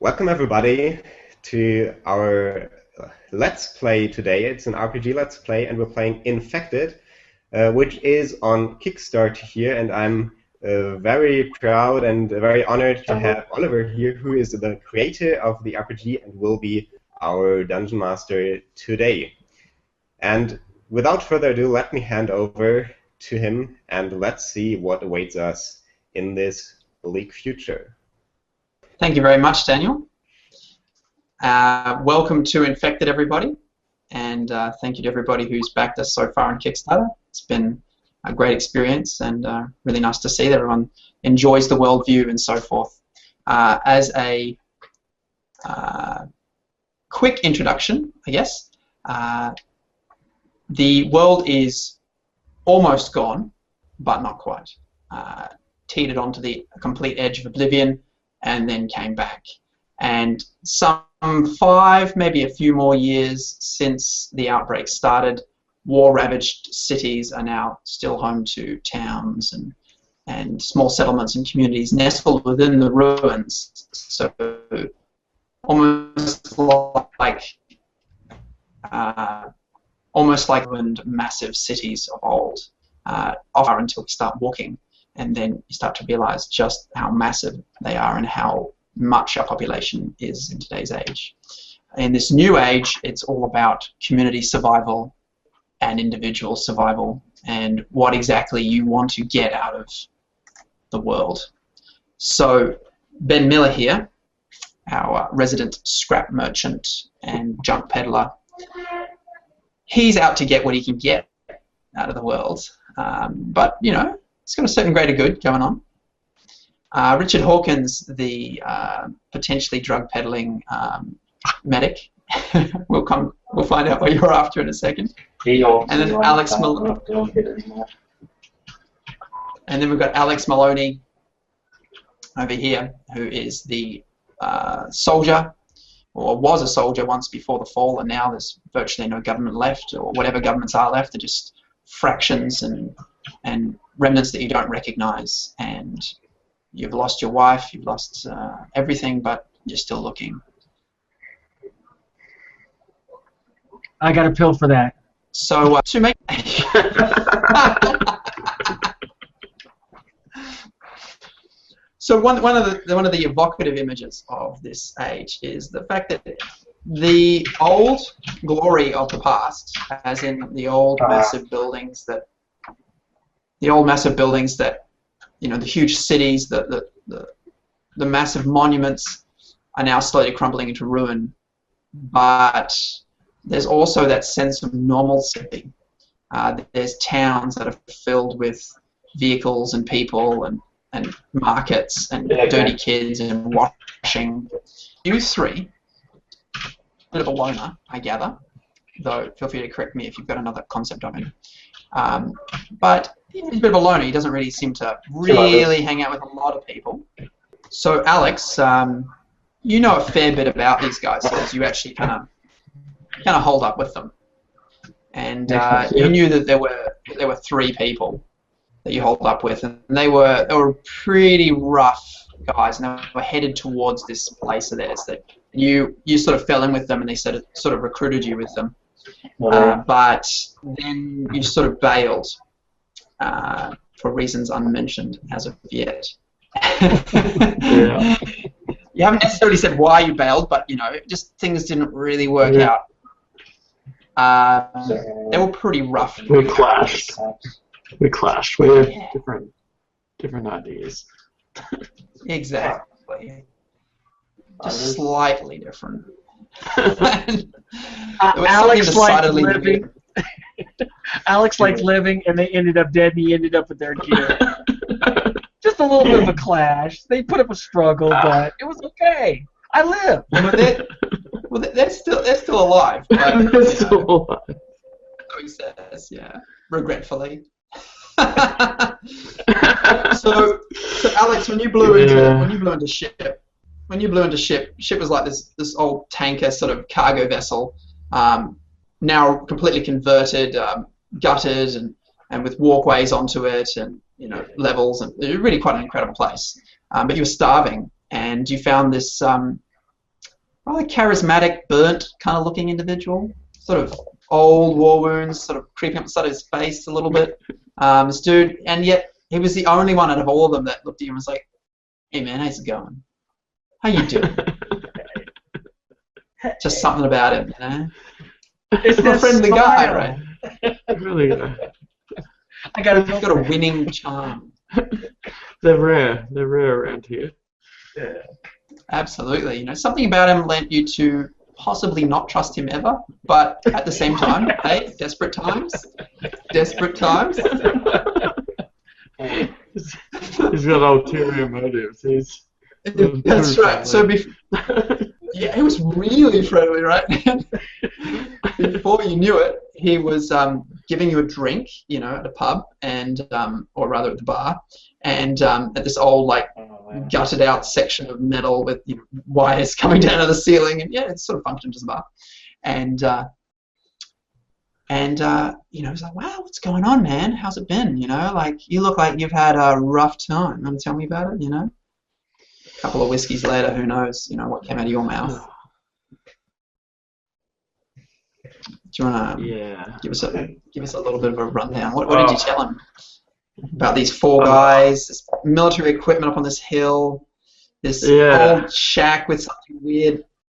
Welcome everybody to our Let's Play today. It's an RPG Let's Play and we're playing Infected, which is on Kickstarter here, and I'm very proud and very honored to have Oliver here, who is the creator of the RPG and will be our Dungeon Master today. And without further ado, let me hand over to him and let's see what awaits us in this bleak future. Thank you very much, Daniel. Welcome to Infected, everybody, and thank you to everybody who's backed us so far on Kickstarter. It's been a great experience and really nice to see that everyone enjoys the worldview and so forth. As a quick introduction, I guess, the world is almost gone, but not quite. Teetered onto the complete edge of oblivion and then came back. And some 5, maybe a few more years since the outbreak started, war-ravaged cities are now still home to towns and small settlements and communities nestled within the ruins. So almost like massive cities of old, until we start walking. And then you start to realize just how massive they are and how much our population is in today's age. In this new age, it's all about community survival and individual survival and what exactly you want to get out of the world. So Ben Miller here, our resident scrap merchant and junk peddler, he's out to get what he can get out of the world. But, you know, it's got a certain grade of good going on. Richard Hawkins, the potentially drug peddling medic, we'll find out what you're after in a second. And then Alex Maloney. And then we've got Alex Maloney over here, who is the soldier, or was a soldier once before the fall, and now there's virtually no government left, or whatever governments are left are just fractions and remnants that you don't recognize, and you've lost your wife, you've lost everything, but you're still looking. I got a pill for that. So to make so one of the evocative images of this age is the fact that the old glory of the past, as in the old massive buildings that you know, the huge cities, the massive monuments are now slowly crumbling into ruin. But there's also that sense of normalcy. There's towns that are filled with vehicles and people and markets and dirty kids and washing. You three, a bit of a loner, I gather, though feel free to correct me if you've got another concept of him. But he's a bit of a loner. He doesn't really seem to really hang out with a lot of people. So Alex, you know a fair bit about these guys, because you actually kind of hold up with them, and you knew that there were 3 people that you hold up with, and they were pretty rough guys, and they were headed towards this place of theirs that you sort of fell in with them, and they sort of recruited you with them. But then you sort of bailed for reasons unmentioned as of yet. Yeah. You haven't necessarily said why you bailed, but you know, just things didn't really work out. They were pretty rough. We clashed. We had different ideas. Exactly. Just slightly different. Alex liked living. Alex liked living, and they ended up dead, and he ended up with their gear. Just a little bit of a clash. They put up a struggle, but it was okay. I lived. They're still alive. But, They're still alive. So he says, yeah, regretfully. So Alex, when you blew into ship. When you blew into ship was like this old tanker sort of cargo vessel, now completely converted, gutted, and with walkways onto it, and you know, levels, and it was really quite an incredible place. But you were starving, and you found this rather charismatic, burnt kind of looking individual. Sort of old war wounds, sort of creeping up the side of his face a little bit. This dude, and yet he was the only one out of all of them that looked at you and was like, "Hey man, how's it going? How you doing?" Just something about him, you know. It's a friendly guy, right? Really, He's got a winning charm. they're rare. They're rare around here. Yeah. Absolutely. You know, something about him led you to possibly not trust him ever, but at the same time, hey, desperate times. Desperate times. He's got ulterior motives. That's right. So yeah, he was really friendly, right? Before you knew it, he was giving you a drink, you know, at a pub, and or rather at the bar, and at this old gutted out section of metal with wires coming down to the ceiling, and yeah, it sort of functioned as a bar, and you know, he's like, "Wow, what's going on, man? How's it been? You know, like you look like you've had a rough time. Want to tell me about it? You know." A couple of whiskeys later, who knows, you know, what came out of your mouth. Do you want to give us a little bit of a rundown? What did you tell him about these four guys, this military equipment up on this hill, this old shack with something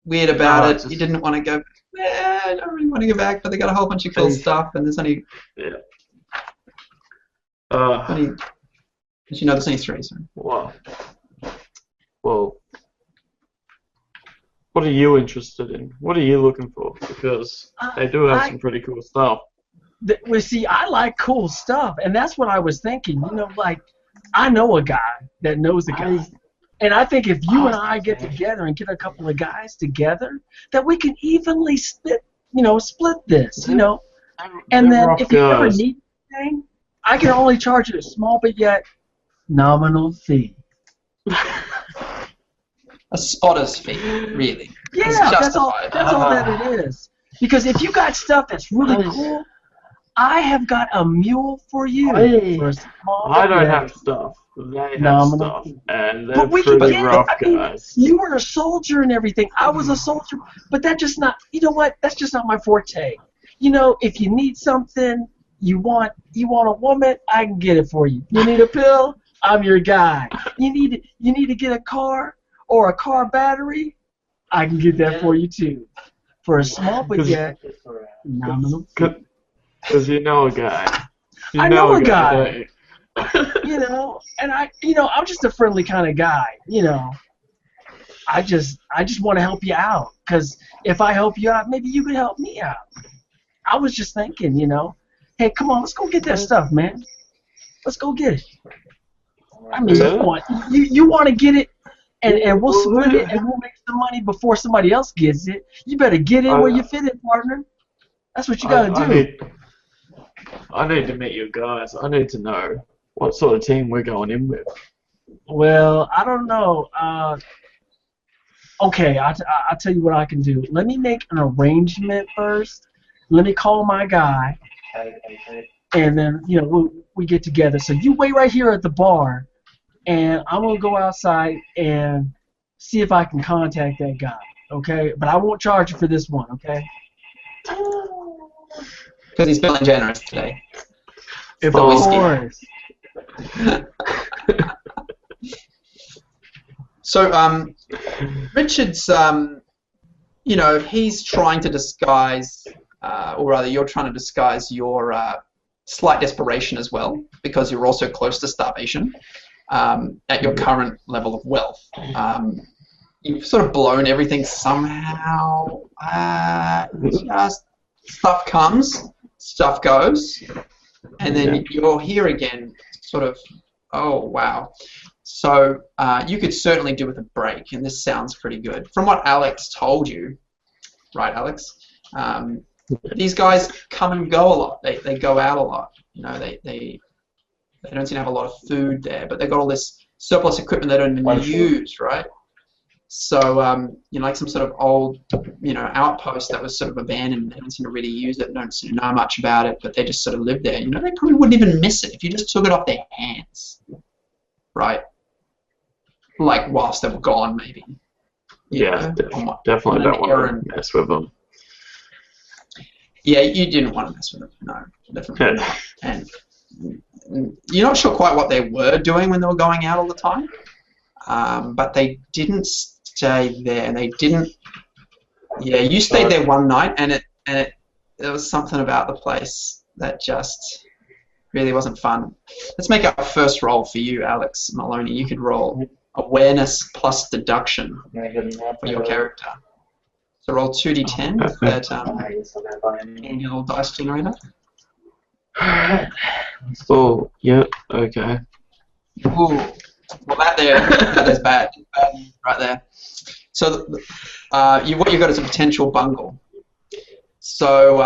weird about it? You didn't want to go, I don't really want to go back, but they got a whole bunch of cool stuff, and there's only... Did you know there's only three? So. Wow. Well, what are you interested in? What are you looking for? Because they do have some pretty cool stuff. Well, see, I like cool stuff, and that's what I was thinking. You know, like, I know a guy that knows a guy. And I think if you and I get together and get a couple of guys together, that we can evenly split this, you know. And then if you ever need anything, I can only charge you a small but yet nominal fee. A spotter's fee, really. Yeah, that's all that it is. Because if you got stuff that's really cool, I have got a mule for you. For a small I don't have stuff. They have stuff, and they're pretty rough guys. You were a soldier and everything. I was a soldier, but that's just not. You know what? That's just not my forte. You know, if you need something, you want a woman, I can get it for you. You need a pill, I'm your guy. You need to get a car or a car battery, I can get that for you too. For a small but yet nominal. Because you know a guy. I know a guy. You know, and I'm just a friendly kind of guy. You know, I just want to help you out. Because if I help you out, maybe you could help me out. I was just thinking, you know, hey, come on, let's go get that stuff, man. Let's go get it. I mean, you want to get it, and we'll split it, and we'll make some money before somebody else gets it. You better get in where you fit in, partner. That's what you got to do. I need to meet you guys. I need to know what sort of team we're going in with. Well, I don't know. Okay, I'll tell you what I can do. Let me make an arrangement first. Let me call my guy, and then we get together. So you wait right here at the bar, and I'm gonna go outside and see if I can contact that guy. Okay, but I won't charge you for this one. Okay? Because he's feeling generous today. Of course. So, Richard's, he's trying to disguise, or rather, you're trying to disguise your slight desperation as well, because you're also close to starvation at your current level of wealth. You've sort of blown everything somehow. Just stuff comes, stuff goes, and then you're here again, sort of, oh, wow. So you could certainly do with a break, and this sounds pretty good. From what Alex told you, right, Alex? These guys come and go a lot. They go out a lot. They don't seem to have a lot of food there, but they've got all this surplus equipment they don't even use, right? So, like some sort of old, outpost that was sort of abandoned. They don't seem to really use it, don't seem to know much about it, but they just sort of live there. They probably wouldn't even miss it if you just took it off their hands, right? Like whilst they were gone, maybe. Yeah, definitely don't want to mess with them. Yeah, you didn't want to mess with them. No, definitely not. And you're not sure quite what they were doing when they were going out all the time, but they didn't stay there, and they didn't. Yeah, you stayed there one night, and there was something about the place that just really wasn't fun. Let's make our first roll for you, Alex Maloney. You could roll awareness plus deduction for your character. So roll 2d10 in your little dice generator. Oh, yeah, okay. Ooh, well that is bad. Right there. So what you've got is a potential bungle. So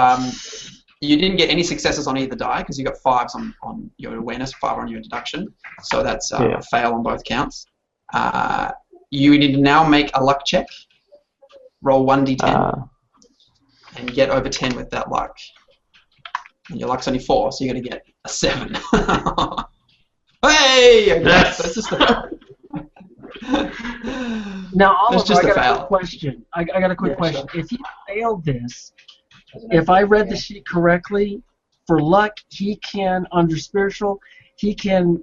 you didn't get any successes on either die because you got 5s on your awareness, 5 on your deduction. So that's a fail on both counts. You need to now make a luck check. Roll 1d10 and get over 10 with that luck. And your luck's only 4, so you're going to get a 7. Hey! Okay, yes. So it's just Now, Oliver, just I a got a fail. quick question. I got a quick question. Sure. If he failed this, if I read the sheet correctly, for luck, he can, under spiritual, he can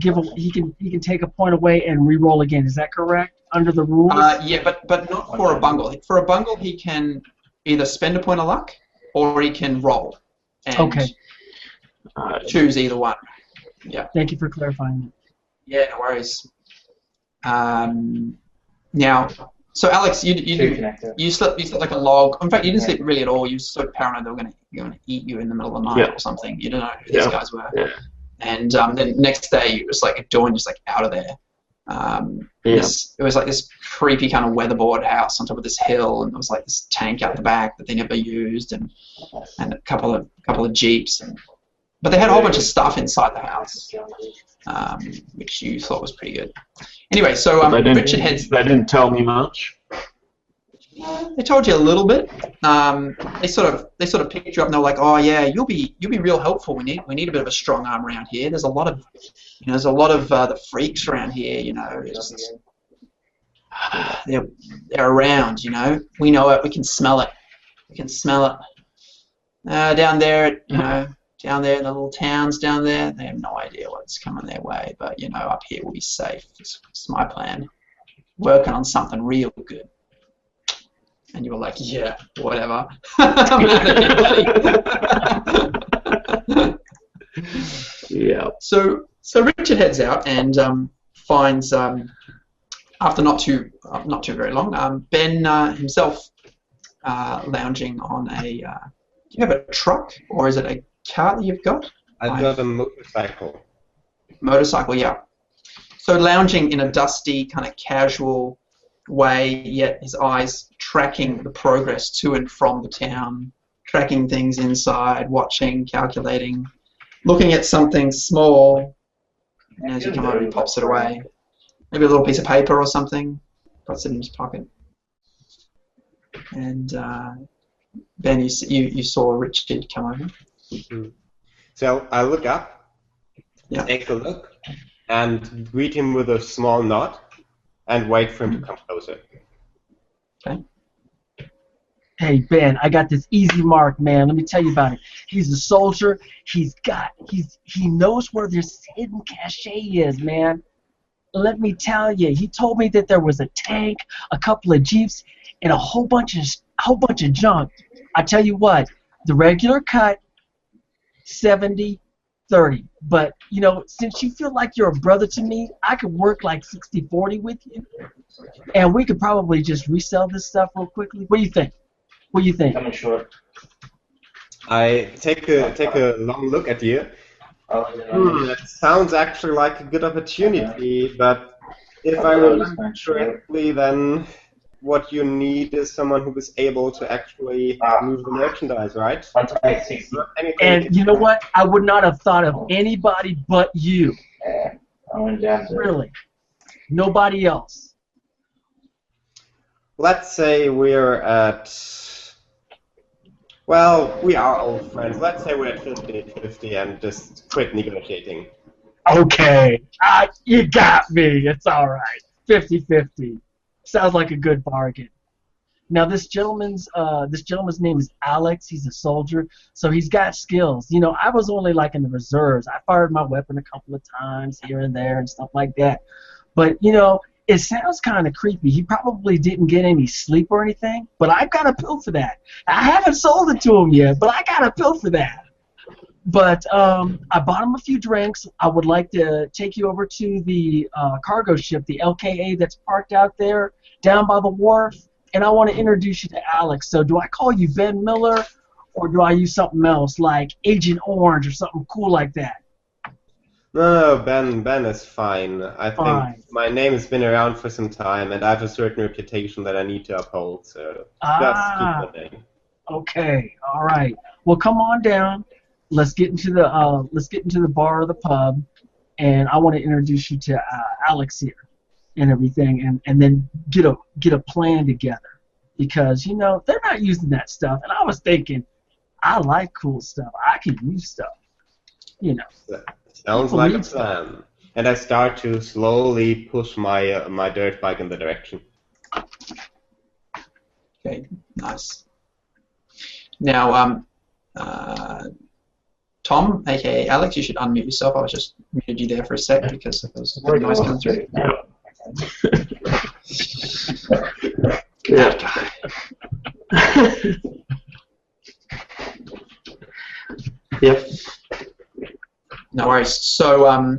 he can take a point away and re-roll again. Is that correct? Under the rules? Yeah, but not for a bungle. For a bungle, he can either spend a point of luck or he can roll and choose either one. Yeah. Thank you for clarifying. Yeah, no worries. Now, so Alex, you slept like a log. In fact, you didn't sleep really at all. You were so paranoid they were going to eat you in the middle of the night or something. You don't know who these guys were. Yeah. And then next day, it was like at dawn, just like out of there. It was like this creepy kind of weatherboard house on top of this hill, and there was like this tank out the back that they never used, and a couple of jeeps, but they had a whole bunch of stuff inside the house, which you thought was pretty good. Anyway, so Richard heads. They didn't tell me much. They told you a little bit. They sort of picked you up and they were like, "Oh yeah, you'll be real helpful. We need a bit of a strong arm around here. There's a lot of the freaks around here. You know, they're around. You know, we know it. We can smell it. Down there, down there in the little towns down there, they have no idea what's coming their way. But up here we'll be safe. It's my plan. Working on something real good." And you were like, "Yeah, whatever." I'm out of here, buddy. Yeah. So Richard heads out and finds after not too very long, Ben himself lounging on a. Do you have a truck or is it a car that you've got? I've got a motorcycle. Motorcycle, yeah. So lounging in a dusty, kind of casual way, yet his eyes tracking the progress to and from the town, tracking things inside, watching, calculating, looking at something small, and as you come over, he pops it away. Maybe a little piece of paper or something, puts it in his pocket. And Ben, you saw Richard come over. Mm-hmm. So I look up, take a look, and greet him with a small nod, and wait for him to come closer. Okay. Hey Ben, I got this easy mark, man. Let me tell you about it. He's a soldier. He knows where this hidden cache is, man. Let me tell you. He told me that there was a tank, a couple of jeeps, and a whole bunch of junk. I tell you what, the regular cut, 70-30. But, since you feel like you're a brother to me, I could work like 60-40 with you. And we could probably just resell this stuff real quickly. What do you think? Coming short. I take a long look at you. That sounds actually like a good opportunity, but if I remember correctly, then what you need is someone who is able to actually move the merchandise, right? And you know what? I would not have thought of anybody but you. Yeah, I went down to Really. Nobody else. Let's say we're at... Well, we are old friends. Let's say we're at 50-50 and just quit negotiating. Okay. You got me. It's all right. 50-50. Sounds like a good bargain. Now this gentleman's name is Alex. He's a soldier, so he's got skills. You know, I was only like in the reserves. I fired my weapon a couple of times here and there and stuff like that. But you know, it sounds kind of creepy. He probably didn't get any sleep or anything, but I've got a pill for that. I haven't sold it to him yet, but I got a pill for that. But I bought him a few drinks. I would like to take you over to the cargo ship, the LKA that's parked out there down by the wharf, and I want to introduce you to Alex. So do I call you Ben Miller, or do I use something else like Agent Orange or something cool like that? No, Ben is fine. I think my name has been around for some time, and I have a certain reputation that I need to uphold. So just keep the name. Okay, all right. Well, come on down. Let's get into the bar or the pub, and I want to introduce you to Alex here and everything, and then get a plan together, because you know they're not using that stuff, and I was thinking, I like cool stuff. I can use stuff, you know. Sounds like a plan. And I start to slowly push my my dirt bike in the direction. Okay, nice. Now, Tom, aka Alex, you should unmute yourself. I was just muted you there for a sec because there was a noise coming through. Yeah. Yep. No worries. So,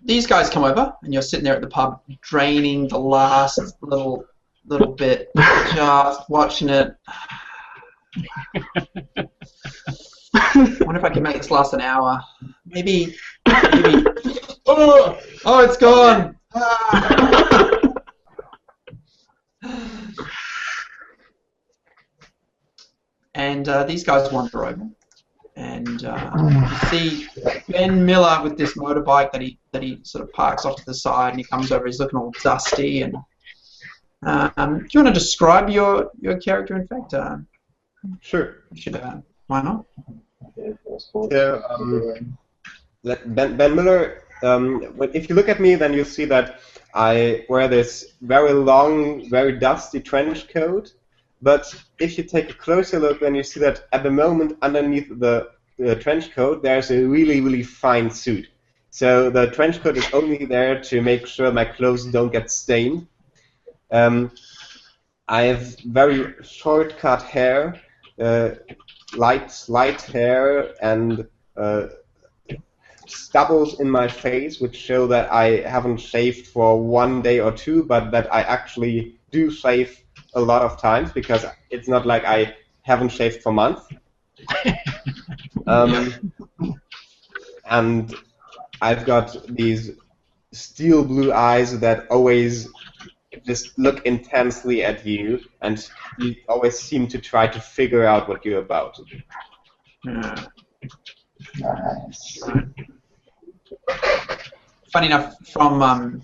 these guys come over, and you're sitting there at the pub, draining the last little bit, just watching it. I wonder if I can make this last an hour. Maybe. Oh, it's gone. And these guys wander over, and you see Ben Miller with this motorbike that he sort of parks off to the side, and he comes over. He's looking all dusty. And do you want to describe your character? In fact, Sure. you should. Why not? So, Ben Miller, if you look at me, then you'll see that I wear this very long, very dusty trench coat. But if you take a closer look, then you see that at the moment, underneath the trench coat, there's a really, really fine suit. So the trench coat is only there to make sure my clothes don't get stained. I have very short cut hair, light hair, and stubbles in my face, which show that I haven't shaved for 1 day or two, but that I actually do shave a lot of times, because it's not like I haven't shaved for months. And I've got these steel blue eyes that always just look intensely at you, and you always seem to try to figure out what you're about. Yeah. Nice. Funny enough, from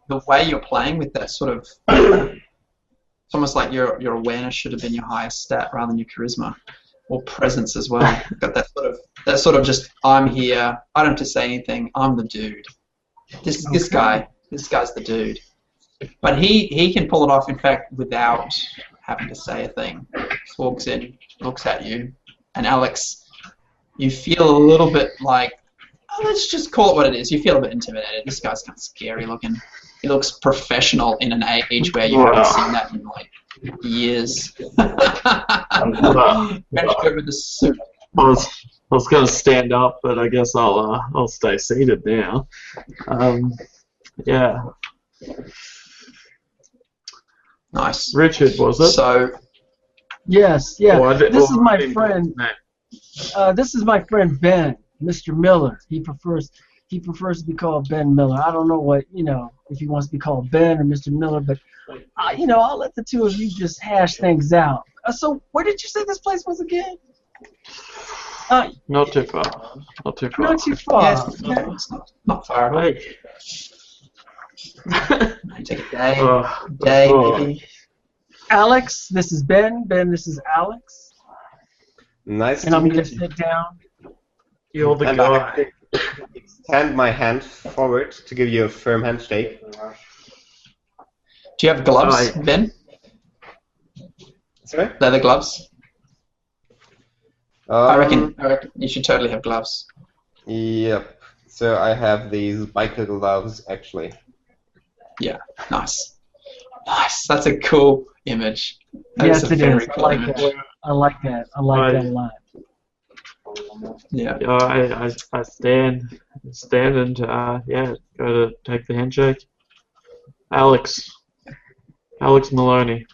the way you're playing with that sort of, it's almost like your awareness should have been your highest stat rather than your charisma or presence as well. Got that sort of just, I'm here, I don't have to say anything, I'm the dude. This guy's the dude. But he can pull it off, in fact, without having to say a thing. Just walks in, looks at you, and Alex, you feel a little bit like, let's just call it what it is. You feel a bit intimidated. This guy's kind of scary looking. He looks professional in an age where you haven't seen that in like years. With the suit. I was going to stand up, but I guess I'll stay seated now. Yeah. Nice. Richard, was it? So. Yes, yeah. This is my friend. This is my friend Ben, Mr. Miller. He prefers to be called Ben Miller. I don't know what, if he wants to be called Ben or Mr. Miller, but I'll let the two of you just hash things out. So where did you say this place was again? Not too far. Not too far. Not too far. Yes, it's not far away. Take a day, maybe. Alex, this is Ben. Ben, this is Alex. Nice and to I'm meet going to you. sit down. You're the guy. I extend my hand forward to give you a firm handshake. Do you have gloves, Ben? Sorry? Leather gloves? I reckon you should totally have gloves. Yep. So I have these biker gloves, actually. Yeah, nice. Nice. That's a cool image. Yes, That's a it very is. cool image. I like that. I like that a lot. Yeah. I stand and go to take the handshake. Alex Maloney.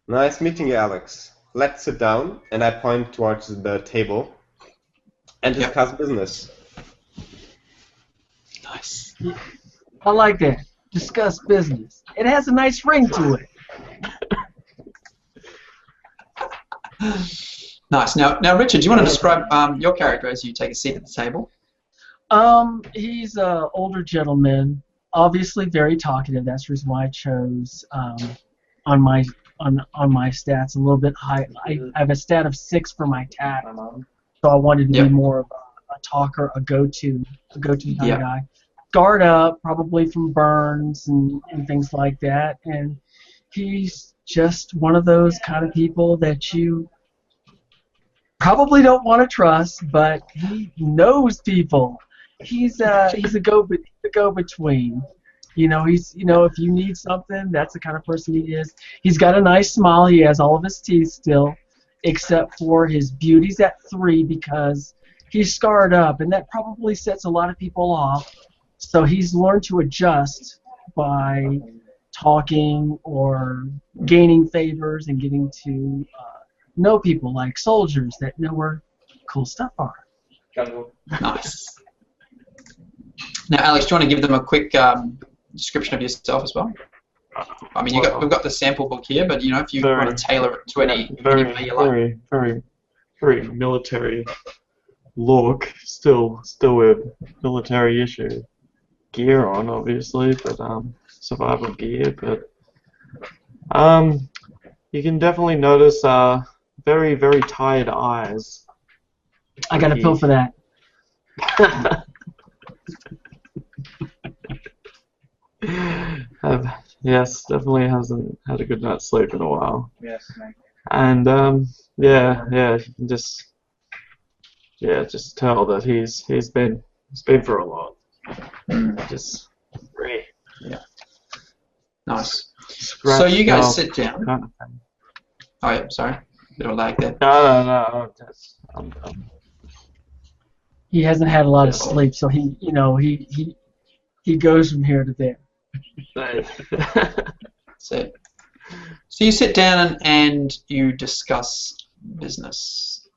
Nice meeting you, Alex. Let's sit down, and I point towards the table and discuss business. Nice. I like that. Discuss business. It has a nice ring to it. Nice. Now, Richard, do you want to describe your character as you take a seat at the table? He's an older gentleman, obviously very talkative. That's the reason why I chose on my stats a little bit high. I have a stat of 6 for my tact, so I wanted to be more of a talker, a go-to kind of guy. Guard up, probably from burns and things like that. And he's just one of those kind of people that you probably don't want to trust, but he knows people. He's a go-between. If you need something, that's the kind of person he is. He's got a nice smile. He has all of his teeth still, except for his beauty's at 3 because he's scarred up, and that probably sets a lot of people off. So he's learned to adjust by talking or gaining favors and getting to know people like soldiers that know where cool stuff are. Nice. Now, Alex, do you want to give them a quick description of yourself as well? I mean, we've got the sample book here, but if you want to tailor it to any way you like. Very military look. Still with military issue gear on, obviously, but survival gear. But you can definitely notice very, very tired eyes. I got a pill for that. Yes, definitely hasn't had a good night's sleep in a while. Yes, mate. And you can just tell that he's been through a lot. Just Nice. So you guys sit down. Kind of thing. Oh yeah, sorry, bit of a lag there. No. He hasn't had a lot of sleep, so he goes from here to there. So you sit down and you discuss business.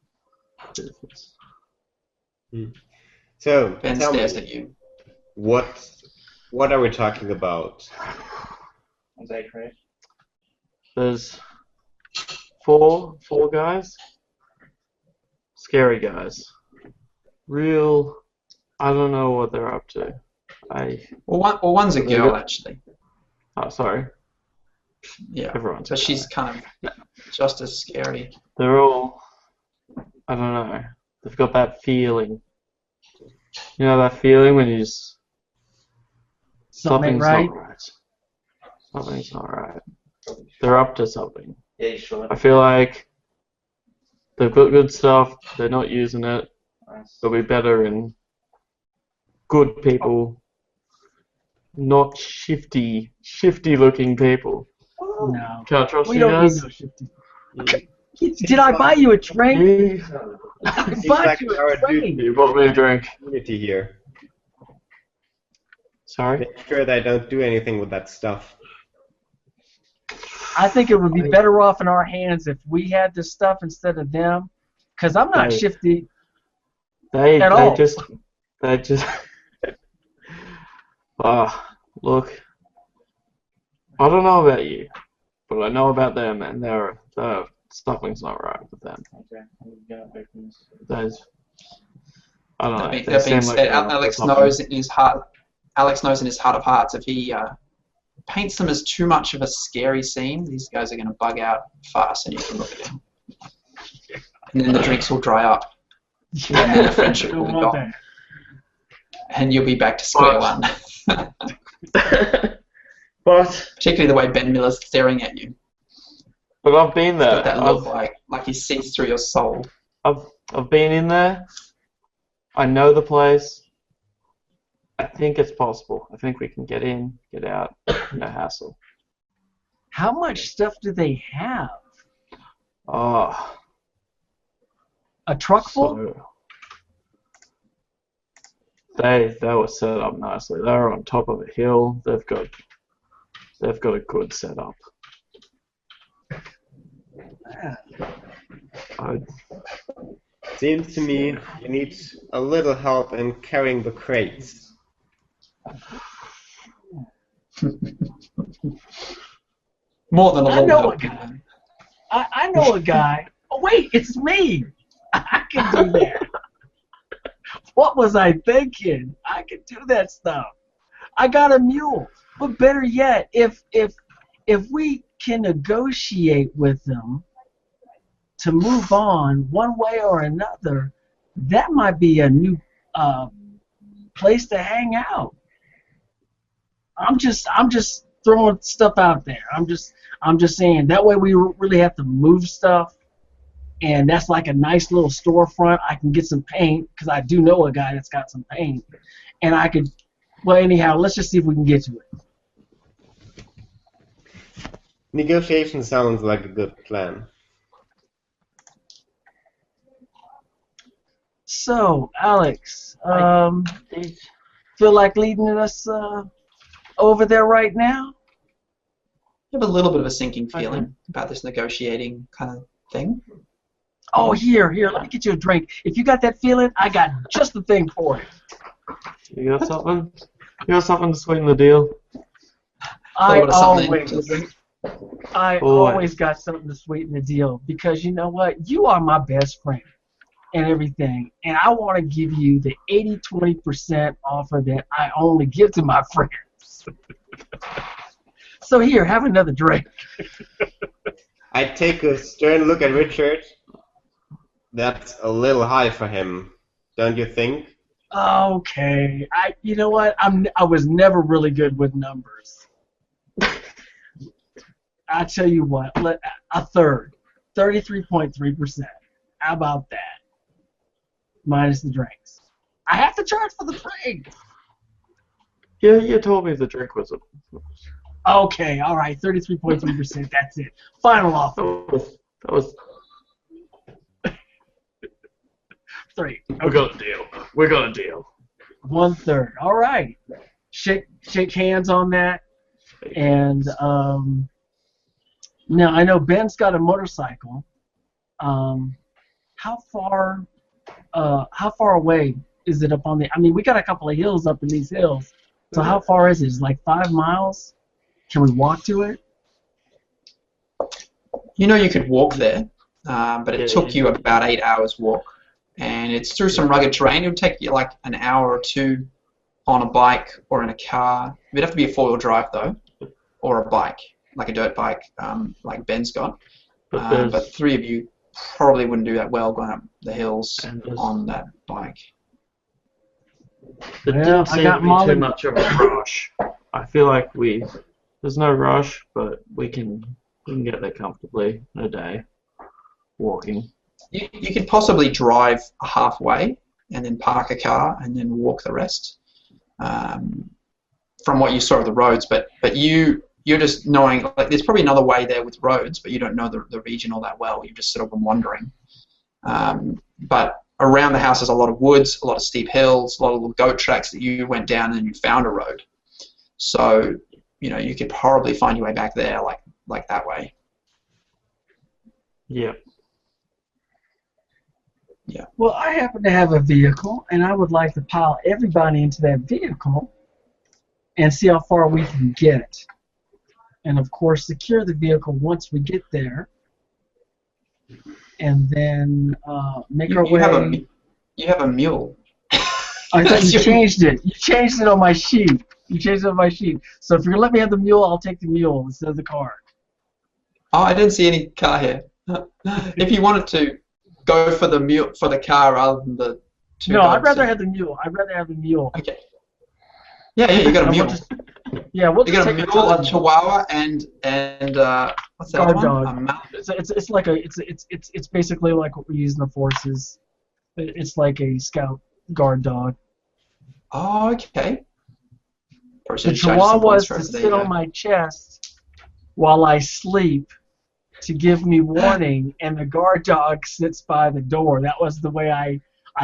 So Ben tell stares me, at you. what are we talking about? Is that correct? There's four guys. Scary guys. Real. I don't know what they're up to. Well, one's a girl actually. Oh, sorry. Yeah. Everyone's. But she's kind of just as scary. They're all. I don't know. They've got that feeling. You know that feeling when you just. Something's right? not right. Something's not right. They're up to something. Yeah, sure. I feel like they've got good stuff. They're not using it. Nice. They'll be better in good people, not shifty looking people. No. Can't trust We you don't need guys. no shifty. Did I buy you a drink? You, I He's bought like you our a drink. you bought me a drink. Community here. Sorry? Make sure that I don't do anything with that stuff. I think it would be better off in our hands if we had this stuff instead of them, because I'm not Right. shifty. They all. just look, I don't know about you, but I know about them, and something's not right with them. Okay, I'm gonna open this. Those, I don't know. That they being seem said, like they're up to Alex something. knows in his heart. Alex knows in his heart of hearts if he paints them as too much of a scary scene, these guys are going to bug out fast, and you can look at them. And then the drinks will dry up, and then the friendship will be Don't want gone, that. and you'll be back to square one. But Particularly the way Ben Miller's staring at you. But I've been He's there. got that look like he sees through your soul. I've been in there. I know the place. I think it's possible. I think we can get in, get out, no hassle. How much stuff do they have? Oh, A truck full? so they were set up nicely. They're on top of a hill. They've got a good setup. seems to me you need a little help in carrying the crates. More than a I little know help. a guy. I know a guy. Oh wait, it's me. I can do that. What was I thinking? I can do that stuff. I got a mule. But better yet, if we can negotiate with them to move on one way or another, that might be a new place to hang out. I'm just throwing stuff out there. I'm just saying that way we really have to move stuff, and that's like a nice little storefront. I can get some paint because I do know a guy that's got some paint, and I could. Well, anyhow, let's just see if we can get to it. Negotiation sounds like a good plan. So, Alex, feel like leading us over there right now? I have a little bit of a sinking feeling about this negotiating kind of thing. Oh, here, let me get you a drink. If you got that feeling, I got just the thing for it. You got something? You got something to sweeten the deal? I Throw something always got something to sweeten the deal because you know what? You are my best friend and everything, and I want to give you the 80-20% offer that I only give to my friends. So here, have another drink. I take a stern look at Richard. That's a little high for him, don't you think? Okay, you know what? I was never really good with numbers. I tell you what, a third, 33.3%. How about that? Minus the drinks. I have to charge for the drink. Yeah, you told me the drink was a. Okay, all right, 33.3%. That's it. Final offer. That was. 3. We got a deal. We got a deal. 1/3. All right. Shake hands on that. And now I know Ben's got a motorcycle. How far away is it up on the? I mean, we got a couple of hills up in these hills. So how far is it? Is it like 5 miles? Can we walk to it? You know you could walk there, but it took you about 8 hours walk. And it's through some rugged terrain. It would take you like an hour or two on a bike or in a car. It'd have to be a 4-wheel drive though, or a bike, like a dirt bike, like Ben's got. But 3 of you probably wouldn't do that well going up the hills on that bike. It Well, didn't I seem got to be Molly. too much of a rush. I feel like there's no rush, but we can get there comfortably in a day, walking. You could possibly drive halfway and then park a car and then walk the rest. From what you saw of the roads, but you're just knowing like there's probably another way there with roads, but you don't know the region all that well. You've just sort of been wandering. But around the house there's a lot of woods, a lot of steep hills, a lot of little goat tracks that you went down and you found a road. So you could probably find your way back there like that way. Yeah. Yeah. Well, I happen to have a vehicle, and I would like to pile everybody into that vehicle and see how far we can get. And, of course, secure the vehicle once we get there. And then make our way... You have a mule. I thought you changed it. You changed it on my sheet. So if you're going to let me have the mule, I'll take the mule instead of the car. Oh, I didn't see any car here. If you wanted to go for the car rather than the two No, dogs. I'd rather have the mule. Okay. Yeah, you got a mule. Yeah, we'll You just got a take mule, the a chihuahua, and what's the other guard one? dog. A mountain. It's like it's basically like what we use in the forces. It's like a scout guard dog. Oh, okay. Probably The should charge you some chihuahua points is for to it. So there sit you on go. my chest while I sleep to give me warning, and the guard dog sits by the door. That was the way I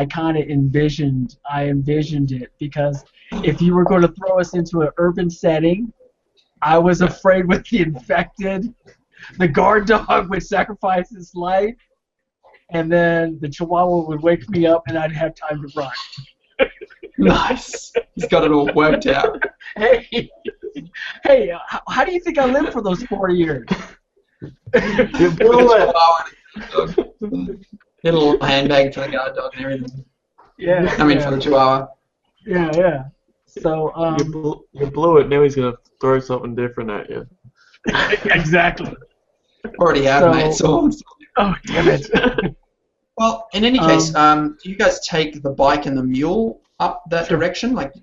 kind of envisioned it, because if you were going to throw us into an urban setting, I was afraid with the infected, the guard dog would sacrifice his life, and then the chihuahua would wake me up and I'd have time to run. Nice. He's got it all worked out. Hey, how do you think I lived for those 4 years? You With blew a it. chihuahua and a guard dog. Get a little handbag for the guard dog and everything. Yeah. I mean, for the chihuahua. Yeah. So, You blew it. Now he's gonna throw something different at you. exactly. Already have, So- mate. So, Oh, damn it. well, in any case, do you guys take the bike and the mule up that direction? Like,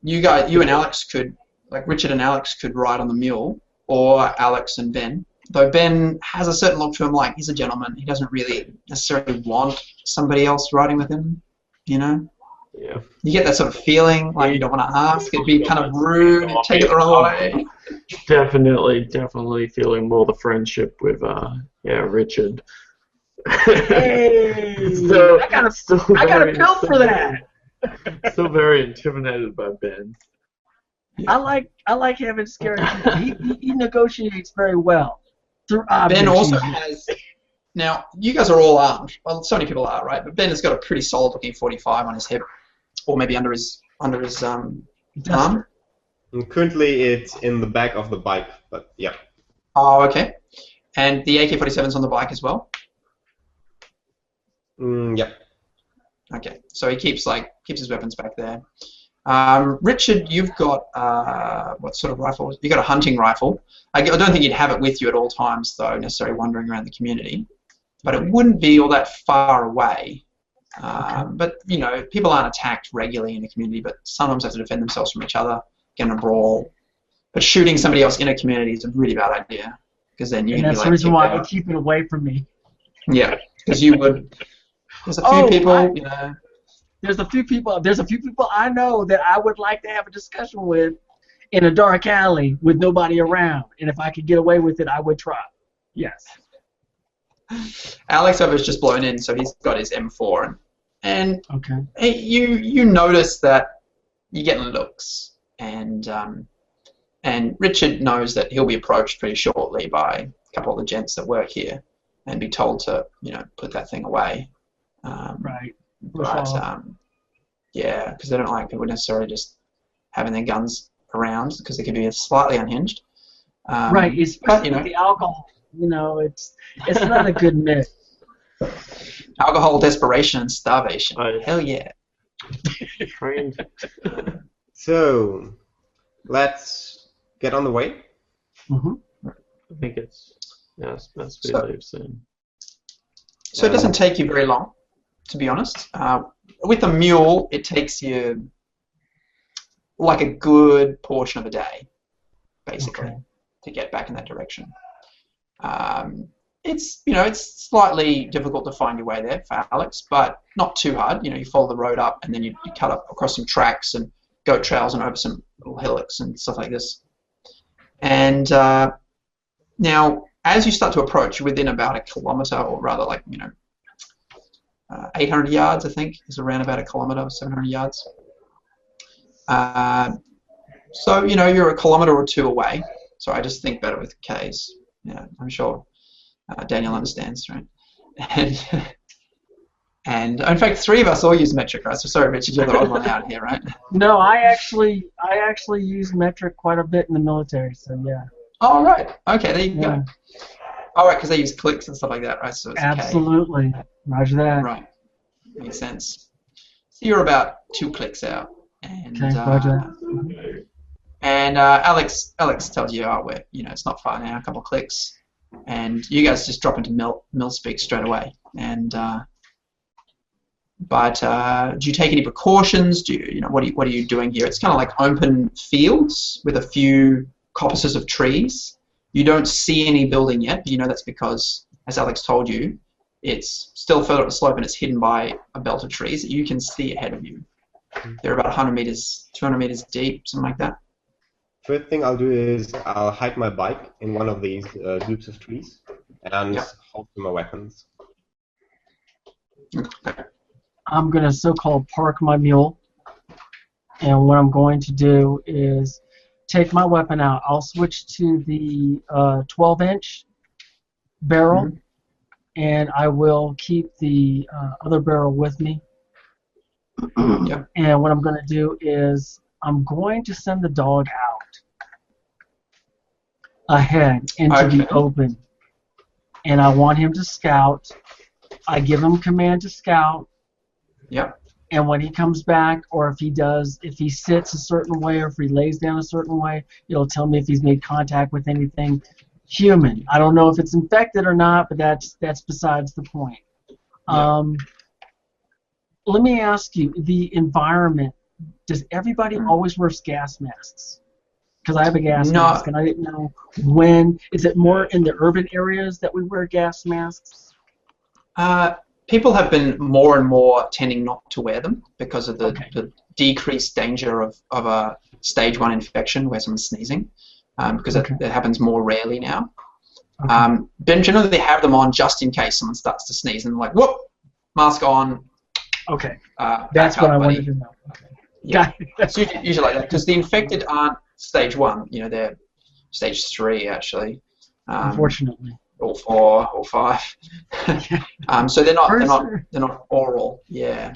you and Alex could, like Richard and Alex could ride on the mule, or Alex and Ben. Though Ben has a certain look to him, like he's a gentleman. He doesn't really necessarily want somebody else riding with him, you know? Yeah. You get that sort of feeling, like you don't want to ask. It'd be kind of rude, take it the wrong way. Definitely feeling more the friendship with Richard. Hey, So- I got a very- pill for that. Still very intimidated by Ben. I like having scary people. He negotiates very well through objects. Ben also usually. has. Now, you guys are all armed. Well, so many people are, right? But Ben has got a pretty solid-looking 45 on his hip, or maybe under his arm. And currently, it's in the back of the bike, but yeah. Oh, okay. And the AK-47's on the bike as well. Yep. Okay, so he keeps his weapons back there. Richard, you've got what sort of rifle? You got a hunting rifle. I don't think you'd have it with you at all times, though, necessarily wandering around the community. But it wouldn't be all that far away. But you know, people aren't attacked regularly in the community, but sometimes have to defend themselves from each other, get in a brawl. But shooting somebody else in a community is a really bad idea, because then you And can be that's like, the reason kicked why out. I keep it away from me. Yeah, because you would. There's a few people, you know. There's a few people I know that I would like to have a discussion with in a dark alley with nobody around. And if I could get away with it, I would try. Yes. Alex over is just blown in, so he's got his M4, and Okay. hey, you notice that you're getting looks, and Richard knows that he'll be approached pretty shortly by a couple of the gents that work here, and be told to put that thing away. Right. But yeah, because they don't like people necessarily just having their guns around, because they can be slightly unhinged. Right. Especially but, with the alcohol. It's not a good mix. Alcohol, desperation, and starvation. Right. Hell yeah. Trained. So, let's get on the way. Mm-hmm. I think it's best we So- leave soon. So it doesn't take you very long, to be honest. With a mule, it takes you like a good portion of a day, basically, Okay. to get back in that direction. It's slightly difficult to find your way there for Alex, but not too hard. You follow the road up, and then you cut up across some tracks and goat trails and over some little hillocks and stuff like this. And now, as you start to approach, you're within about a kilometre, or rather, 800 yards, I think, is around about a kilometre, 700 yards. So, you're a kilometre or two away. So I just think better with Ks. Yeah, I'm sure Daniel understands, right? And in fact, 3 of us all use metric, right? So sorry, Richard, you're the odd one out here, right? No, I actually use metric quite a bit in the military. So yeah. Oh, right. Okay, there you Yeah. go. All right, because they use clicks and stuff like that, right? So it's Absolutely. Roger K. that. Right. Makes sense. So you're about 2 clicks out. And, Okay, roger that. And Alex tells you, it's not far now, a couple of clicks. And you guys just drop into mill speak straight away. And But do you take any precautions? What are you doing here? It's kind of like open fields with a few coppices of trees. You don't see any building yet, but that's because, as Alex told you, it's still further up the slope and it's hidden by a belt of trees that you can see ahead of you. They're about 100 meters, 200 meters deep, something like that. First thing I'll do is I'll hide my bike in one of these groups of trees and hold my weapons. Okay. I'm going to so-called park my mule, and what I'm going to do is take my weapon out. I'll switch to the 12-inch barrel, and I will keep the other barrel with me. And what I'm going to do is I'm going to send the dog out ahead into the open, and I want him to scout. I give him command to scout. Yep. And when he comes back, or if he sits a certain way, or if he lays down a certain way, it'll tell me if he's made contact with anything human. I don't know if it's infected or not, but that's besides the point. Yep. Let me ask you, the environment, does everybody always wear gas masks? Because I have a gas mask, and I didn't know when. Is it more in the urban areas that we wear gas masks? People have been more and more tending not to wear them because of the decreased danger of a stage 1 infection where someone's sneezing, because it happens more rarely now. But generally they have them on just in case someone starts to sneeze, and they're like, whoop, mask on. Okay, that's what I wanted to know. Okay. Yeah. It's usually like that, because the infected aren't stage 1, they're stage 3 actually. Unfortunately. Or 4 or 5. So they're not oral. Yeah.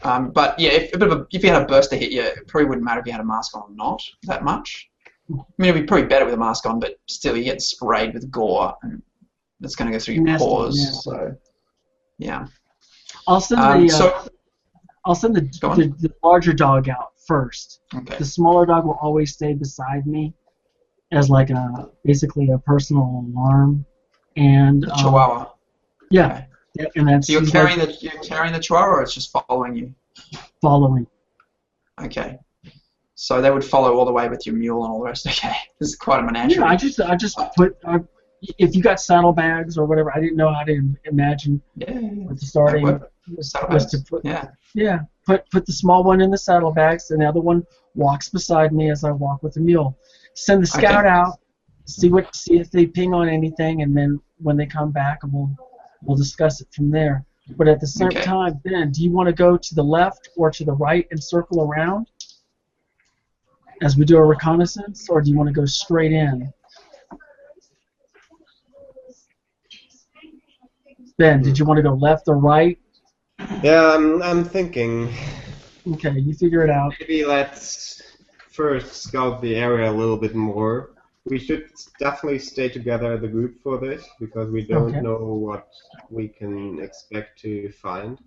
But yeah, if you had a burster hit you, it probably wouldn't matter if you had a mask on or not that much. I mean, it'd be probably better with a mask on, but still, you get sprayed with gore, and it's going to go through your pores. So, yeah. I'll send the larger dog out first. Okay. The smaller dog will always stay beside me as like basically a personal alarm, and Chihuahua. Yeah, okay. And that's. So you're carrying the Chihuahua, or it's just following you? Following. Okay. So they would follow all the way with your mule and all the rest. Okay, this is quite a menagerie. Yeah, I just put. If you got saddlebags or whatever, I didn't know how to imagine. Yeah. With the starting was to put. Yeah. Put the small one in the saddlebags, and the other one walks beside me as I walk with the mule. Send the scout out, see if they ping on anything, and then when they come back, we'll discuss it from there. But at the same time, Ben, do you want to go to the left or to the right and circle around as we do a reconnaissance, or do you want to go straight in? Ben, did you want to go left or right? Yeah, I'm thinking. Okay, you figure it out. Maybe let's first scout the area a little bit more. We should definitely stay together as a group for this, because we don't know what we can expect to find.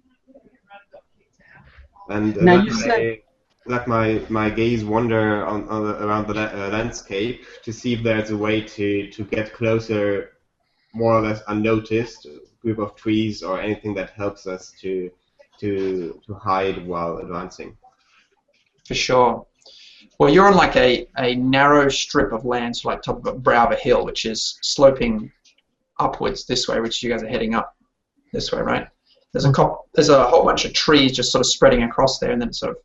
And now let my gaze wander around the landscape to see if there's a way to get closer, more or less unnoticed, group of trees or anything that helps us to hide while advancing. For sure. Well, you're on like a narrow strip of land, so like top of a brow of a hill, which is sloping upwards this way, which you guys are heading up this way, right? There's a whole bunch of trees just sort of spreading across there, and then it sort of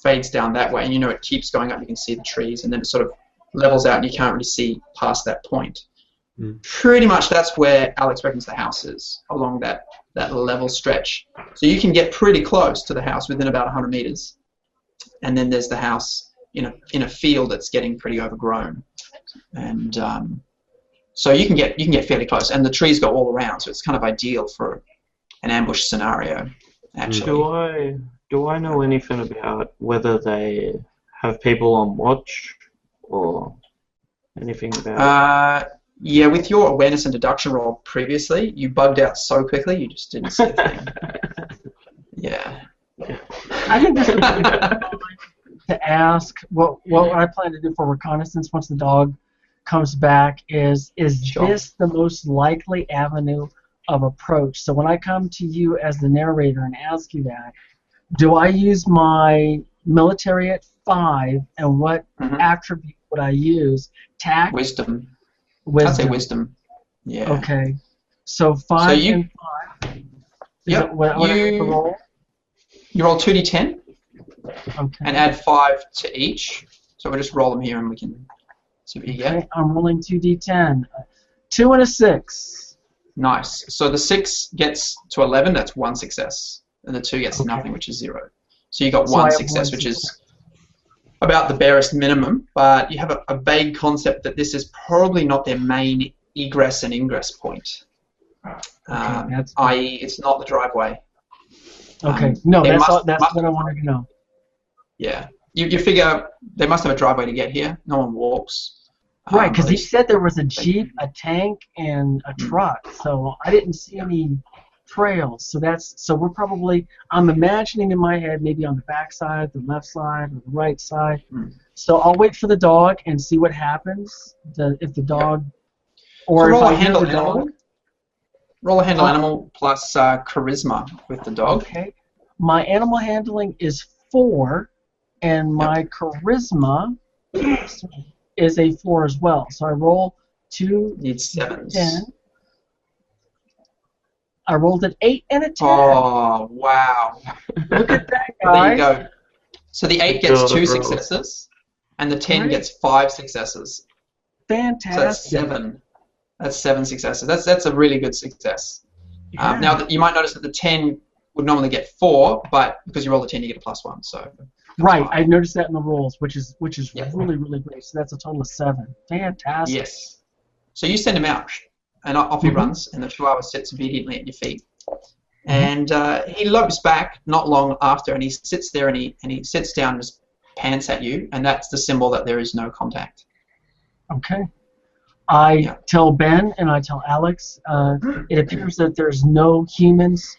fades down that way, and it keeps going up. You can see the trees, and then it sort of levels out, and you can't really see past that point. Pretty much that's where Alex reckons the house is, along that level stretch. So you can get pretty close to the house within about 100 meters, and then there's the house in a field that's getting pretty overgrown, and so you can get fairly close, and the trees go all around, so it's kind of ideal for an ambush scenario. Actually, do I know anything about whether they have people on watch or anything about? Yeah, with your awareness and deduction roll previously, you bugged out so quickly you just didn't see a thing. Yeah. I think this would be to ask what I plan to do for reconnaissance once the dog comes back is this the most likely avenue of approach. So when I come to you as the narrator and ask you that, do I use my military at 5, and what attribute would I use? Tact? Wisdom. Wisdom. I'd say wisdom. Yeah. Okay. So 5 So you- and 5. Yep. What I have to roll? You roll 2d10 Okay. and add 5 to each. So we'll just roll them here and we can see what you get. Okay, I'm rolling 2d10. 2 and a 6. Nice. So the 6 gets to 11, that's 1 success. And the 2 gets nothing, which is 0. So you got So I one have success, one which is about the barest minimum, but you have a vague concept that this is probably not their main egress and ingress point. I.e., it's not the driveway. Okay. No, they that's must- that's must- what I wanted to know. Yeah. You figure they must have a driveway to get here. No one walks. Right, because at he least- said there was a jeep, a tank, and a truck. So I didn't see any trails. So we're probably. I'm imagining in my head maybe on the back side, the left side, or the right side. So I'll wait for the dog and see what happens. If the dog, or So if roll I a hear handle the animal. dog. Roll a handle animal plus charisma with the dog. Okay. My animal handling is 4, and my charisma is a 4 as well. So I roll 2, Need 7s. 10. I rolled an 8 and a 10. Oh, wow. Look at that, There you guys. go. So the 8 gets God, 2 bro. successes, and the 10 Right. gets 5 successes. So that's Fantastic. 7. That's 7 successes. That's a really good success. Yeah. Now, you might notice that the 10 would normally get 4, but because you roll the 10, you get a +1. So Right, I noticed that in the rolls, which is Yeah. really, really great. So that's a total of 7. Fantastic. yes. So you send him out, and off he runs, and the chihuahua sits obediently at your feet. And he lopes back not long after, and he sits there, and he sits down and just pants at you, and that's the symbol that there is no contact. Okay. I tell Ben and I tell Alex, it appears that there's no humans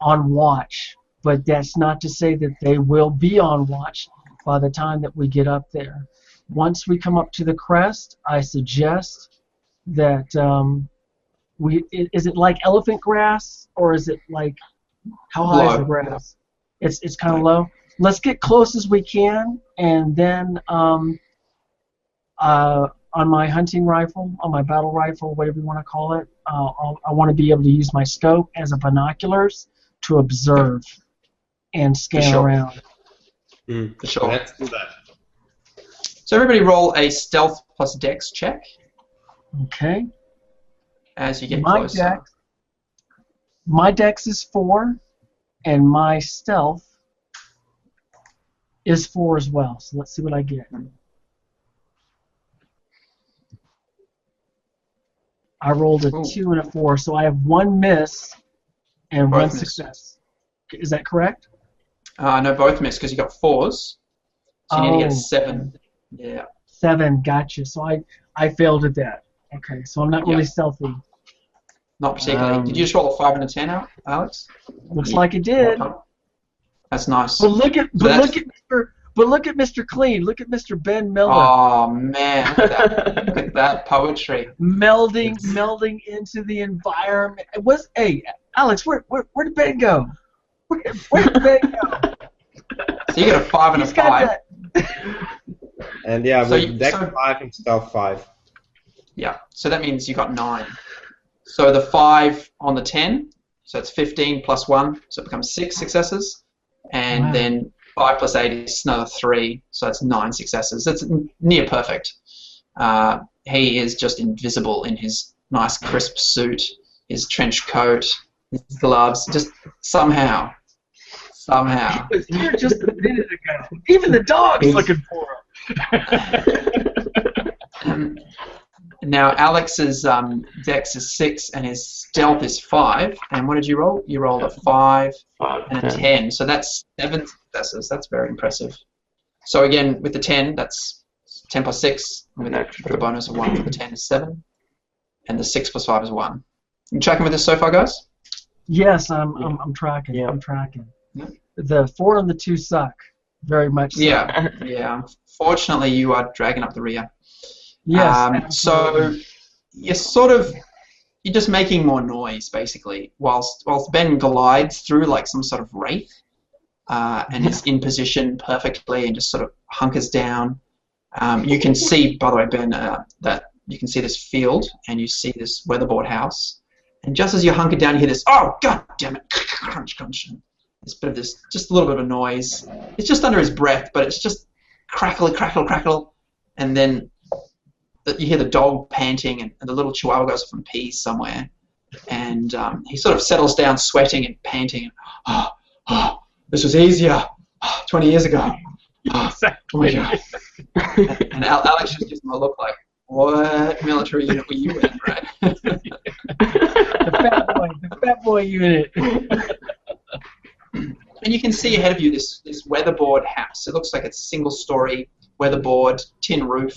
on watch, but that's not to say that they will be on watch by the time that we get up there. Once we come up to the crest, I suggest that is it like elephant grass, or is it like, how high is the Low. grass? It's kind of low. Let's get close as we can, and then on my hunting rifle, on my battle rifle, whatever you want to call it, I want to be able to use my scope as a binoculars to observe and scan sure. around. For sure. Let's do that. So everybody roll a stealth plus dex check Okay. as you get My closer. dex is 4, and my stealth is 4 as well. So let's see what I get. I rolled a Ooh. 2 and a 4, so I have 1 miss and Both 1 miss. success. Is that correct? No, both miss because you got 4s. So you need to get a Oh. 7. Yeah. 7, gotcha. So I failed at that. Okay, so I'm not really stealthy. Not particularly. Did you just roll a 5 and a 10 out, Alex? Looks like it did. That's nice. But look at that's- look at Mr. Clean. Look at Mr. Ben Miller. Oh man, look at that, look at that poetry. melding into the environment. Hey, Alex, where did Ben go? Where did Ben go? So you get a 5 and a He's got 5. that. And yeah, So with you- deck so- 5 and stealth 5. Yeah. So that means you got 9. So the 5 on the 10, so it's 15 plus 1, so it becomes 6 successes, and Wow. then 5 plus 8 is another 3, so that's 9 successes. That's near perfect. He is just invisible in his nice crisp suit, his trench coat, his gloves, just somehow. He was here just a minute ago. Even the dog's looking for him. Now Alex's dex is 6 and his stealth is 5. And what did you roll? You rolled a 5 and a 10. So that's 7 successes. That's very impressive. So again, with the 10, that's 10 plus 6. With the bonus of 1 for the 10 is 7. And the 6 plus 5 is 1. You tracking with this so far, guys? Yes, I'm tracking. Yeah. I'm tracking. Yeah. The 4 and the 2 suck. Very much so. Yeah. Yeah. Fortunately, you are dragging up the rear. Yes. So you're you're just making more noise, basically, whilst Ben glides through like some sort of wraith, and is in position perfectly and just sort of hunkers down. You can see, by the way, Ben, that you can see this field and you see this weatherboard house. And just as you hunker down, you hear this, oh, god damn it, crunch, crunch. This bit of this, just a little bit of a noise. It's just under his breath, but it's just crackle, crackle, crackle. And then you hear the dog panting, and the little chihuahua goes off and pees somewhere. And he sort of settles down, sweating and panting. Oh, this was easier 20 years ago. Exactly. And Alex just gives him a look like, what military unit were you in, Brad? The fat boy unit. And you can see ahead of you this weatherboard house. It looks like it's a single-story weatherboard, tin roof,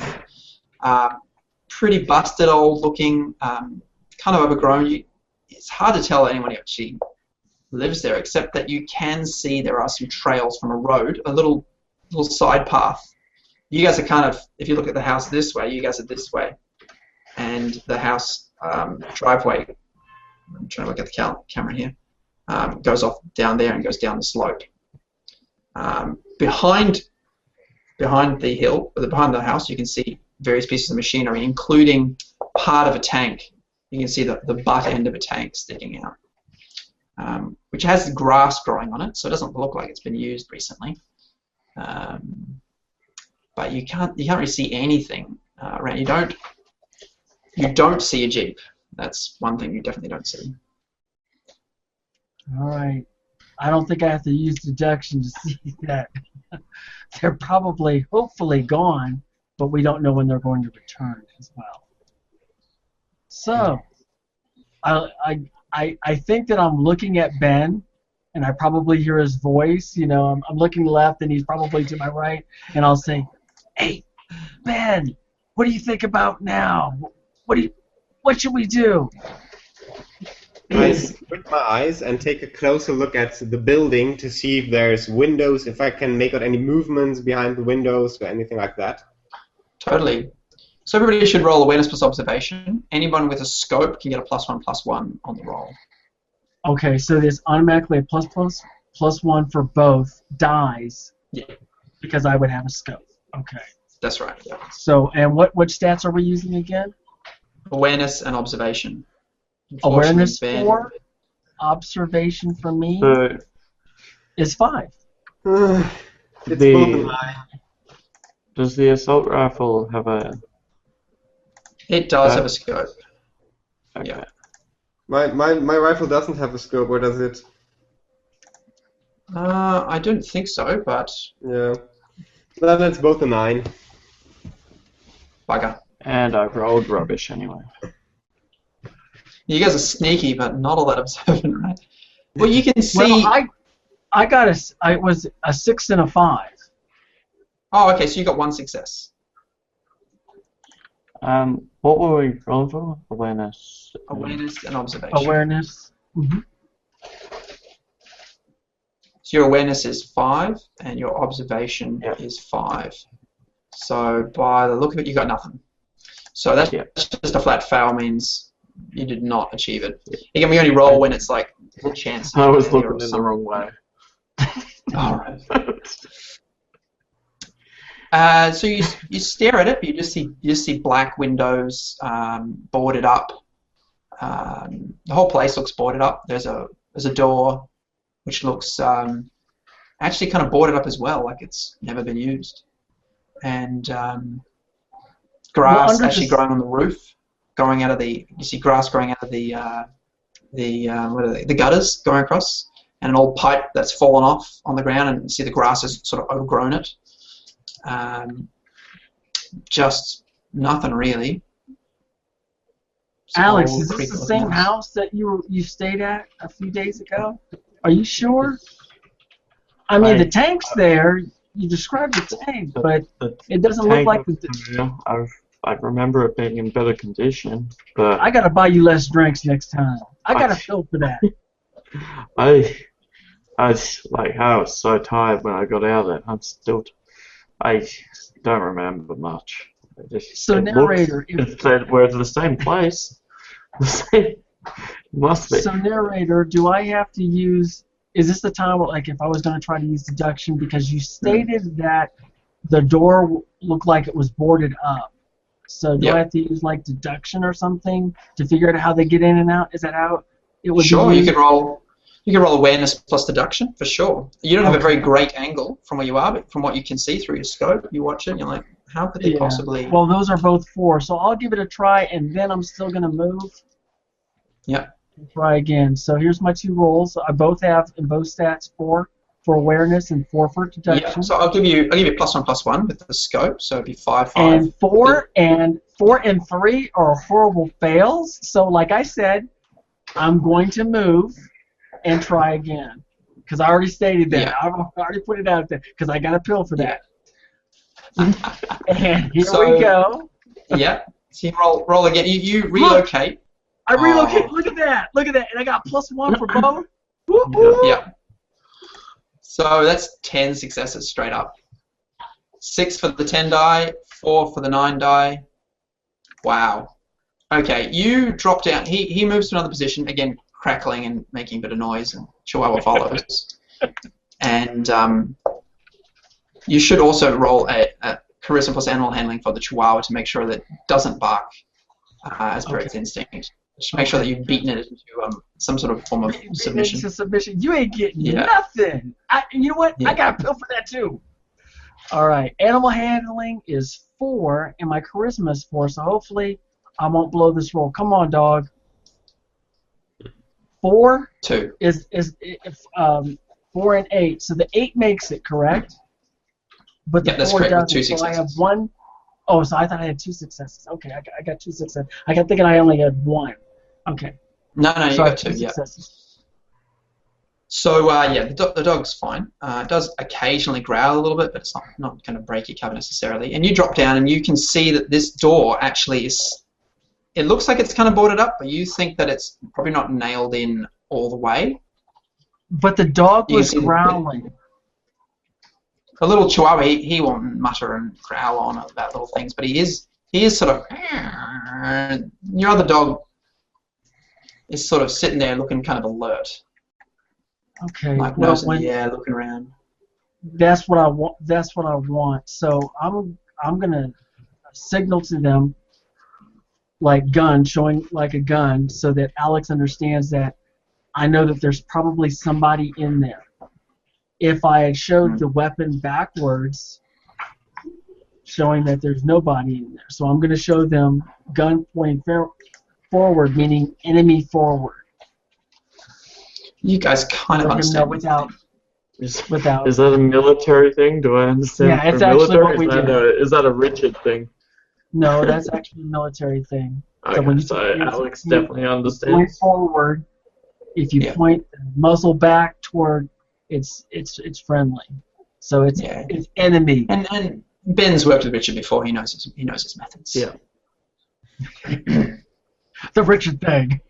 pretty busted, old-looking, kind of overgrown. It's hard to tell anyone actually lives there, except that you can see there are some trails from a road, a little side path. You guys are kind of, if you look at the house this way, you guys are this way, and the house driveway, I'm trying to look at the camera here, goes off down there and goes down the slope. Behind the hill, behind the house, you can see various pieces of machinery, including part of a tank. You can see the butt end of a tank sticking out, which has grass growing on it, so it doesn't look like it's been used recently. But you can't really see anything around. You don't see a Jeep. That's one thing you definitely don't see. All right. I don't think I have to use deduction to see that. They're probably, hopefully, gone, but we don't know when they're going to return as well. So, I think that I'm looking at Ben, and I probably hear his voice. You know, I'm looking left, and he's probably to my right, and I'll say, "Hey, Ben, what do you think about now? What should we do?" I squint my eyes and take a closer look at the building to see if there's windows, if I can make out any movements behind the windows or anything like that. Totally. So everybody should roll awareness plus observation. Anyone with a scope can get a +1/+1 on the roll. Okay, so there's automatically a +1 for both dies. Yeah. Because I would have a scope. Okay. That's right. Yeah. So, and what stats are we using again? Awareness and observation. Awareness Ben, 4, observation for me is 5. It's both a lie. Does the assault rifle have a... It does have a scope. Okay. Yeah. My rifle doesn't have a scope, or does it? I don't think so, but... Yeah. Then it's both a 9. Bugger. And I've rolled rubbish anyway. You guys are sneaky, but not all that observant, right? Well, you can see... Well, I was a 6 and a 5. Oh, okay, so you got 1 success. What were we rolling for? Awareness. Awareness and observation. Awareness. Mm-hmm. So your awareness is 5, and your observation is 5. So by the look of it, you got nothing. So that's just a flat fail, means you did not achieve it. Again, we only roll when it's like a chance. I was looking in the wrong way. All right. So you stare at it, but you just see black windows, boarded up. The whole place looks boarded up. There's a door which looks actually kind of boarded up as well, like it's never been used. And grass actually growing on the roof, going out of you see grass growing out of the gutters going across, and an old pipe that's fallen off on the ground, and you see the grass has sort of overgrown it. Just nothing really. Alex, is this the same house that you stayed at a few days ago? Are you sure? I mean, the tank's there. You described the tank, but it doesn't look like the... I remember it being in better condition, but... I gotta buy you less drinks next time. I gotta feel for that. I was so tired when I got out of it. I don't remember much. So, narrator... It said we're at the same place. Must be. So narrator, do I have to use? Is this the time, like, if I was going to try to use deduction, because you stated that the door looked like it was boarded up. So do I have to use like deduction or something to figure out how they get in and out? Is that how it would be Sure, used? you could roll awareness plus deduction for sure. You don't have a very great angle from where you are, but from what you can see through your scope, you watch it, and you're like, how could they possibly? Well, those are both 4, so I'll give it a try, and then I'm still going to move. Yep. Try again. So here's my 2 rolls. I both have in both stats 4 for awareness and 4 for deduction. Yeah. So I'll give you +1/+1 with the scope. So it'd be 5/5. And 4 and 3 are horrible fails. So like I said, I'm going to move and try again because I already stated that. Yeah. I've already put it out there because I got a pill for that. And here So- we go. Yeah. So you roll again. You relocate. I relocate. Look at that. Look at that. And I got +1 for both. Woo, woo. Yeah. So that's 10 successes straight up. 6 for the 10 die, 4 for the 9 die. Wow. Okay, you drop down. He moves to another position, again crackling and making a bit of noise, and Chihuahua follows. And you should also roll a charisma plus animal handling for the Chihuahua to make sure that it doesn't bark as per its instinct. Just make sure that you've beaten it into some sort of form of submission. Into submission. You ain't getting nothing. You know what? I got a pill for that too. All right. Animal handling is 4, and my charisma is 4. So hopefully I won't blow this roll. Come on, dog. 4 2. is 4 and 8. So the 8 makes it, correct? But the that's 4 correct, with doesn't. 2 So I have successes. 1. Oh, so I thought I had 2 successes. Okay, I got 2 successes. I got thinking I only had 1. Okay. No, you So I got have 2, yeah. successes. So the dog's fine. It does occasionally growl a little bit, but it's not going to break your cover necessarily. And you drop down, and you can see that this door actually is. It looks like it's kind of boarded up, but you think that it's probably not nailed in all the way. But the dog You was see the- growling. The little Chihuahua, he won't mutter and growl on about little things, but he is sort of. Your other dog is sort of sitting there looking kind of alert, Okay. like Well, nose in the air, looking around. that's what I want. That's what I want. So I'm gonna signal to them like gun, showing like a gun, so that Alex understands that I know that there's probably somebody in there. If I had showed the weapon backwards, showing that there's nobody in there, so I'm gonna show them gun pointing forward, meaning enemy forward. You guys kind of No, understand. without. Is Without. that a military thing? Do I understand? Yeah, it's for actually military? what we do. Is that a Richard thing? No, that's actually a military thing. Okay, when you so point- Alex you definitely Point understands. forward. If you point the muzzle back toward, it's friendly. So it's enemy. And Ben's worked with Richard before. He knows his methods. Yeah. The Richard thing,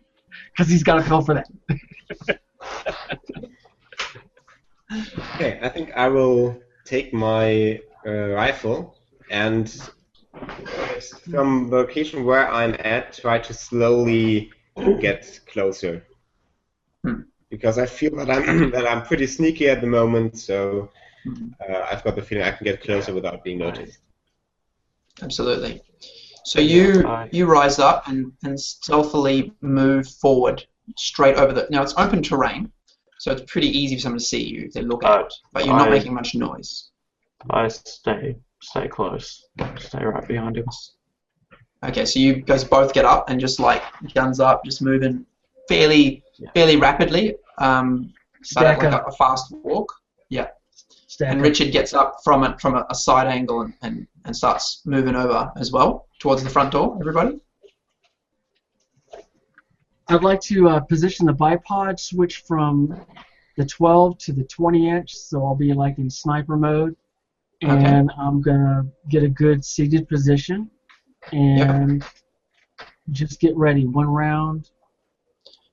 because he's got a pill for that. Okay, I think I will take my rifle and from the location where I'm at, try to slowly get closer. Because I feel that I'm pretty sneaky at the moment, so I've got the feeling I can get closer without being noticed. Absolutely. So you rise up and stealthily move forward straight over the. Now it's open terrain, so it's pretty easy for someone to see you if they look out, but you're not making much noise. I stay close. Stay right behind him. Okay, so you guys both get up and just like guns up, just moving fairly rapidly. Like a fast walk. Yeah. And Richard gets up from a side angle and starts moving over as well towards the front door. Everybody. I'd like to position the bipod, switch from the 12 to the 20 inch, so I'll be like in sniper mode, and I'm gonna get a good seated position and just get ready. 1 round.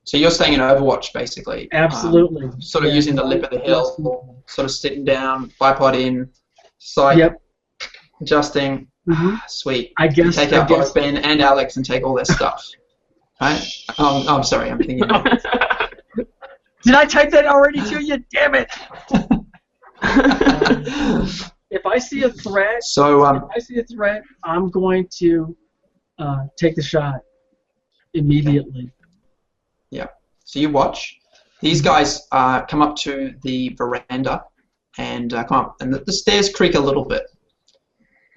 So you're staying in Overwatch, basically. Absolutely. Sort of using the lip of the hill, sort of sitting down, bipod in, sight, adjusting. Sweet. I guess. You take out both Ben and Alex and take all their stuff. Right? I'm sorry, I'm thinking. Did I type that already to you? Damn it! If I see a threat, I'm going to take the shot immediately. Yeah. So you watch. These guys come up to the veranda and come up, and the stairs creak a little bit.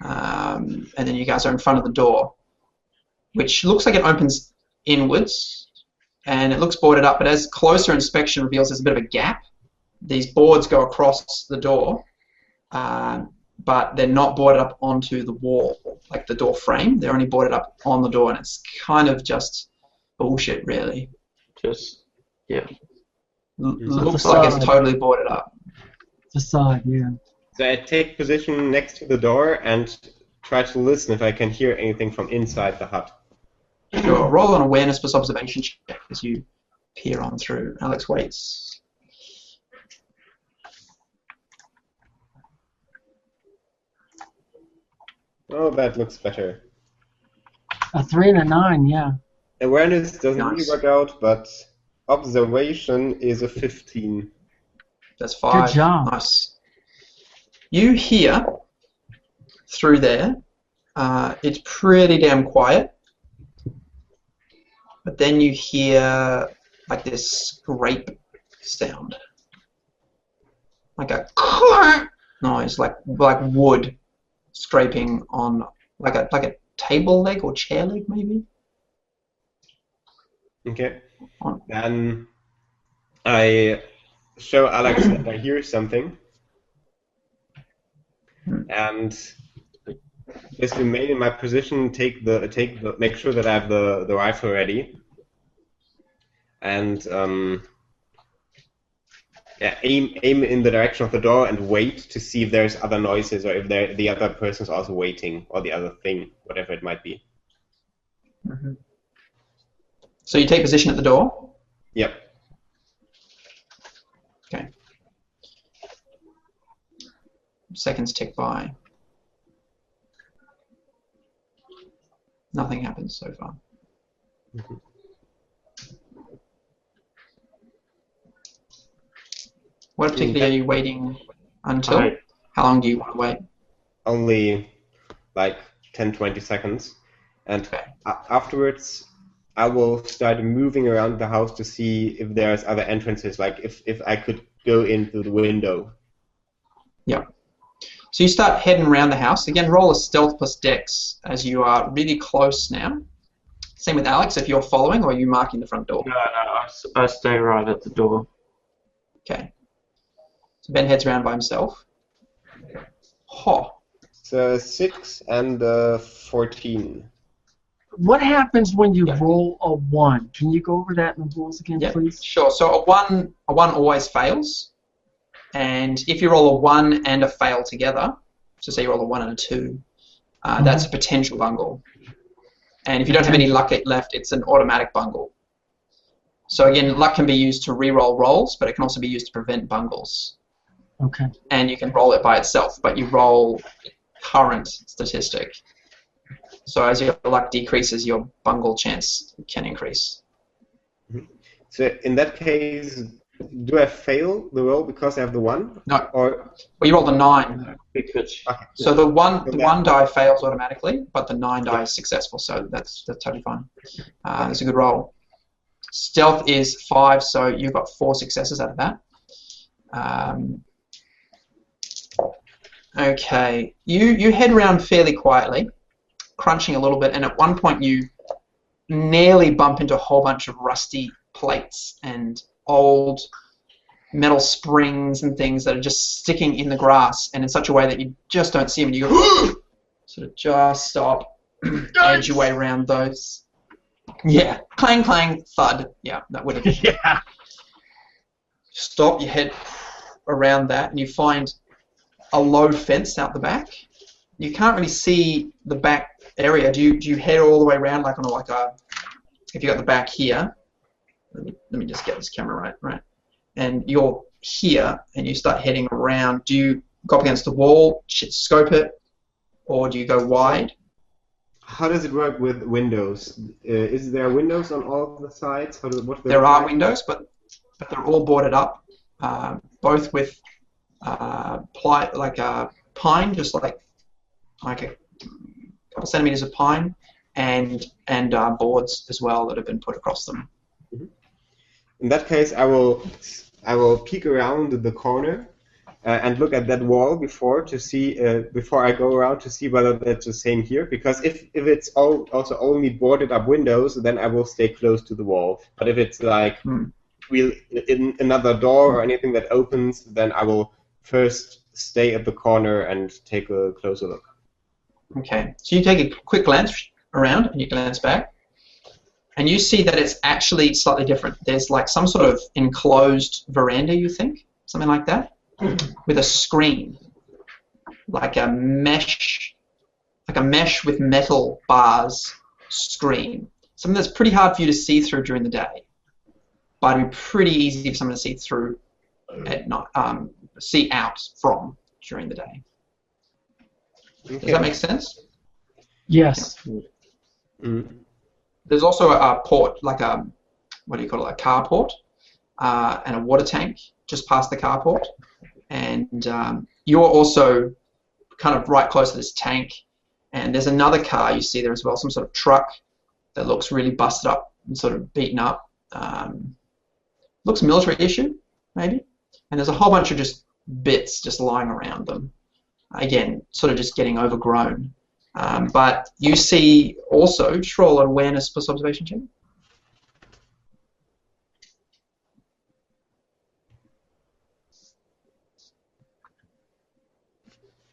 And then you guys are in front of the door, which looks like it opens inwards, and it looks boarded up, but as closer inspection reveals there's a bit of a gap. These boards go across the door, but they're not boarded up onto the wall, like the door frame. They're only boarded up on the door, and it's kind of just bullshit, really. Yeah. Looks like it's totally boarded up. Facade, yeah. So I take position next to the door and try to listen if I can hear anything from inside the hut. Sure. Roll an awareness plus observation check as you peer on through. Alex waits. Oh, that looks better. A 3 and a 9, yeah. Awareness doesn't Nice. really work out, but observation is a 15. That's 5. Good job. Nice. You hear through there, it's pretty damn quiet, but then you hear like this scrape sound, like a noise, like wood scraping on like a table leg or chair leg maybe. Okay. Then I show Alex that I hear something. And just remain in my position, make sure that I have the rifle ready, and aim in the direction of the door and wait to see if there's other noises or if the other person's also waiting or the other thing, whatever it might be. Mm-hmm. So you take position at the door? Yep. Okay. Seconds tick by. Nothing happens so far. Mm-hmm. What particularly are you waiting until? How long do you want to wait? Only like 10-20 seconds. And afterwards, I will start moving around the house to see if there's other entrances, like if I could go in through the window. Yeah. So you start heading around the house. Again, roll a stealth plus dex as you are really close now. Same with Alex, if you're following or are you marking the front door? No, I stay right at the door. Okay. So Ben heads around by himself. So 6 and 14. What happens when you roll a 1? Can you go over that in the rules again, please? Sure. So a one always fails. And if you roll a 1 and a fail together, so say you roll a 1 and a 2, that's a potential bungle. And if you don't have any luck left, it's an automatic bungle. So again, luck can be used to re-roll rolls, but it can also be used to prevent bungles. Okay. And you can roll it by itself, but you roll current statistic. So as your luck decreases, your bungle chance can increase. So in that case, do I fail the roll because I have the 1? No. Or well, you roll the 9. okay. So the one die fails automatically, but the 9 die is successful. So that's totally fine. It's a good roll. Stealth is 5, so you've got 4 successes out of that. Okay, you head around fairly quietly, crunching a little bit, and at one point you nearly bump into a whole bunch of rusty plates and old metal springs and things that are just sticking in the grass, and in such a way that you just don't see them, and you go sort of just stop, edge your way around those. Yeah, clang, clang, thud. Yeah, that would have. Yeah. Stop, you head around that, and you find a low fence out the back. You can't really see the back area. Do you head all the way around like on if you got the back here? Let me just get this camera right. And you're here, and you start heading around. Do you go up against the wall, scope it, or do you go wide? how does it work with windows? Is there windows on all the sides? What There are windows, but they're all boarded up, both with like a pine, just like a couple centimeters of pine, and boards as well that have been put across them. In that case, I will peek around the corner and look at that wall before I go around to see whether that's the same here. Because if it's also only boarded up windows, then I will stay close to the wall. But if it's like in another door or anything that opens, then I will first stay at the corner and take a closer look. Okay, so you take a quick glance around and you glance back, and you see that it's actually slightly different. There's like some sort of enclosed veranda, you think, something like that, with a screen, like a mesh with metal bars screen. Something that's pretty hard for you to see through during the day, but it'd be pretty easy for someone to see through at night, see out from during the day. Okay. Does that make sense? Yes. There's also a port, like a, what do you call it, a carport, and a water tank just past the carport. And you're also kind of right close to this tank. And there's another car you see there as well, some sort of truck that looks really busted up and sort of beaten up. Looks military issue, maybe. And there's a whole bunch of just bits just lying around them. Again, sort of just getting overgrown. But you see also, just roll an awareness plus observation check.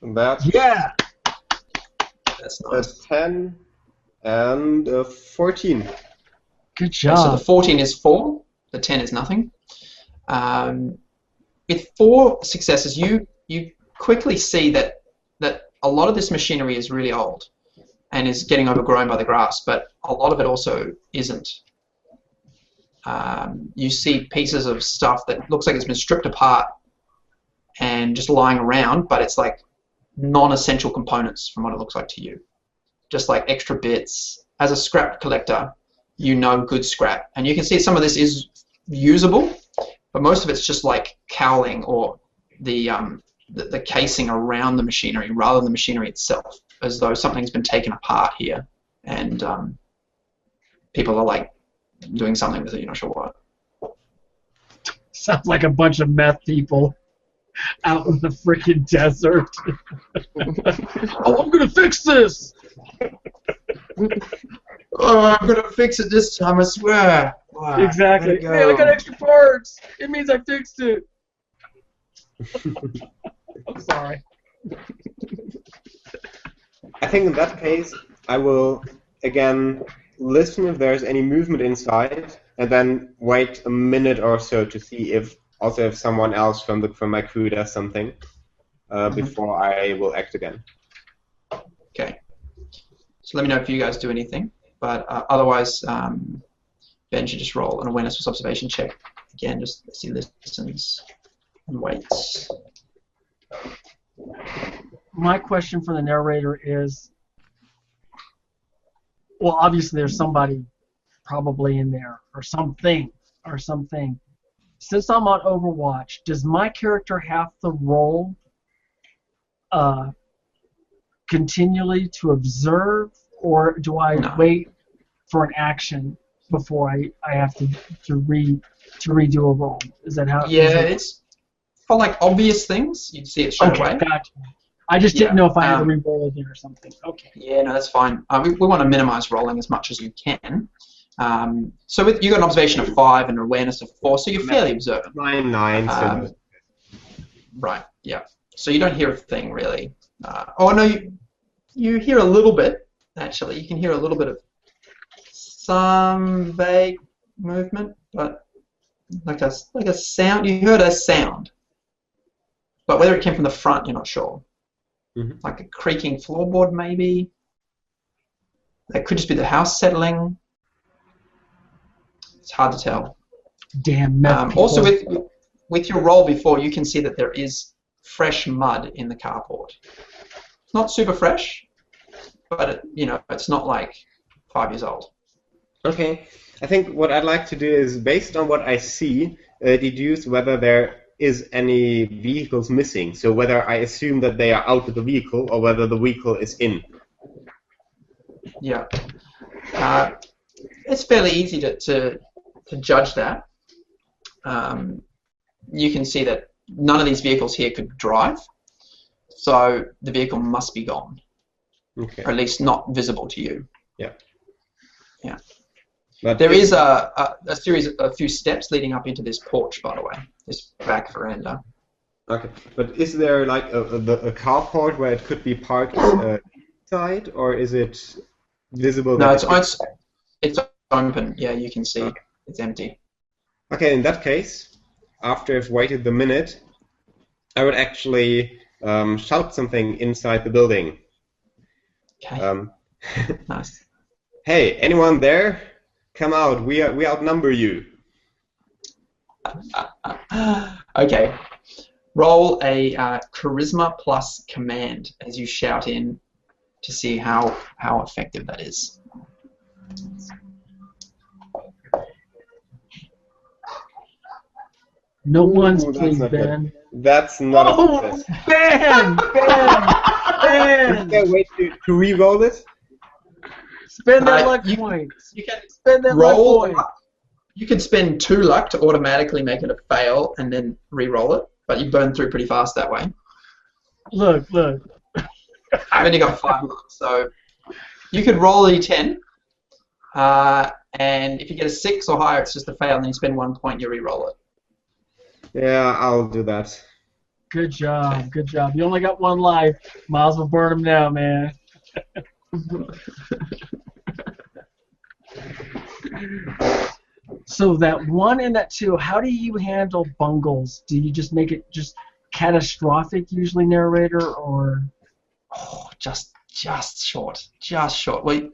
That's That's a nice. 10 and a 14. Good So job. the 14 is 4, the 10 is nothing. With 4 successes, you quickly see that a lot of this machinery is really old and is getting overgrown by the grass, but a lot of it also isn't. You see pieces of stuff that looks like it's been stripped apart and just lying around, but it's like non-essential components from what it looks like to you. Just like extra bits. As a scrap collector, you know good scrap. And you can see some of this is usable, but most of it's just like cowling or the casing around the machinery rather than the machinery itself, as though something's been taken apart here and people are like doing something with it, you're not sure what. Sounds like a bunch of meth people out in the freaking desert. Oh, I'm gonna fix this. Oh, I'm gonna fix it this time, I swear. Wow, Exactly. way to go. Hey, I got extra parts. It means I fixed it. I'm sorry. I think in that case, I will again listen if there's any movement inside, and then wait a minute or so to see if someone else from my crew does something before I will act again. Okay. So let me know if you guys do anything, but otherwise, Ben should just roll an awareness plus observation check. Again, just see listens and waits. My question for the narrator is, well, obviously there's somebody probably in there, or something. Since I'm on Overwatch, does my character have to roll continually to observe, or do I wait for an action before I have to redo a roll? Is that how? Yeah, it's for like obvious things. You'd see it straight away. Okay, gotcha. I just didn't know if I had to re-roll again or something. Okay. Yeah, no, that's fine. We want to minimize rolling as much as you can. So you got an observation of 5 and an awareness of 4, so you're fairly observant. 9. So Right. Yeah. So you don't hear a thing really. Oh no, you hear a little bit. Actually, you can hear a little bit of some vague movement, but like a sound. You heard a sound, but whether it came from the front, you're not sure. Mhm. Like a creaking floorboard, maybe. That could just be the house settling. It's hard to tell. Damn meth people. Also, with your roll before, you can see that there is fresh mud in the carport. It's not super fresh, but it's not like 5 years old. Okay. I think what I'd like to do is, based on what I see, deduce whether there is any vehicles missing. So whether I assume that they are out of the vehicle or whether the vehicle is in. Yeah. It's fairly easy to judge that. You can see that none of these vehicles here could drive, so the vehicle must be gone, Okay. or at least not visible to you. Yeah. Yeah. But There is a few steps leading up into this porch, by the way, this back veranda. Okay. But is there like a carport where it could be parked inside, or is it visible? No, that it's open. Yeah, you can see Okay. it's empty. Okay, in that case, after I've waited the minute, I would actually shout something inside the building. Okay. Nice. Hey, anyone there? Come out. We outnumber you. Okay. Roll a charisma plus command as you shout in to see how effective that is. No one's Ooh, that's please, not good. Ben. That's not a Oh, success. Ben! Is there a way to re-roll it? Spend that luck You points. can Spend that luck roll. points. You could spend 2 luck to automatically make it a fail and then re-roll it, but you burn through pretty fast that way. Look. I've only got 5 luck, so you could roll a d10, and if you get a 6 or higher, it's just a fail, and then you spend 1 point, you re-roll it. Yeah, I'll do that. Good job. Good job. You only got 1 life. Might as well burn them now, man. So that 1 and that 2, how do you handle bungles? Do you just make it just catastrophic, usually, narrator, or? Oh, just short. Well,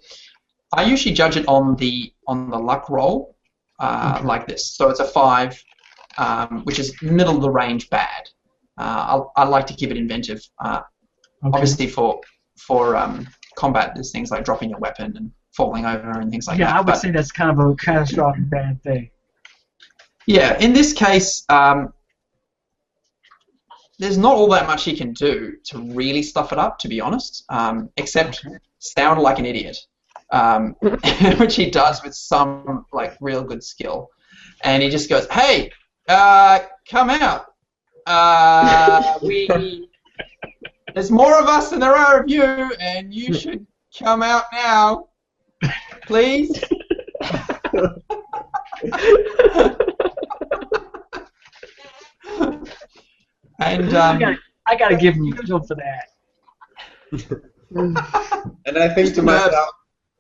I usually judge it on the luck roll, like this. So it's a 5, which is middle of the range bad. I like to keep it inventive. Obviously, for combat, there's things like dropping your weapon and falling over and things like that. Yeah, I would say that's kind of a catastrophic bad thing. Yeah, in this case, there's not all that much he can do to really stuff it up, to be honest, except sound like an idiot, which he does with some like real good skill. And he just goes, "Hey, come out. There's more of us than there are of you, and you should come out now, please." And I gotta give him credit for that. And I think to myself,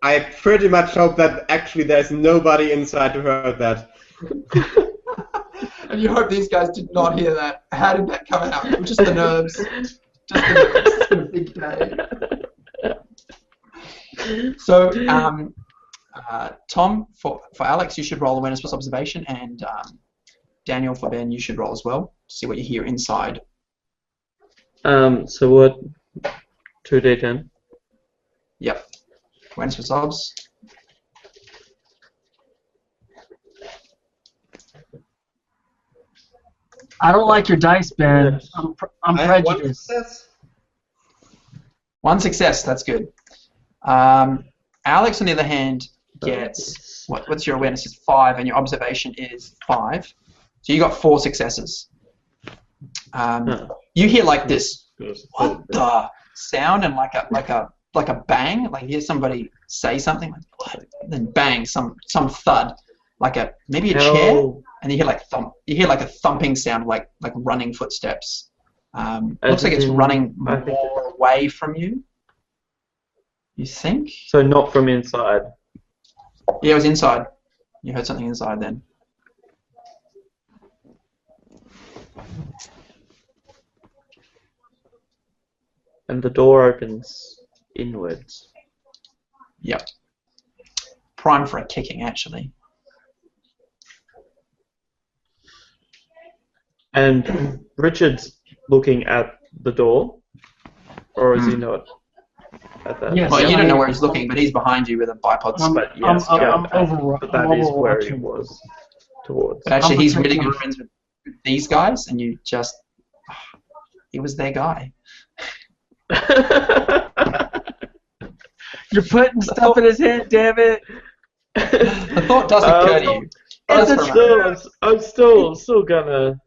I pretty much hope that actually there's nobody inside who heard that. And you hope these guys did not hear that. How did that come out? Just the nerves. Just the nerves. It's been a big day. So, Tom, for Alex, you should roll awareness plus observation, and Daniel, for Ben, you should roll as well to see what you hear inside. So what? 2d10. Yep. Awareness plus obs. I don't like your dice, Ben. I'm I have one prejudiced. success. 1 success. That's good. Alex, on the other hand, gets what's your awareness is 5, and your observation is 5. So you got 4 successes. You hear like this, what the sound, and like a bang, like you hear somebody say something, like what? Then bang, some thud, like maybe a chair, and you hear like thump. You hear like a thumping sound, like running footsteps. Looks like it's running more away from you. You think? So not from inside. Yeah, it was inside. You heard something inside then. And the door opens inwards. Yep. Prime for a kicking, actually. And Richard's looking at the door, or is he not? at that. Yes. Well, Yeah, you don't I- know where he's looking, but he's behind you with a bipod. But yes, I'm over. but that is where he was towards. But actually, I'm he's really protecting- good friends with these guys, and you just... He was their guy. You're putting stuff in his head, damn it. The thought does occur to you. It's a Just for a trap. moment. I'm still gonna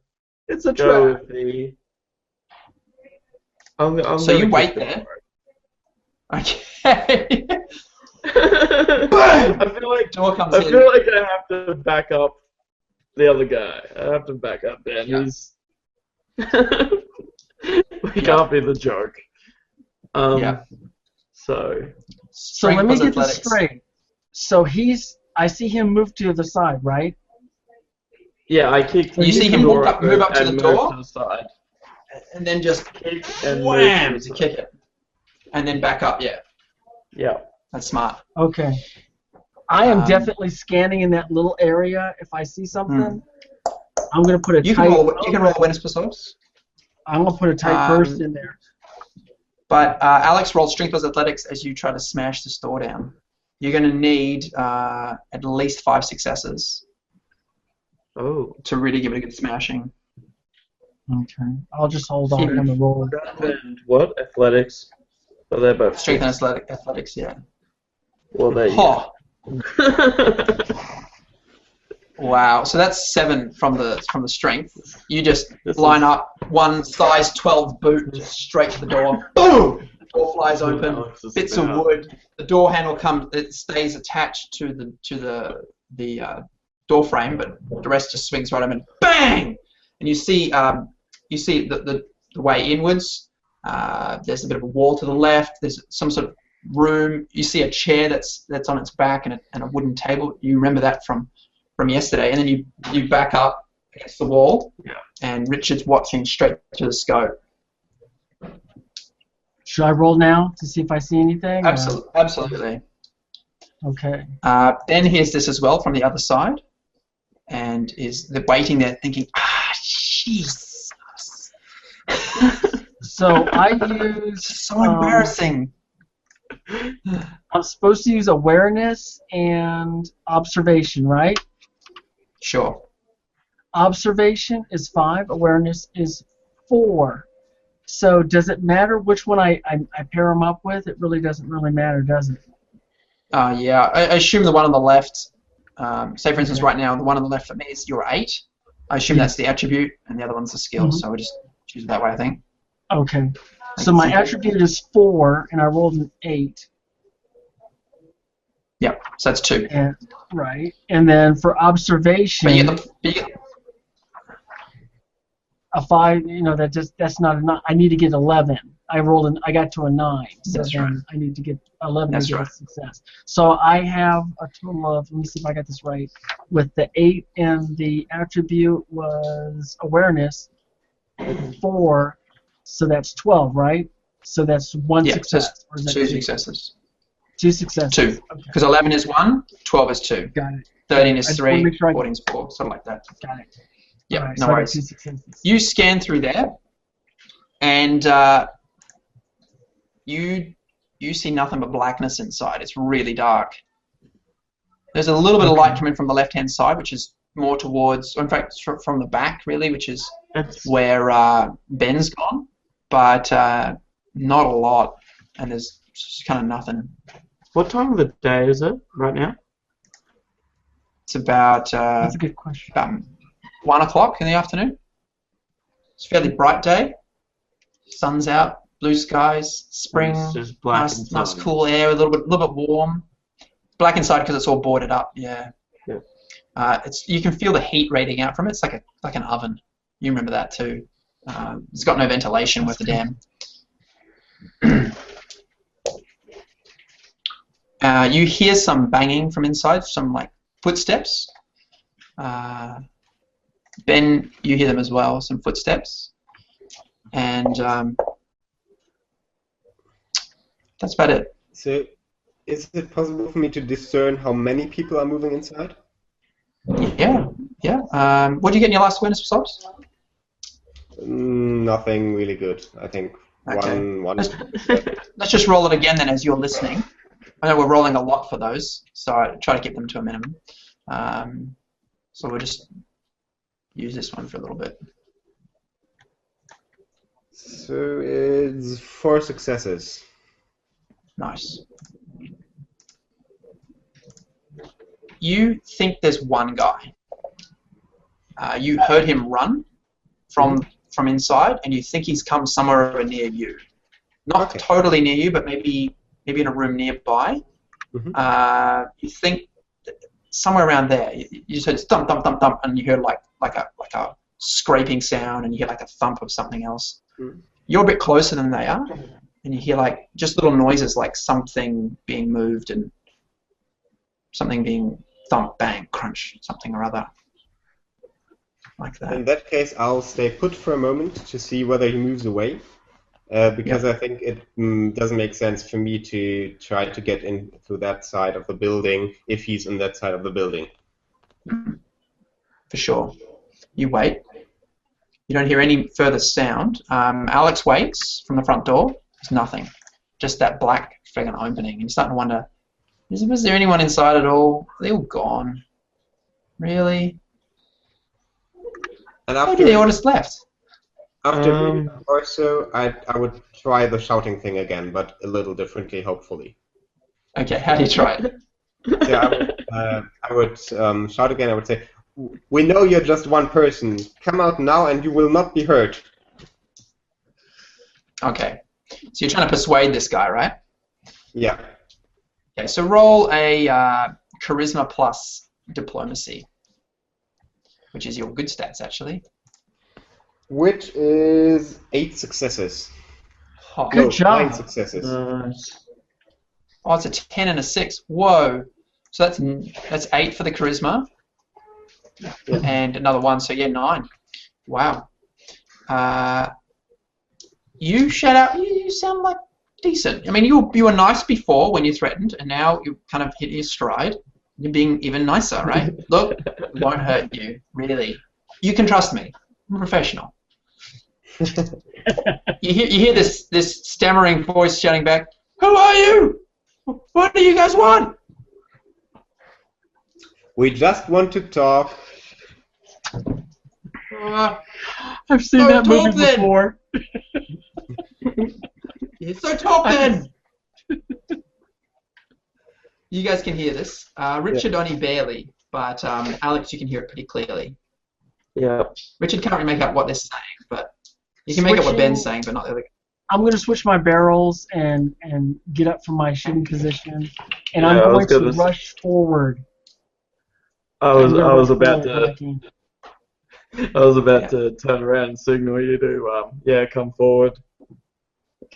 It's a go trap. with the. I'm So you gonna wait keep there. going. Okay. I feel like Door comes I in. feel like I have to back up the other guy. I have to back up Dan. Yeah. He's we can't be the joke. Yeah. So So let me Strength get this athletics. straight. So I see him move to the side, right? yeah, I kicked. You see him door move up to and the moved door? to the side. And then just Kick and wham move to to the kick side. it. And then back up, yeah. Yeah. That's smart. Okay. I am Um, definitely scanning in that little area. If I see something, I'm gonna put a You tight. can roll awareness for souls. I'm gonna put a tight burst in there. But Alex rolled strength plus athletics as you try to smash the store down. You're going to need at least 5 successes Oh. to really give it a good smashing. Okay. I'll just hold off on the roll. And what? Athletics. Oh, they're both Strength and athletics, yeah. Well, there you Oh, go. wow. So that's 7 from the strength. You just This line is- up one size 12 boot just straight to the door. Boom! The door flies open. Alex is Bits of about- wood. The door handle comes. It stays attached to the door frame, but the rest just swings right open. Bang! And you see the way inwards. There's a bit of a wall to the left. There's some sort of room. You see a chair that's on its back and a wooden table. You remember that from yesterday. And then you back up against the wall. Yeah. And Richard's watching straight to the scope. Should I roll now to see if I see anything? or- Absolutely. Okay. Ben hears this as well from the other side, and is waiting there thinking, Jesus, So I this use. is so embarrassing. I'm supposed to use awareness and observation, right? Sure. Observation is 5. Awareness is 4. So does it matter which one I pair them up with? It really doesn't really matter, does it? Yeah, I assume the one on the left, say for instance right now, the one on the left for me is your 8. I assume that's the attribute, and the other one's the skill, so we just choose it that way, I think. Okay. So my Simple. attribute is 4, and I rolled an 8. Yeah, so that's 2. And, right. And then for observation, But you get a 5. That's not enough. I need to get 11. I got to a 9. So That's then right. I need to get 11 That's to get right. a success. So I have a total of. Let me see if I got this right. With the 8 and the attribute was awareness. 4. So that's 12, right? So that's 1 Yeah, so success. Or is that 2 successes. 2 successes. 2. Okay. Because 11 is 1, 12 is 2. Got it. 13 I is just wanna 3, make sure I- 14 is 4, something like that. Got it. Yeah, Alright, no so I got worries. 2 successes. You scan through there, and you see nothing but blackness inside. It's really dark. There's a little bit of light coming from the left-hand side, which is more towards, in fact, from the back, really, which is That's where Ben's gone, but not a lot, and there's just kind of nothing. what time of the day is it right now? It's about That's a good question. 1 o'clock in the afternoon. It's a fairly bright day. Sun's out, blue skies, spring, It's just black nice inside. cool air, a little bit warm. Black inside because it's all boarded up. Yeah. Yeah. You can feel the heat radiating out from it. It's like an oven. You remember that too. It's got no ventilation worth a damn. You hear some banging from inside, some like footsteps. Ben, you hear them as well, some footsteps. And that's about it. So, is it possible for me to discern how many people are moving inside? Yeah. What did you get in your last awareness results? Nothing really good, I think. Okay. One. Let's just roll it again then as you're listening. I know we're rolling a lot for those, so I try to keep them to a minimum. So we'll just use this one for a little bit. So it's 4 successes. Nice. You think there's one guy. You heard him run from inside, and you think he's come somewhere over near you. Not totally near you, but maybe in a room nearby. You think somewhere around there. You just heard thump, thump, thump, thump, and you heard like a scraping sound, and you hear like a thump of something else. You're a bit closer than they are, and you hear like just little noises like something being moved and something being thump, bang, crunch, something or other. Like that. In that case, I'll stay put for a moment to see whether he moves away, because I think it doesn't make sense for me to try to get into that side of the building if he's in that side of the building. For sure. You wait. You don't hear any further sound. Alex waits from the front door. There's nothing. Just that black friggin' opening. And you're starting to wonder, was there anyone inside at all? Are they all gone? Really? And after, maybe they all just left. After a minute or so, I would try the shouting thing again, but a little differently, hopefully. Okay, how do you try it? Yeah, I would shout again. I would say, "We know you're just one person. Come out now, and you will not be hurt." Okay, so you're trying to persuade this guy, right? Yeah. Okay, so roll a charisma plus diplomacy, which is your good stats, actually. Which is 8 successes. Oh, Good job. 9 successes. Oh, it's a 10 and a 6. Whoa. So that's 8 for the charisma. And another 1, so yeah, 9. Wow. You shout out, you sound like decent. I mean, you were nice before when you threatened, and now you kind of hit your stride. You're being even nicer, right? Look, it won't hurt you, really. You can trust me. I'm a professional. You hear this stammering voice shouting back, "Who are you? What do you guys want?" We just want to talk. I've seen that movie before. So talk then. You guys can hear this. Richard only barely, but Alex, you can hear it pretty clearly. Yeah. Richard can't really make out what they're saying, but you can make out what Ben's saying, but not the other guy. I'm going to switch my barrels and get up from my shooting position, and I'm going to rush forward. I was about to turn around and signal you to come forward.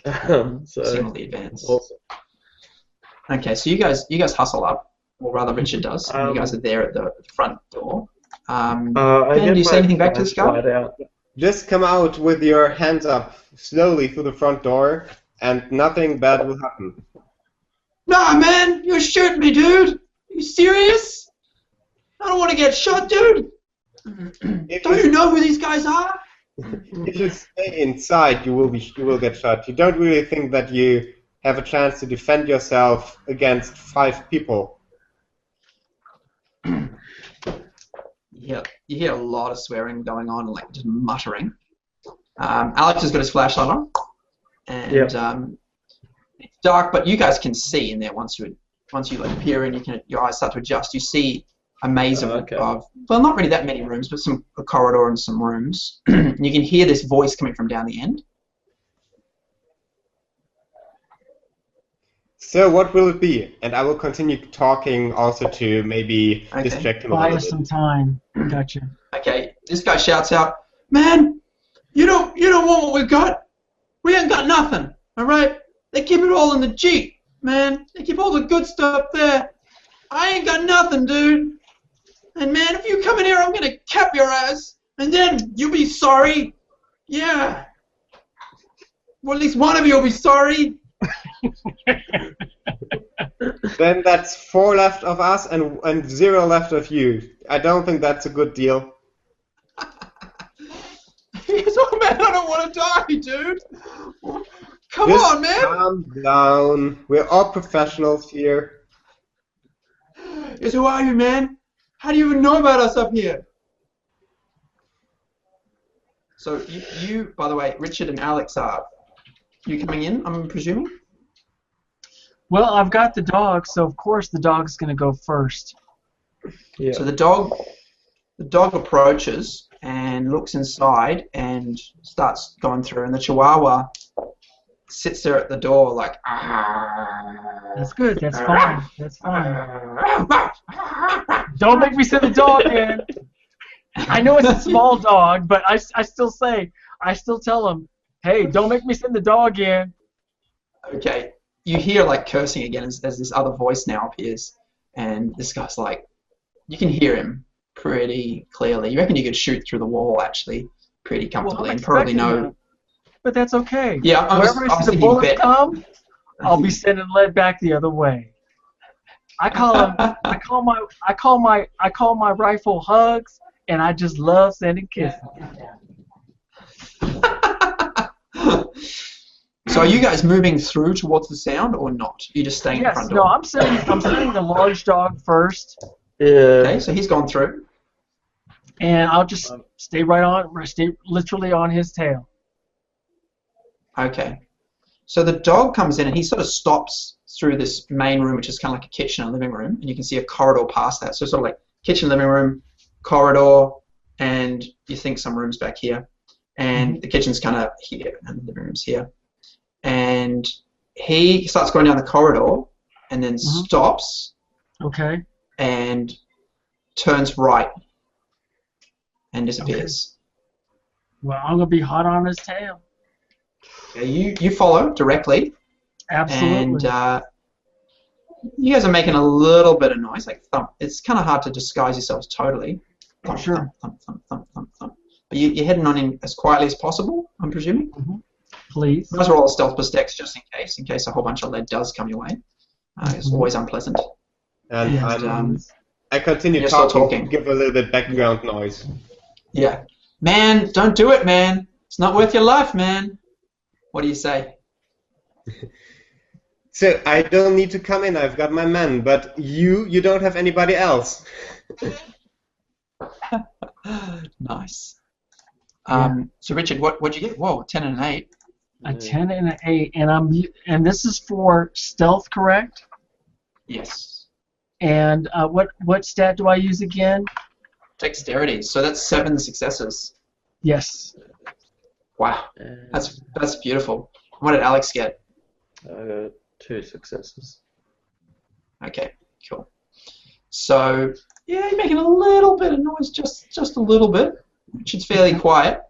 Signal the advance. Awesome. Okay, so you guys hustle up, or rather Richard does. You guys are there at the front door. Ben, do you say anything back to this guy? Just come out with your hands up slowly through the front door, and nothing bad will happen. Nah, man, you're shooting me, dude. Are you serious? I don't want to get shot, dude. Don't you know who these guys are? If you stay inside, you will get shot. You don't really think that you have a chance to defend yourself against 5 people. You hear a lot of swearing going on, like just muttering. Alex has got his flashlight on, and it's dark, but you guys can see in there once you like peer in. Your eyes start to adjust. You see a maze of well, not really that many rooms, but a corridor and some rooms. You can hear this voice coming from down the end. So what will it be? And I will continue talking also to maybe distract him a little bit. Buy us some time. Gotcha. Okay, this guy shouts out, "Man, you don't want what we've got. We ain't got nothing, all right? They keep it all in the Jeep, man. They keep all the good stuff there. I ain't got nothing, dude. And man, if you come in here, I'm gonna cap your ass, and then you'll be sorry. Yeah. Well, at least one of you will be sorry." Then that's 4 left of us and 0 left of you. I don't think that's a good deal. He goes, "Oh man, I don't want to die, dude. Come Just on, man. calm down. We're all professionals here. Yes, who are you, man? How do you even know about us up here? So you, by the way, Richard and Alex are you coming in, I'm presuming? Well, I've got the dog, so of course the dog's going to go first. Yeah. So the dog approaches and looks inside and starts going through, and the Chihuahua sits there at the door like, That's good. That's fine. That's fine. Don't make me send the dog in. I know it's a small dog, but I still tell him, hey, don't make me send the dog in. Okay, you hear like cursing again as this other voice now appears, and this guy's like, you can hear him pretty clearly. You reckon you could shoot through the wall actually pretty comfortably and probably know. That. But that's okay. Yeah, wherever I see the bullets come, I'll be sending lead back the other way. I call my rifle hugs, and I just love sending kisses. So are you guys moving through towards the sound or not? You're just staying in the front door? No, I'm sending the large dog first. Yeah. Okay, so he's gone through. And I'll just stay literally on his tail. Okay. So the dog comes in and he sort of stops through this main room, which is kind of like a kitchen and living room, and you can see a corridor past that. So sort of like kitchen, living room, corridor, and you think some rooms back here. And the kitchen's kind of here, and the living room's here. And he starts going down the corridor and then stops. Okay. And turns right and disappears. Okay. Well, I'm going to be hot on his tail. Okay, you follow directly. Absolutely. And you guys are making a little bit of noise, like thump. It's kind of hard to disguise yourselves totally. Thump, Sure. Thump, thump, thump, thump, thump, thump. But you're heading on in as quietly as possible, I'm presuming. Please. Those are all stealth mistakes just in case a whole bunch of lead does come your way. It's always unpleasant. And I continue You're still talking, talking. give a little bit background noise. Yeah. Man, don't do it, man. It's not worth your life, man. What do you say? So I don't need to come in, I've got my men, but you don't have anybody else. Nice. So Richard, what'd you get? Whoa, 10 and an 8. A 10 and an 8, and this is for stealth, correct? Yes. And what stat do I use again? Dexterity. So that's 7 successes. Yes. Wow. That's beautiful. What did Alex get? 2 successes. Okay, cool. So yeah, you're making a little bit of noise, just a little bit, which is fairly quiet.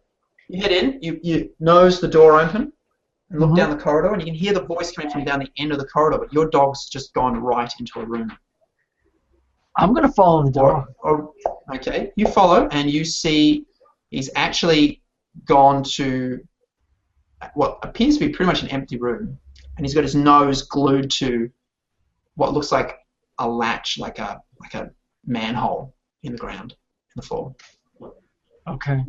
You head in, you nose the door open, and look down the corridor, and you can hear the voice coming from down the end of the corridor, but your dog's just gone right into a room. I'm going to follow the dog. Okay, you follow, and you see he's actually gone to what appears to be pretty much an empty room, and he's got his nose glued to what looks like a latch, like a manhole in the ground, in the floor. Okay.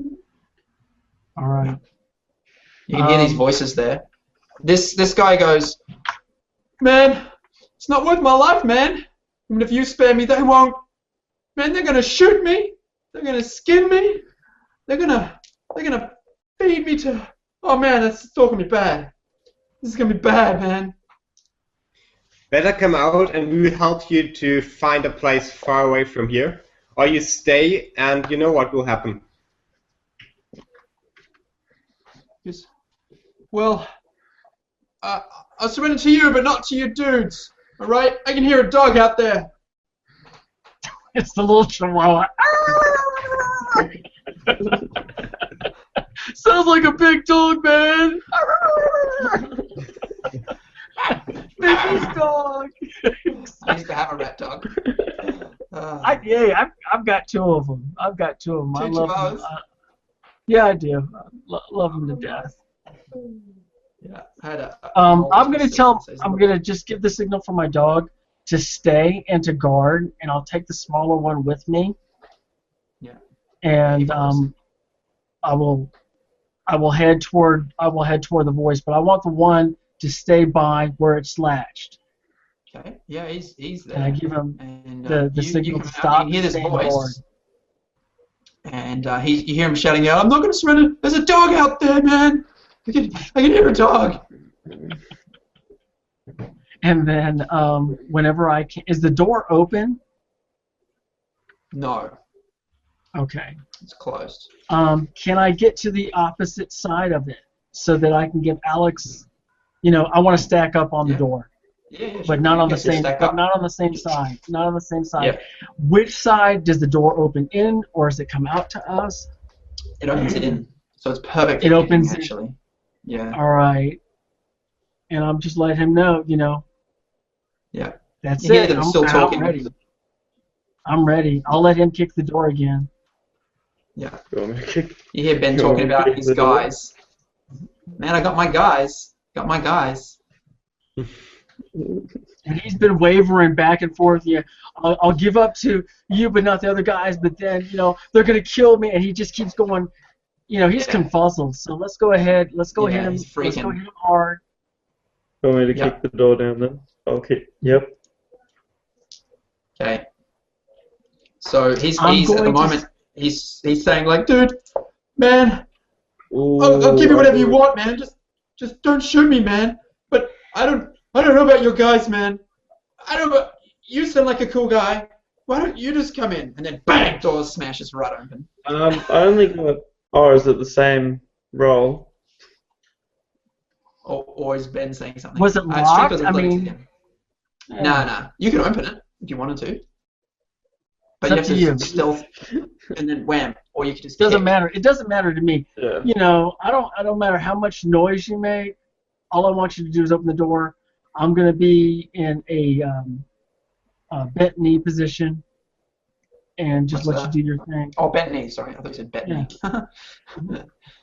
All right. You can hear these voices there. This guy goes, man, it's not worth my life, man. Even if you spare me, they won't. Man, they're gonna shoot me. They're gonna skin me. They're gonna feed me to. Oh man, that's talking me bad. This is gonna be bad, man. Better come out and we will help you to find a place far away from here. Or you stay and you know what will happen. Yes. Well, I'll surrender to you, but not to you dudes. All right? I can hear a dog out there. It's the little chihuahua. Sounds like a big dog, man. Biggest dog. I used to have a rat dog. I've got 2 of them. I love them. Yeah, I do. Love them to death. Yeah, I had I'm gonna just give the signal for my dog to stay and to guard, and I'll take the smaller one with me. Yeah. And I will I will head toward the voice, but I want the one to stay by where it's slashed. Okay. Yeah, he's there. And I give him and, the you signal come to out, stop. you can hear this and stay on board. voice, and you hear him shouting out, "I'm not going to surrender. There's a dog out there, man. I can hear a dog." And then whenever I can, is the door open? No, Okay. it's closed. Can I get to the opposite side of it so that I can give Alex, I want to stack up on the Yeah. door, Yeah, but sure. not You on the can just same, stack but up. not on the same side, not on the same side. Yeah. Which side does the door open in, or does it come out to us? It opens it in, so it's perfect. It for opens hitting, it. actually. Yeah. All right. And I'm just letting him know, Yeah. that's You hear it. them still talking. I'm ready. I'll let him kick the door again. Yeah. You want me to kick? You hear Ben You talking want me to about kick his the door? guys. Man, I got my guys. Got my guys. And he's been wavering back and forth. Yeah, I'll give up to you, but not the other guys. But then, they're gonna kill me, and he just keeps going. He's Yeah. confuzzled. So let's go ahead. Let's go Yeah, hit him. he's Let's go freaking. hit him hard. You want me to Yeah. kick the door down then? Okay. Yep. Okay. So he's I'm at the going to- moment he's saying like, dude, man, Ooh, I'll give you whatever you want, man. Just don't shoot me, man. But I don't know about your guys, man. I don't know. You sound like a cool guy. Why don't you just come in? And then bang, door smashes right open. I only got R's at the same roll. Or is Ben saying something? Was it Strength locked? or I athletics mean, again? Nah. You can open it if you wanted to. But It's you up have to to you. stealth and then wham. Or you can just doesn't kick. matter. It doesn't matter to me. Yeah. I don't matter how much noise you make. All I want you to do is open the door. I'm gonna be in a bent knee position, and just What's let that? you do your thing. Oh, Bentley. Sorry, I thought you said Bentley.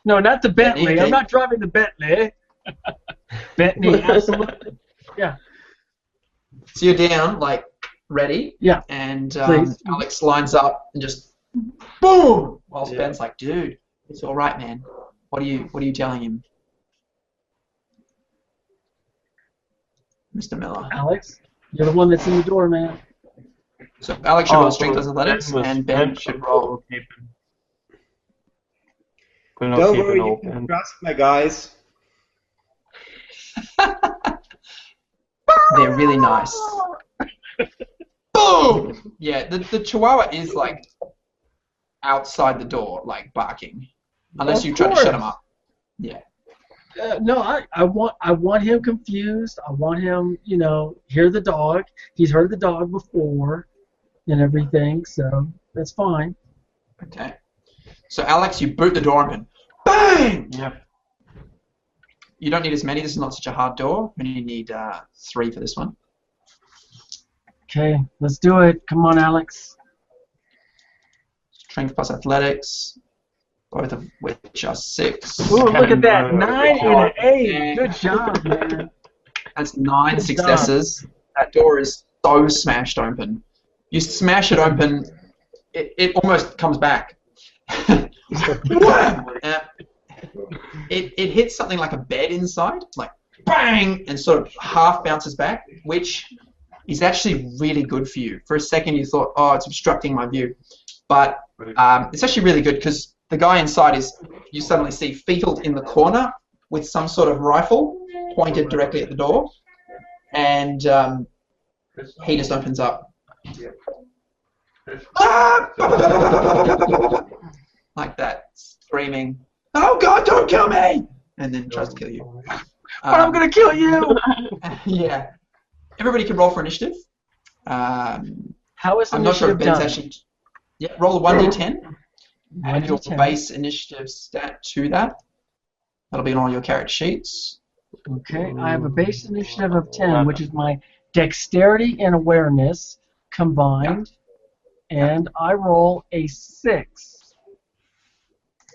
No, not the Bentley. Bentley, I'm okay. not driving the Bentley. Bentley, absolutely. Yeah. So you're down, like, ready. Yeah. And Please. Alex lines up and just boom. Whilst Yeah. Ben's like, dude, it's all right, man. What are you telling him, Mr. Miller? Alex, you're the one that's in the door, man. So Alex should roll Oh, strength so as athletics, Ben was- and Ben should roll. We're not Don't keeping worry, all you can Ben. trust my guys. They're really nice. Boom! Yeah, the Chihuahua is like outside the door, like barking, unless Of you try to course. shut him up. Yeah. No, I want him confused. I want him, hear the dog. He's heard the dog before, and everything. So that's fine. Okay. So Alex, you boot the door open. Bang! Yep. You don't need as many. This is not such a hard door. You only need 3 for this one. Okay, let's do it. Come on, Alex. Strength plus athletics, both of which are 6. Ooh, look at that. 9 and an 8. Yeah. Good job, man. That's 9 Good successes. That door is so smashed open. You smash it open, it almost comes back. Wham! It hits something like a bed inside, like bang, and sort of half bounces back, which is actually really good for you. For a second you thought, oh, it's obstructing my view. But it's actually really good because the guy inside is, you suddenly see fetal in the corner with some sort of rifle pointed directly at the door, and he just opens up. Like that, screaming, "Oh God, don't kill me!" and then tries to kill you. But I'm going to kill you. Yeah. Everybody can roll for initiative. How is I'm not sure if initiative Ben's done? actually... Yeah, roll a 1d10. Add your 1d10. base initiative stat to that. That'll be on all your character sheets. Okay, I have a base initiative of 10, which is my dexterity and awareness combined, and I roll a 6.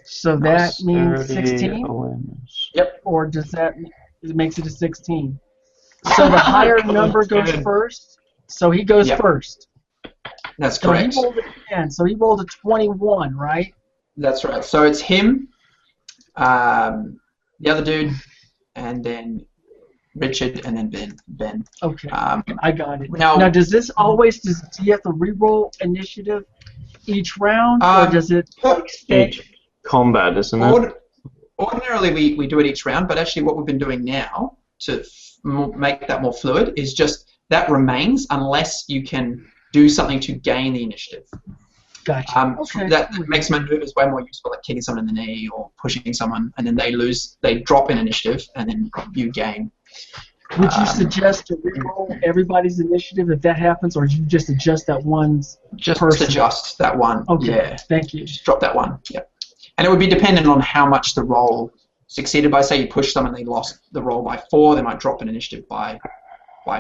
So that means 16, Awareness. Yep. does that it makes it a 16? So the higher number goes first. So he goes Yep. first. That's So he correct. rolled a 10. So he rolled a 21, right? That's right. So it's him, the other dude, and then Richard, and then Ben. Okay, I got it. Now, does this always, do you have to re-roll initiative each round, or does it stay? Each combat, isn't it? Ordinarily, we do it each round, but actually what we've been doing now to make that more fluid is just that remains unless you can do something to gain the initiative. Gotcha. Okay. That makes maneuvers way more useful, like kicking someone in the knee or pushing someone, and then they drop in initiative, and then you gain. Would you suggest to re-roll everybody's initiative if that happens, or do you just adjust that one's Just person? adjust that one. Okay, Yeah. thank you. Just drop that one. Yep. And it would be dependent on how much the roll succeeded by. Say you push someone, they lost the roll by 4, they might drop an initiative by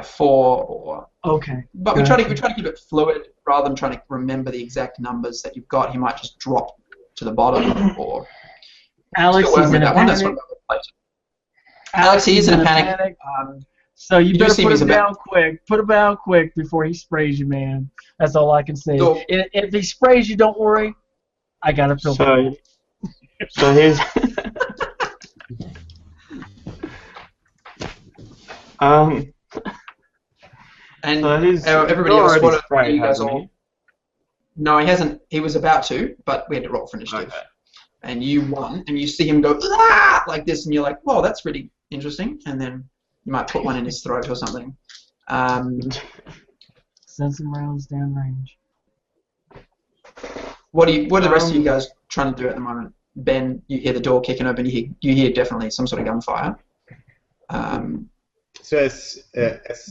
4, or. Okay. But we try to keep it fluid rather than trying to remember the exact numbers that you've got. He might just drop to the bottom, or. Alex still is working in with a that one. That's panic. what I would play. Alex, he is in a panic. So you do better see put he's him about- down quick. Put him down quick before he sprays you, man. That's all I can say. So- If he sprays you, don't worry. I got a pill. So here's And so he's everybody else, already what are sprayed, you guys hasn't all? he? No, he hasn't. He was about to, but we had to roll for initiative. Okay. And you won, and you see him go "Ah!" like this, and you're like, "Whoa, that's really interesting." And then you might put one in his throat or something. Send some rounds down range. What are the rest of you guys trying to do at the moment? Ben, you hear the door kicking open. You hear definitely some sort of gunfire. So as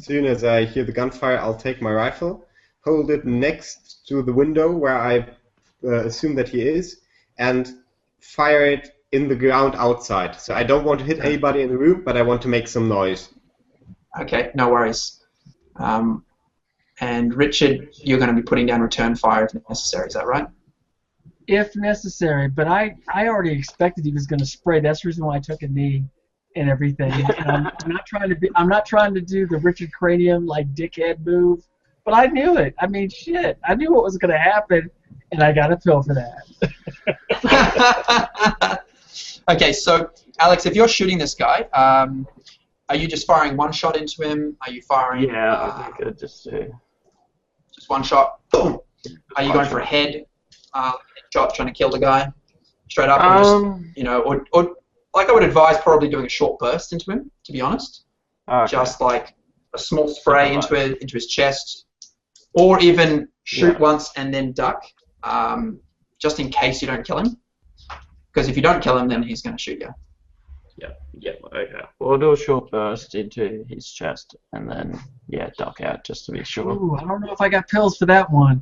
soon as I hear the gunfire, I'll take my rifle, hold it next to the window where I assume that he is, and fire it in the ground outside. So I don't want to hit anybody in the room, but I want to make some noise. Okay, no worries. And Richard, you're going to be putting down return fire if necessary. Is that right? If necessary, but I already expected he was going to spray. That's the reason why I took a knee and everything. And I'm not trying to do the Richard Cranium like dickhead move, but I knew it. I mean, shit, I knew what was going to happen, and I got a pill for that. Okay, so Alex, if you're shooting this guy, are you just firing one shot into him? Are you firing? Yeah, I think I'd just say. Just one shot. Boom. Are you going for a head shot, trying to kill the guy straight up, or just, or like I would advise probably doing a short burst into him, to be honest. Okay. Just like a small spray into his chest, or even shoot once and then duck, just in case you don't kill him. Because if you don't kill him, then he's going to shoot you. Yeah, okay. We'll do a short burst into his chest and then, duck out just to be sure. Ooh, I don't know if I got pills for that one.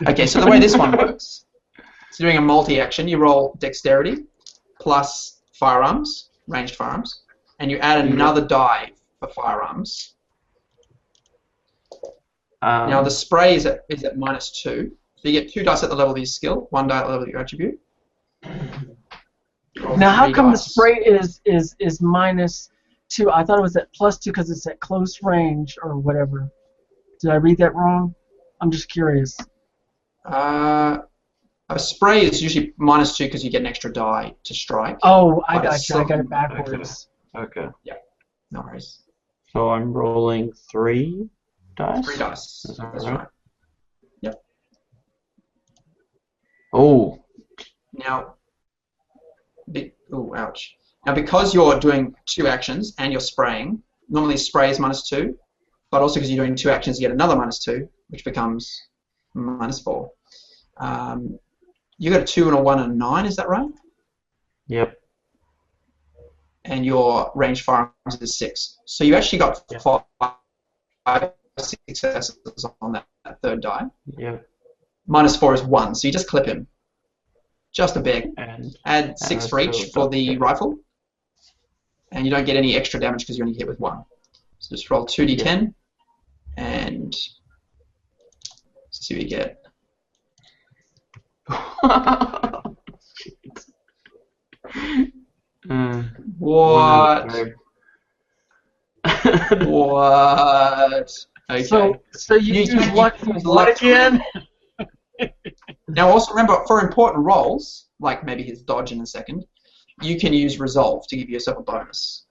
Okay, so the way this one works, it's doing a multi-action. You roll dexterity plus firearms, ranged firearms, and you add another die for firearms. Now the spray is at -2, so you get 2 dice at the level of your skill, 1 die at the level of your attribute. Now, how come the dice. spray is -2? I thought it was at +2 because it's at close range or whatever. Did I read that wrong? I'm just curious. A spray is usually -2 because you get an extra die to strike. Oh, I But got it's you. I got something- it backwards. Okay. No worries. So I'm rolling 3 dice? 3 dice. Is that That's right? right. Yep. Oh. Now, ouch. Now, because you're doing 2 actions and you're spraying, normally spray is -2, but also because you're doing 2 actions, you get another -2, which becomes -4. You got a 2 and a 1 and a 9, is that right? Yep. And your range firearms is 6. So you actually got 5 successes on that third die. Yep. -4 is 1, so you just clip him. Just a bit. And Add 6 for still each for the got- rifle. And you don't get any extra damage because you only hit with 1. So just roll 2d10 and see what you get. What? What? Okay. So you You use use luck luck. again? Now also remember, for important rolls, like maybe his dodge in a second, you can use resolve to give yourself a bonus.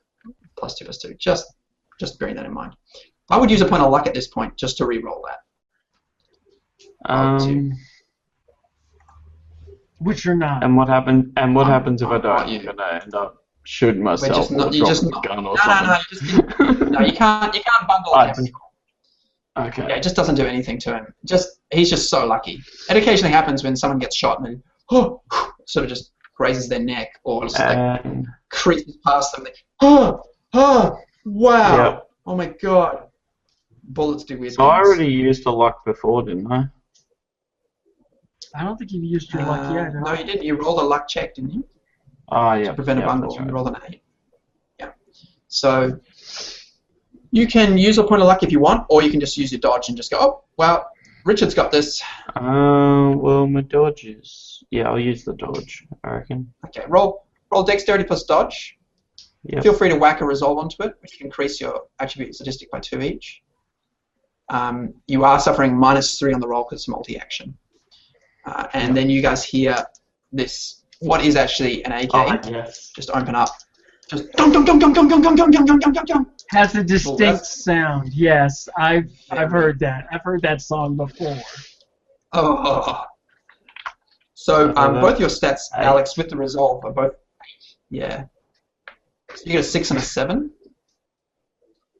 +2/+2. Just bearing that in mind. I would use a point of luck at this point just to re-roll that. Which you're not. And what happens if I don't? you. I'm gonna end up shooting myself or you just dropping a gun or No, something. no, you can't bungle I- him. Okay. Yeah, it just doesn't do anything to him. He's just so lucky. It occasionally happens when someone gets shot and then sort of just grazes their neck or just like creeps past them. Wow! Yep. Oh my god! Bullets do weird So I things. already used the luck before, didn't I? I don't think you've used your luck yet. No, you didn't. You rolled a luck check, didn't you? Ah, yeah. To prevent a bungle. That's right. You rolled an 8. Yeah. So you can use a point of luck if you want, or you can just use your dodge and just go, oh, well, Richard's got this. Well, my dodge is... Yeah, I'll use the dodge, I reckon. Okay, roll dexterity plus dodge. Yep. Feel free to whack a resolve onto it, which can increase your attribute statistic by 2 each. You are suffering -3 on the roll because it's multi-action. And then you guys hear this, what is actually an AK, Yes. just open up. Just dum dum dum dum dum dum dum dum dum dum dum dum. Has a distinct sound. Yes, I've heard that. I've heard that song before. Oh. So both your stats, Alex, with the resolve are both 8. Yeah. So you get a 6 and a 7,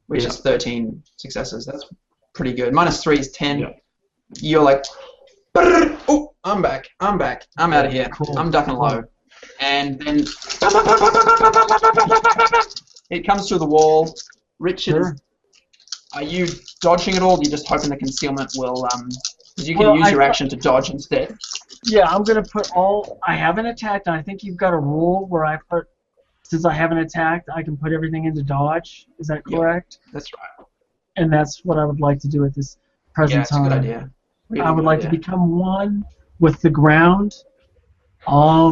which is 13 successes. That's pretty good. -3 is 10. Yeah. You're like, oh, I'm back. I'm out of here. Cool. I'm ducking low. And then it comes through the wall. Richard, Sure. are you dodging at all? Or are you just hoping the concealment will, because you can Well, use your action to dodge instead. Yeah, I'm gonna put all. I haven't attacked, and I think you've got a rule where I put. Since I haven't attacked, I can put everything into dodge. Is that correct? That's right. And that's what I would like to do at this present Yeah, it's a time. good idea. Really I would good like to idea. become one with the ground. I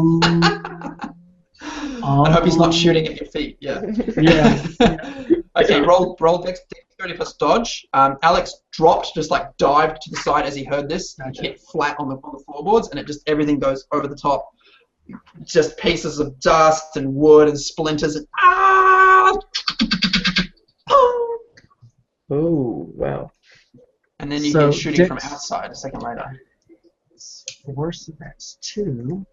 hope he's not shooting at your feet. Yeah. Yeah. Okay, roll dexterity plus dodge. Alex dropped, just like dived to the side as he heard this, and hit flat on the floorboards, and everything goes over the top. Just pieces of dust and wood and splinters and Oh, wow. and then you So hear shooting from dex- outside a second later. 4, so that's 2.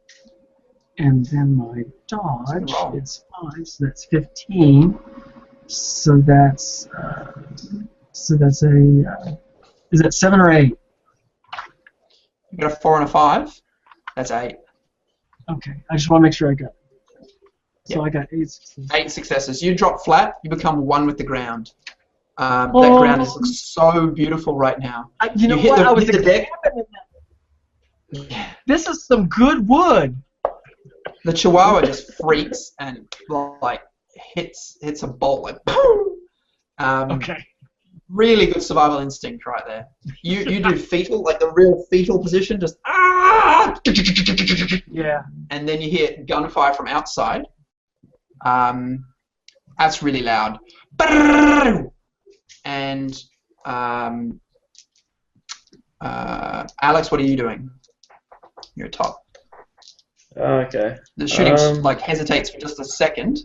And then my dodge, Roll. it's 5, so that's 15. So that's a is that 7 or 8? You got a 4 and a 5. That's 8. Okay, I just want to make sure I got it. So Yep. I got 8 successes. 8 successes. You drop flat. You become one with the ground. That Oh. ground looks so beautiful right now. You know hit what? the- I was hit the deck. examining that. This is some good wood. The Chihuahua just freaks and like hits a bolt like boom. Okay. Really good survival instinct right there. You do fetal, like the real fetal position, just ah, Yeah. and then you hear gunfire from outside. That's really loud. And Alex, what are you doing? You're top. Okay. The shooting like hesitates for just a second.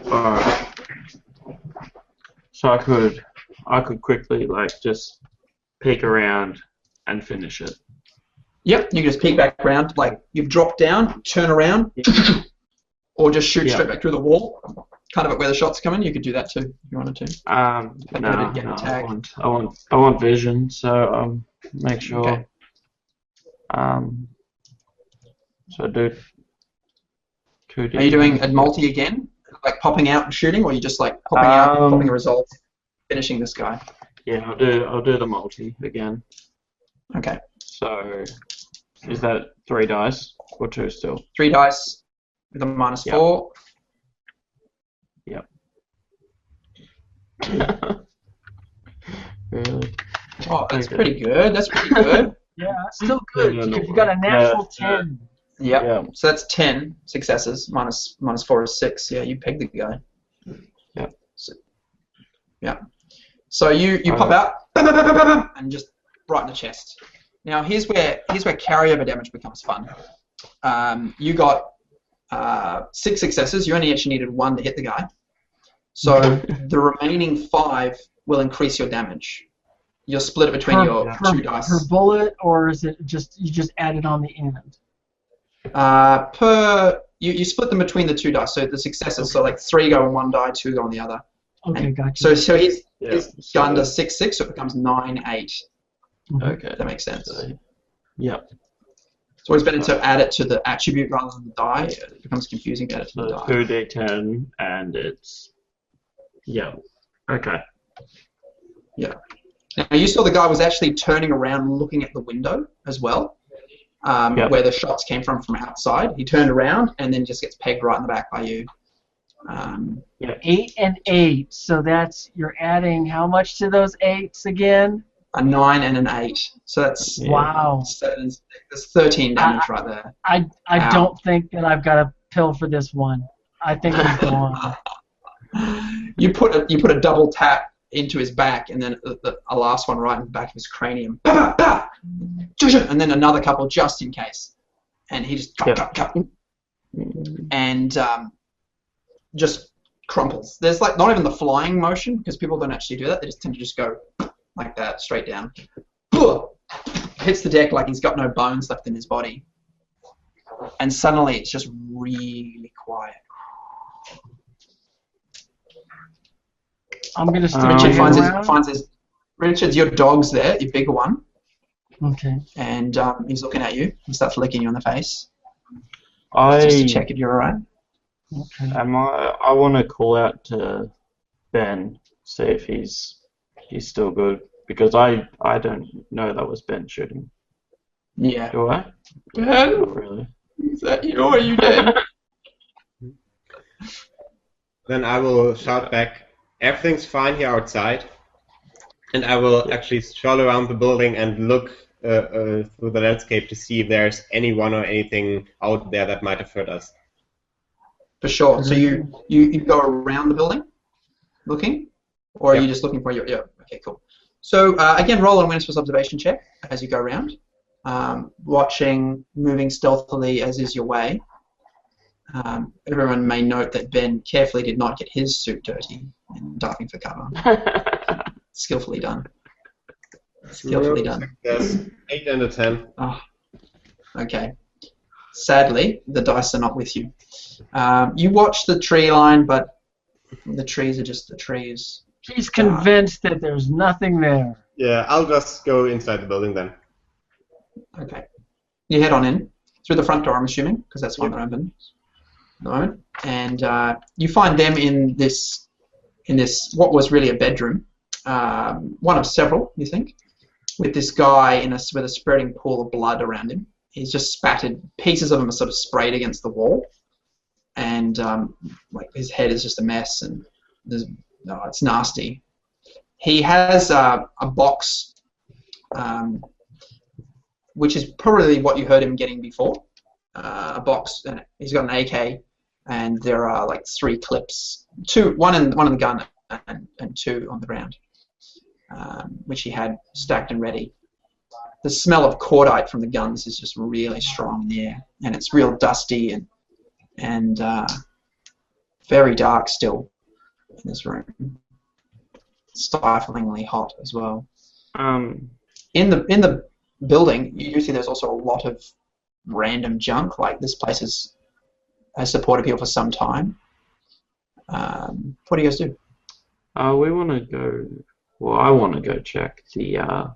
Alright. So I could quickly like just peek around and finish it. Yep, you can just peek back around, like you've dropped down, turn around, or just shoot Yeah. straight back through the wall, kind of at where the shots come in. You could do that too if you wanted to. No, didn't get attacked. I want vision. So make sure. Okay. So do 2D. Are you doing a multi again, like popping out and shooting, or are you just like popping out, popping a result, finishing this guy? Yeah, I'll do the multi again. Okay, So is that 3 dice or 2 still? 3 dice with a -4. Yep. Really? Oh, that's Okay. pretty good. That's pretty good. Yeah, still good. No, no, Because you got a natural yeah. 10. Yep. Yeah. So that's 10 successes. -4 is 6. Yeah, you pegged the guy. Yep. So, yeah. So you pop out and just right in the chest. Now here's where carryover damage becomes fun. You got 6 successes. You only actually needed 1 to hit the guy. So the remaining 5 will increase your damage. You'll split it between your 2 dice. Per bullet, or is it just you just add it on the end? You split them between the 2 dice. So the successes, so like 3 go on one die, 2 go on the other. Okay, And gotcha. So his gun does 6/6, so it becomes 9/8. Okay. That makes sense. So, yep. It's always better to add it to the attribute rather than the die. It becomes confusing to add it to the So die. 2d10 and it's okay. Yeah. Now you saw the guy was actually turning around looking at the window as well, where the shots came from outside. He turned around and then just gets pegged right in the back by you. 8 and 8. So you're adding how much to those 8s again? A 9 and an 8. So that's Wow. 7. There's 13 damage right there. I don't think that I've got a pill for this one. I think I'm gone. You put a double tap into his back, and then a last one right in the back of his cranium. Bah, bah, bah. And then another couple just in case. And he just cut. And just crumples. There's like not even the flying motion, because people don't actually do that. They just tend to just go like that, straight down. Hits the deck like he's got no bones left in his body. And suddenly it's just really quiet. I'm gonna start. Richard finds his. Richard's your dog's there, your bigger one. Okay. And he's looking at you. He starts licking you in the face. I Just to check if you're alright. Okay. I want to call out to Ben, see if he's still good, because I don't know that was Ben shooting. Yeah. Do I? Ben? Not really. Is that you or are you dead? Then I will shout back, everything's fine here outside, and I will actually stroll around the building and look through the landscape to see if there's anyone or anything out there that might have hurt us. For sure. So you go around the building looking? Or are you just looking for your... Yeah, okay, cool. So again, roll an awareness observation check as you go around. Watching, moving stealthily as is your way. Everyone may note that Ben carefully did not get his suit dirty in diving for cover. Skillfully done. Skillfully done. Yes, 8 and a 10. Oh, okay. Sadly, the dice are not with you. You watch the tree line, but the trees are just the trees. He's convinced that there's nothing there. Yeah, I'll just go inside the building then. Okay. You head on in through the front door, I'm assuming, because that's one that open at the moment. And you find them in this what was really a bedroom, one of several, you think, with this guy with a spreading pool of blood around him. He's just spattered. Pieces of him are sort of sprayed against the wall, and like his head is just a mess, and it's nasty. He has a box, which is probably what you heard him getting before. A box, and he's got an AK, and there are like 3 clips, one in the gun, and 2 on the ground, which he had stacked and ready. The smell of cordite from the guns is just really strong in the air, and it's real dusty and very dark still in this room. Stiflingly hot as well. In the building, you see there's also a lot of random junk. Like this place has supported people for some time. What do you guys do? We want to go. Well, I want to go check the.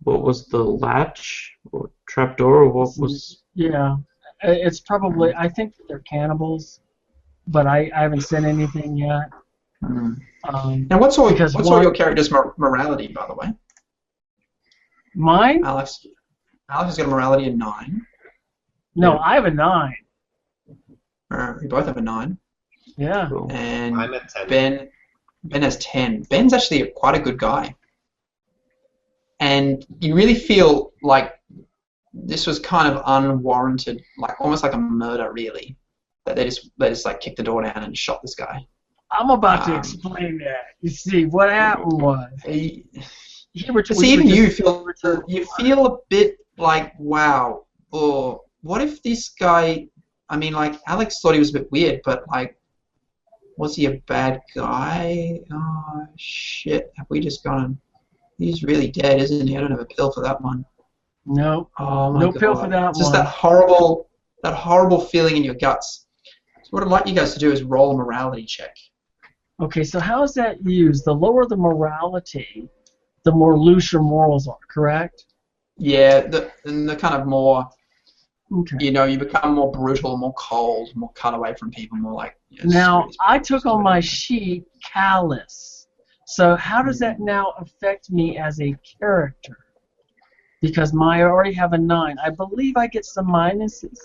What was the latch or trapdoor, or what was? Yeah, it's probably. I think they're cannibals, but I haven't said anything yet. Now, what's all your character's morality, by the way? Mine? Alex has got a morality of 9. No, I have a 9. We both have a 9. Yeah. Cool. And I'm at 10. Ben has 10. Ben's actually quite a good guy. And you really feel like this was kind of unwarranted, like almost like a murder, really. That they just like kicked the door down and shot this guy. I'm about to explain that. You see, what happened was But see, even you feel a bit like, wow, or what if this guy? I mean, like Alex thought he was a bit weird, but like, was he a bad guy? Oh shit! Have we just gone? He's really dead, isn't he? I don't have a pill for that one. No. Oh my No God. pill for that It's just one. that horrible feeling in your guts. So what I'd like you guys to do is roll a morality check. Okay, so how is that used? The lower the morality, the more loose your morals are, correct? Yeah, the kind of more, Okay. you know, you become more brutal, more cold, more cut away from people, more like. Yeah, Now, screw these I people, took just do on it. my sheet callous. So how does that now affect me as a character? Because I already have a 9. I believe I get some minuses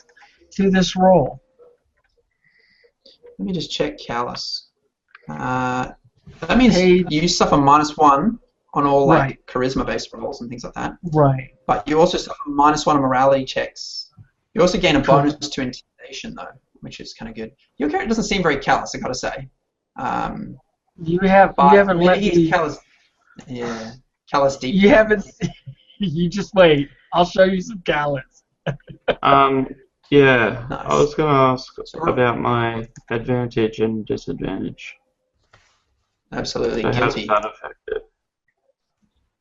to this roll. Let me just check callous. That means Page- you suffer -1 on all like Right. charisma-based rolls and things like that. Right. But you also suffer -1 on morality checks. You also gain a bonus to intimidation though, which is kind of good. Your character doesn't seem very callous, I gotta say. You But haven't let maybe he's me. callous. Yeah, callous deep. You haven't. You just wait. I'll show you some callous. Yeah, Nice. I was gonna ask So- about my advantage and disadvantage. Absolutely So how does guilty. that affect it?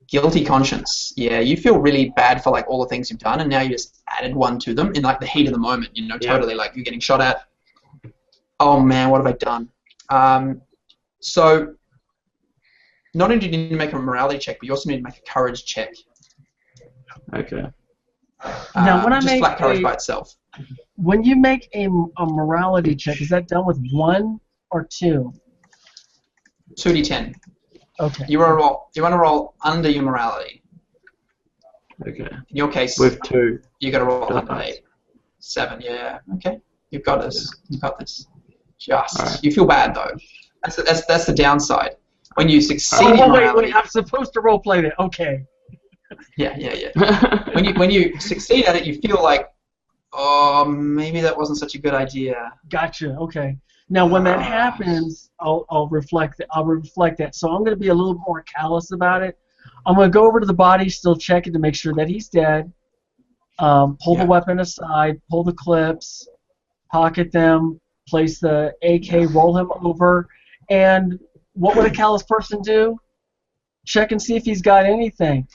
Guilty conscience. Yeah, you feel really bad for like all the things you've done, and now you just added one to them in like the heat of the moment. You know, Yeah. totally like you're getting shot at. Oh man, what have I done? So not only do you need to make a morality check, but you also need to make a courage check. Okay. Now, when I just make flat courage a- by itself. When you make a morality check, is that done with 1 or 2? 2d10. Okay. You want to roll under your morality. Okay. In your case, With 2. you got to roll Nice. under 8. 7. Yeah. Okay. You've got this. You've got this. Just. Alright. You feel bad though. That's the downside. When you succeed Oh, in wait, morality. I'm supposed to roleplay that. Okay. Yeah. When you succeed at it, you feel like, oh, maybe that wasn't such a good idea. Gotcha. Okay. Now, when that happens, I'll reflect that. I'll reflect that. So I'm going to be a little more callous about it. I'm going to go over to the body, still check it to make sure that he's dead. Pull the weapon aside, pull the clips, pocket them, place the AK, roll him over, and what would a callous person do? Check and see if he's got anything.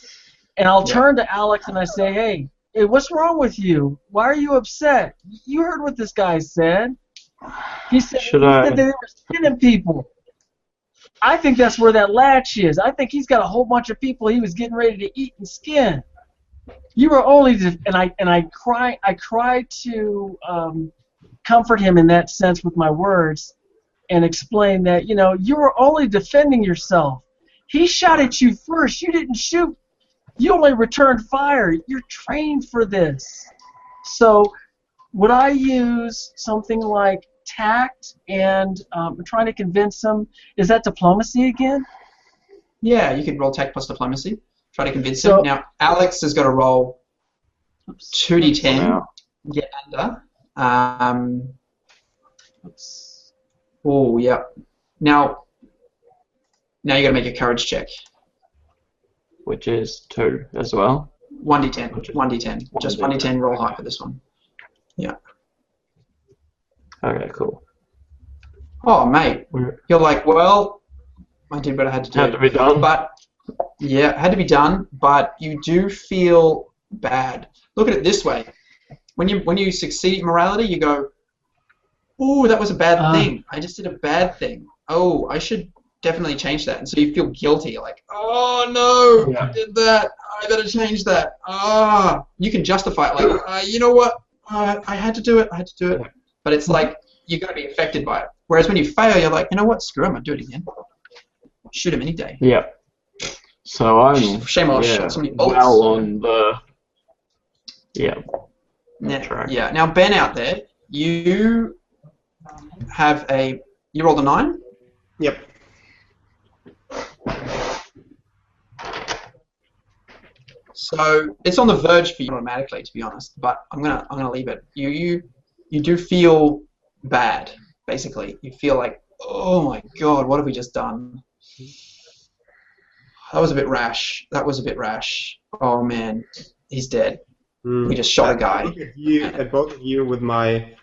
And I'll turn to Alex and I say, hey, what's wrong with you? Why are you upset? You heard what this guy said. He said, Should he I- said they were skinning people. I think that's where that latch is. I think he's got a whole bunch of people he was getting ready to eat and skin. You were only, and I cry to comfort him in that sense with my words, and explain that you were only defending yourself. He shot at you first. You didn't shoot. You only returned fire. You're trained for this. So would I use something like tact and trying to convince him? Is that diplomacy again? Yeah, you could roll tact plus diplomacy. Try to convince So- him. Now, Alex has got to roll 2d10. Wow. Get under. Oh, yeah. Now you got to make a courage check. Which is 2 as well. 1d10. 1d10. Just 1d10. Roll high for this one. Yeah. Okay, cool. Oh, mate. You're like, well, I did what I had to do. Had to be done. But yeah, it had to be done. But you do feel bad. Look at it this way: when you succeed in morality, you go, "Ooh, that was a bad thing. I just did a bad thing. Oh, I should definitely change that." And so you feel guilty. You're like, "Oh no, I did that. I better change that." You can justify it like, "You know what? I had to do it. I had to do it." But it's like you're going to be affected by it. Whereas when you fail, you're like, "You know what? Screw him. I'll do it again. Shoot him any day." Yeah. So I'm Shame I shot so many bullets. well on the track. Yeah. Now Ben out there, you have you rolled a 9. Yep. So it's on the verge for you automatically, to be honest. But I'm gonna leave it. You do feel bad, basically. You feel like, oh my god, what have we just done? That was a bit rash. That was a bit rash. Oh man, he's dead. We just shot a guy. I look at both of you with my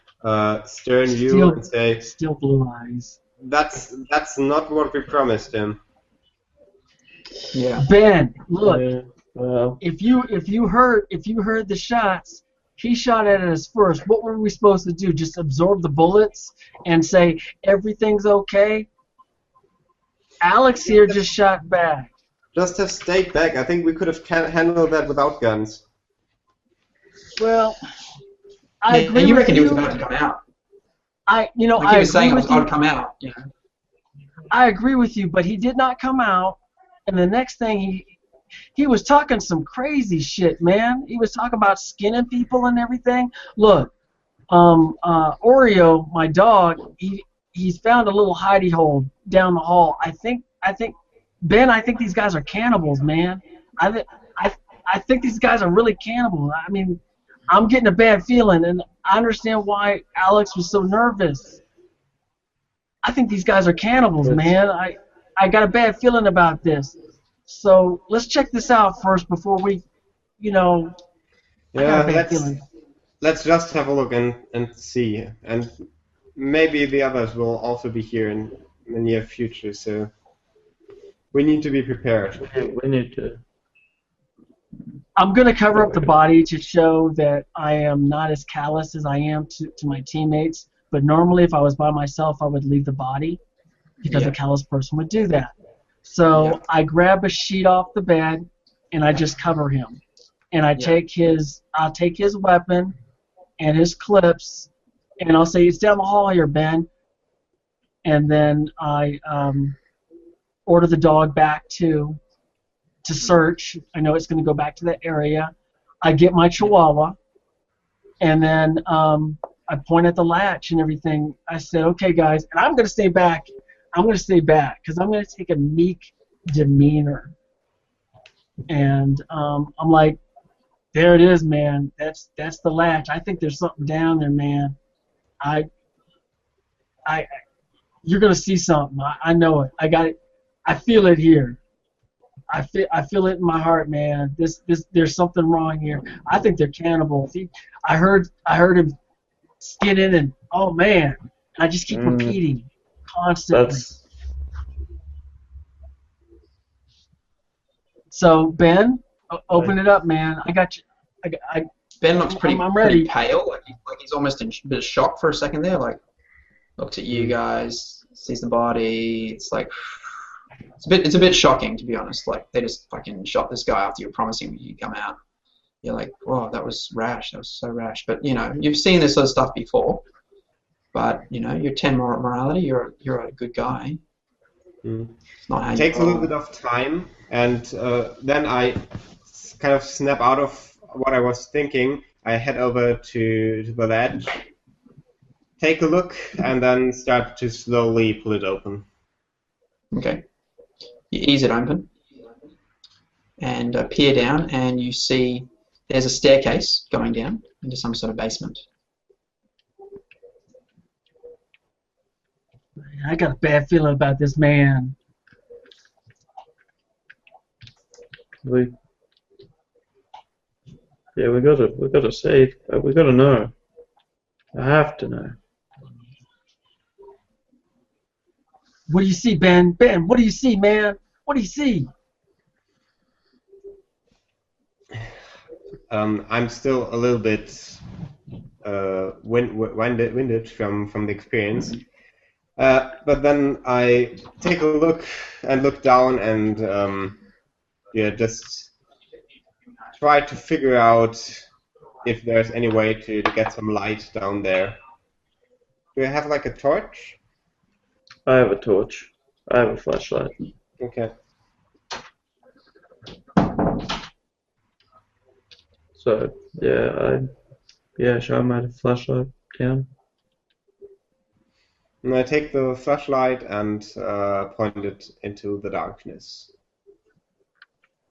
stern view Still, and say, still blue eyes. that's not what we promised him. Yeah. Ben, look, Yeah, well, if you heard the shots, he shot at us first. What were we supposed to do? Just absorb the bullets and say everything's okay? Alex here just shot back. Just have stayed back. I think we could have handled that without guns. Well, I Yeah, agree you with reckon you. he was about to come out? I Like he agree was saying with I you. would come out. You know. I agree with you, but he did not come out. And the next thing he was talking some crazy shit, man. He was talking about skinning people and everything. Look, Oreo, my dog, he's found a little hidey hole down the hall. I think Ben, I think these guys are cannibals, man. I think these guys are really cannibals. I mean, I'm getting a bad feeling, and I understand why Alex was so nervous. I think these guys are cannibals, man. I got a bad feeling about this. So let's check this out first before we, I got Yeah, a bad feeling. let's just have a look and see. And maybe the others will also be here in the near future, so we need to be prepared. we need to. I'm going to cover up the body to show that I am not as callous as I am to my teammates. But normally, if I was by myself, I would leave the body because a callous person would do that. So I grab a sheet off the bed and I just cover him. And I'll take his weapon and his clips, and I'll say, "It's down the hall here, Ben." And then I order the dog back to search. I know it's going to go back to that area. I get my Chihuahua, and then I point at the latch and everything. I said, "Okay, guys," and I'm going to stay back. I'm going to stay back because I'm going to take a meek demeanor. And I'm like, "There it is, man. That's the latch. I think there's something down there, man. You're going to see something. I know it. I got it. I feel it here. I feel it in my heart, man. There's something wrong here. I think they're cannibals." I heard him skinning, and oh man, I just keep repeating constantly. So Ben, open it up, man. I got you. Ben looks pretty, I'm ready. pretty pale, like he's almost in a bit of shock for a second there. Like looks at you guys, sees the body. It's like it's a bit shocking, to be honest. Like they just fucking shot this guy after you were promising you'd come out. You're like, "Wow, that was rash. That was so rash." But you've seen this sort of stuff before. But you're 10 morality. You're a good guy. It's not how It you takes a little bit of time, and then I kind of snap out of what I was thinking. I head over to the ledge, take a look, and then start to slowly pull it open. Okay. You ease it open and peer down, and you see there's a staircase going down into some sort of basement. I got a bad feeling about this man. We gotta see. We gotta know. I have to know. What do you see, Ben? Ben, what do you see, man? What do you see? I'm still a little bit winded from the experience. But then I take a look down and just try to figure out if there's any way to get some light down there. Do you have like a torch? I have a torch. I have a flashlight. Okay. So shall I made a flashlight down? And I take the flashlight and point it into the darkness.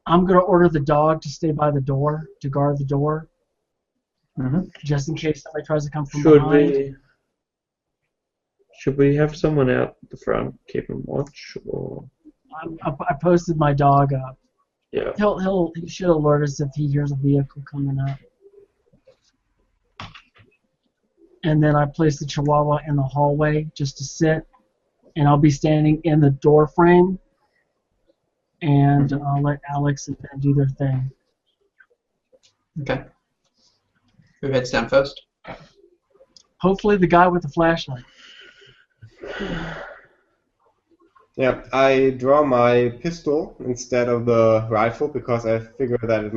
I'm going to order the dog to stay by the door, to guard the door, just in case somebody tries to come from behind. Should we have someone out the front keeping watch, or? I posted my dog up. Yeah. He should alert us if he hears a vehicle coming up. And then I placed the Chihuahua in the hallway just to sit, and I'll be standing in the door frame, and I'll let Alex and Ben do their thing. Okay. Who heads down first? Hopefully the guy with the flashlight. Yeah, I draw my pistol instead of the rifle because I figure that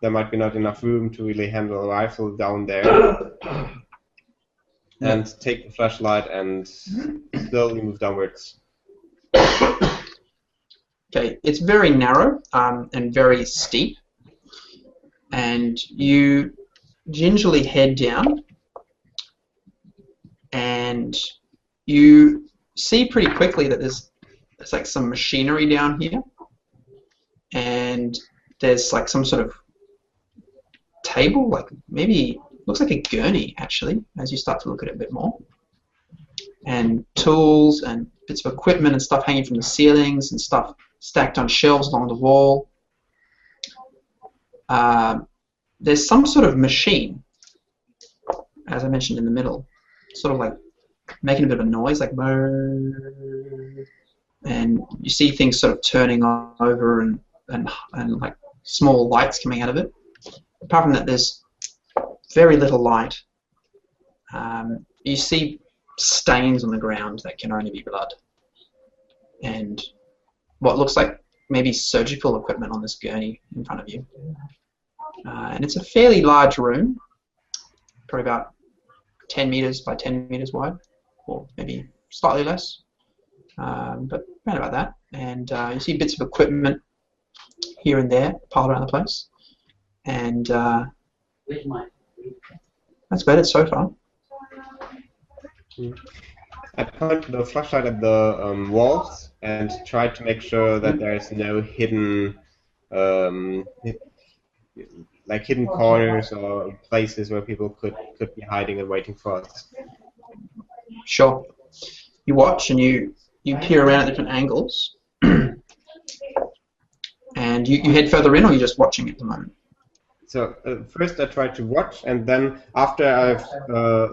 there might be not enough room to really handle a rifle down there. And take the flashlight and slowly move downwards. Okay, it's very narrow and very steep, and you gingerly head down, and you see pretty quickly that there's like some machinery down here, and there's like some sort of table, like maybe looks like a gurney actually, as you start to look at it a bit more, and tools and bits of equipment and stuff hanging from the ceilings and stuff stacked on shelves along the wall. There's some sort of machine, as I mentioned in the middle, sort of like making a bit of a noise, like brrr, and you see things sort of turning over and like small lights coming out of it. Apart from that, there's very little light. You see stains on the ground that can only be blood, and what looks like maybe surgical equipment on this gurney in front of you. And it's a fairly large room, probably about 10 meters by 10 meters wide, or maybe slightly less, but around about that. And you see bits of equipment here and there piled around the place, and that's about it so far. I point the flashlight at the walls and try to make sure that there's no hidden, like hidden corners or places where people could be hiding and waiting for us. Sure. You watch and you peer around at different angles, and you head further in, or you're just watching at the moment? So first I try to watch, and then after I've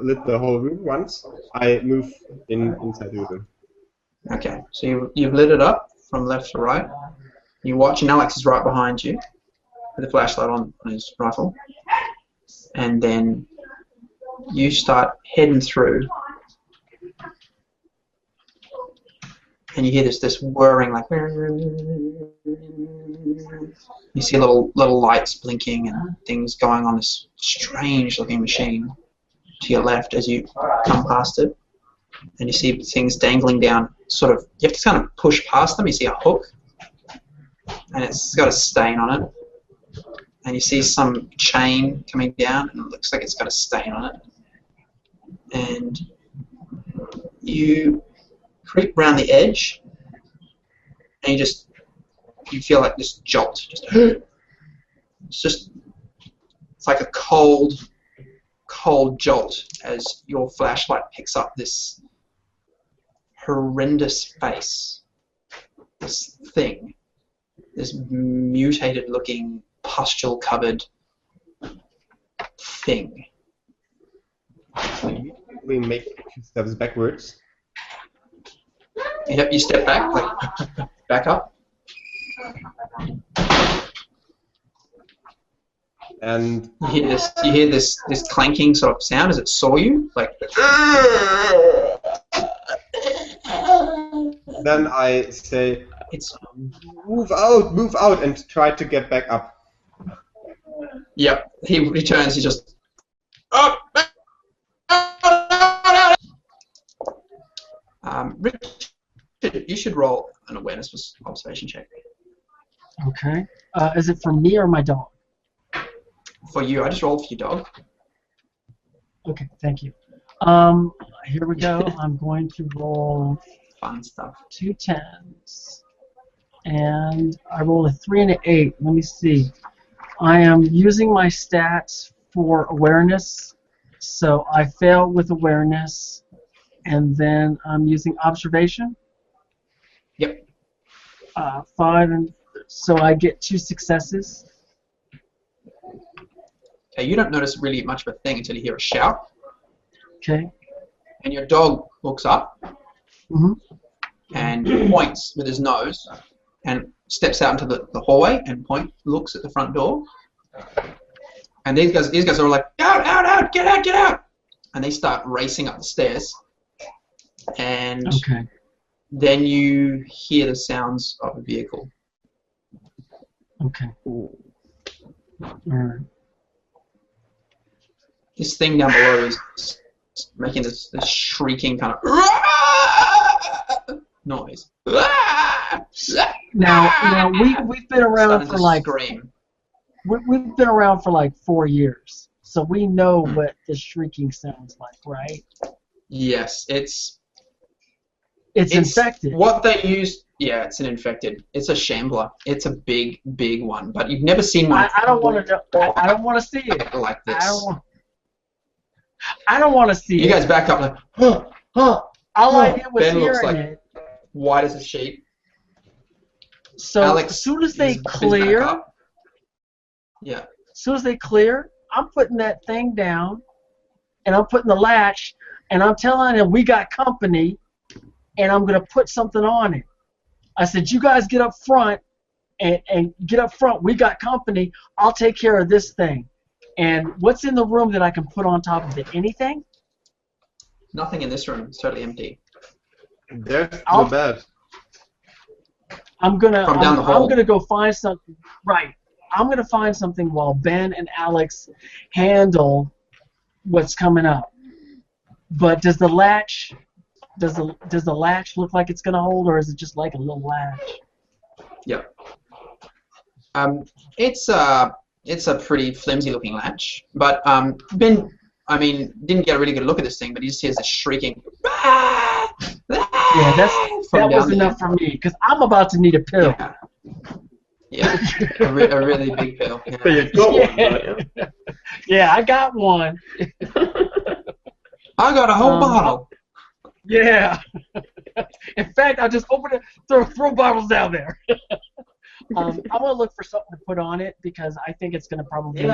lit the whole room once, I move inside the room. Okay, so you've lit it up from left to right. You watch, and Alex is right behind you with a flashlight on his rifle. And then you start heading through, and you hear this whirring, like you see little lights blinking and things going on this strange looking machine to your left as you come past it, and you see things dangling down, sort of, you have to kind of push past them. You see a hook, and it's got a stain on it, and you see some chain coming down, and it looks like it's got a stain on it, and you creep around the edge, and you feel like this jolt, it's like a cold jolt as your flashlight picks up this horrendous face, this thing, this mutated looking pustule covered thing. We make 2 steps backwards. You step back, like back up. And You hear this clanking sort of sound as it saw you, like. then I say, It's. move out, and try to get back up. Yep. He returns. He just. Richard, you should roll an awareness observation check. Okay. Is it for me or my dog? For you, I just rolled for your dog. Okay, thank you. Here we go. I'm going to roll Fun stuff. 2 10s. And I rolled a 3 and an 8. Let me see. I am using my stats for awareness. So I fail with awareness. And then I'm using observation. Yep. fine. So I get 2 successes. Okay, you don't notice really much of a thing until you hear a shout, Okay. and your dog looks up Mm-hmm. and points with his nose and steps out into the hallway and looks at the front door. And these guys are all like, out, get out! And they start racing up the stairs. And Okay. then you hear the sounds of a vehicle. Okay. All right. This thing down below is making this shrieking kind of noise. Now we've been around Starting for to like scream. we've been around for like 4 years, so we know what the shrieking sounds like, right? Yes, it's infected. What they use, yeah, it's an infected. It's a shambler. It's a big one, but you've never seen one. I don't want to know. I don't want to see it. Like this. I don't want to see it. You guys back up like, All I did was Ben looks hearing like it. white as a sheet. So Alex as soon as they is back clear, up. Yeah. as soon as they clear, I'm putting that thing down, and I'm putting the latch, and I'm telling them we got company, and I'm gonna put something on it. I said, you guys get up front, and get up front. We got company. I'll take care of this thing. And what's in the room that I can put on top of it? Anything? Nothing in this room. It's totally empty. There's the bed. I'm gonna From down the hall. I'm gonna go find something. Right. I'm gonna find something while Ben and Alex handle what's coming up. But does the latch look like it's gonna hold, or is it just like a little latch? Yeah. It's a pretty flimsy looking latch, but Ben, didn't get a really good look at this thing, but he just hears this shrieking. Yeah, that was enough for me, because I'm about to need a pill. Yeah, a really big pill. Yeah. But you've got one, don't you? Yeah, I got one. I got a whole bottle. Yeah. In fact, I'll just open it, throw bottles down there. I'm gonna look for something to put on it, because I think it's gonna probably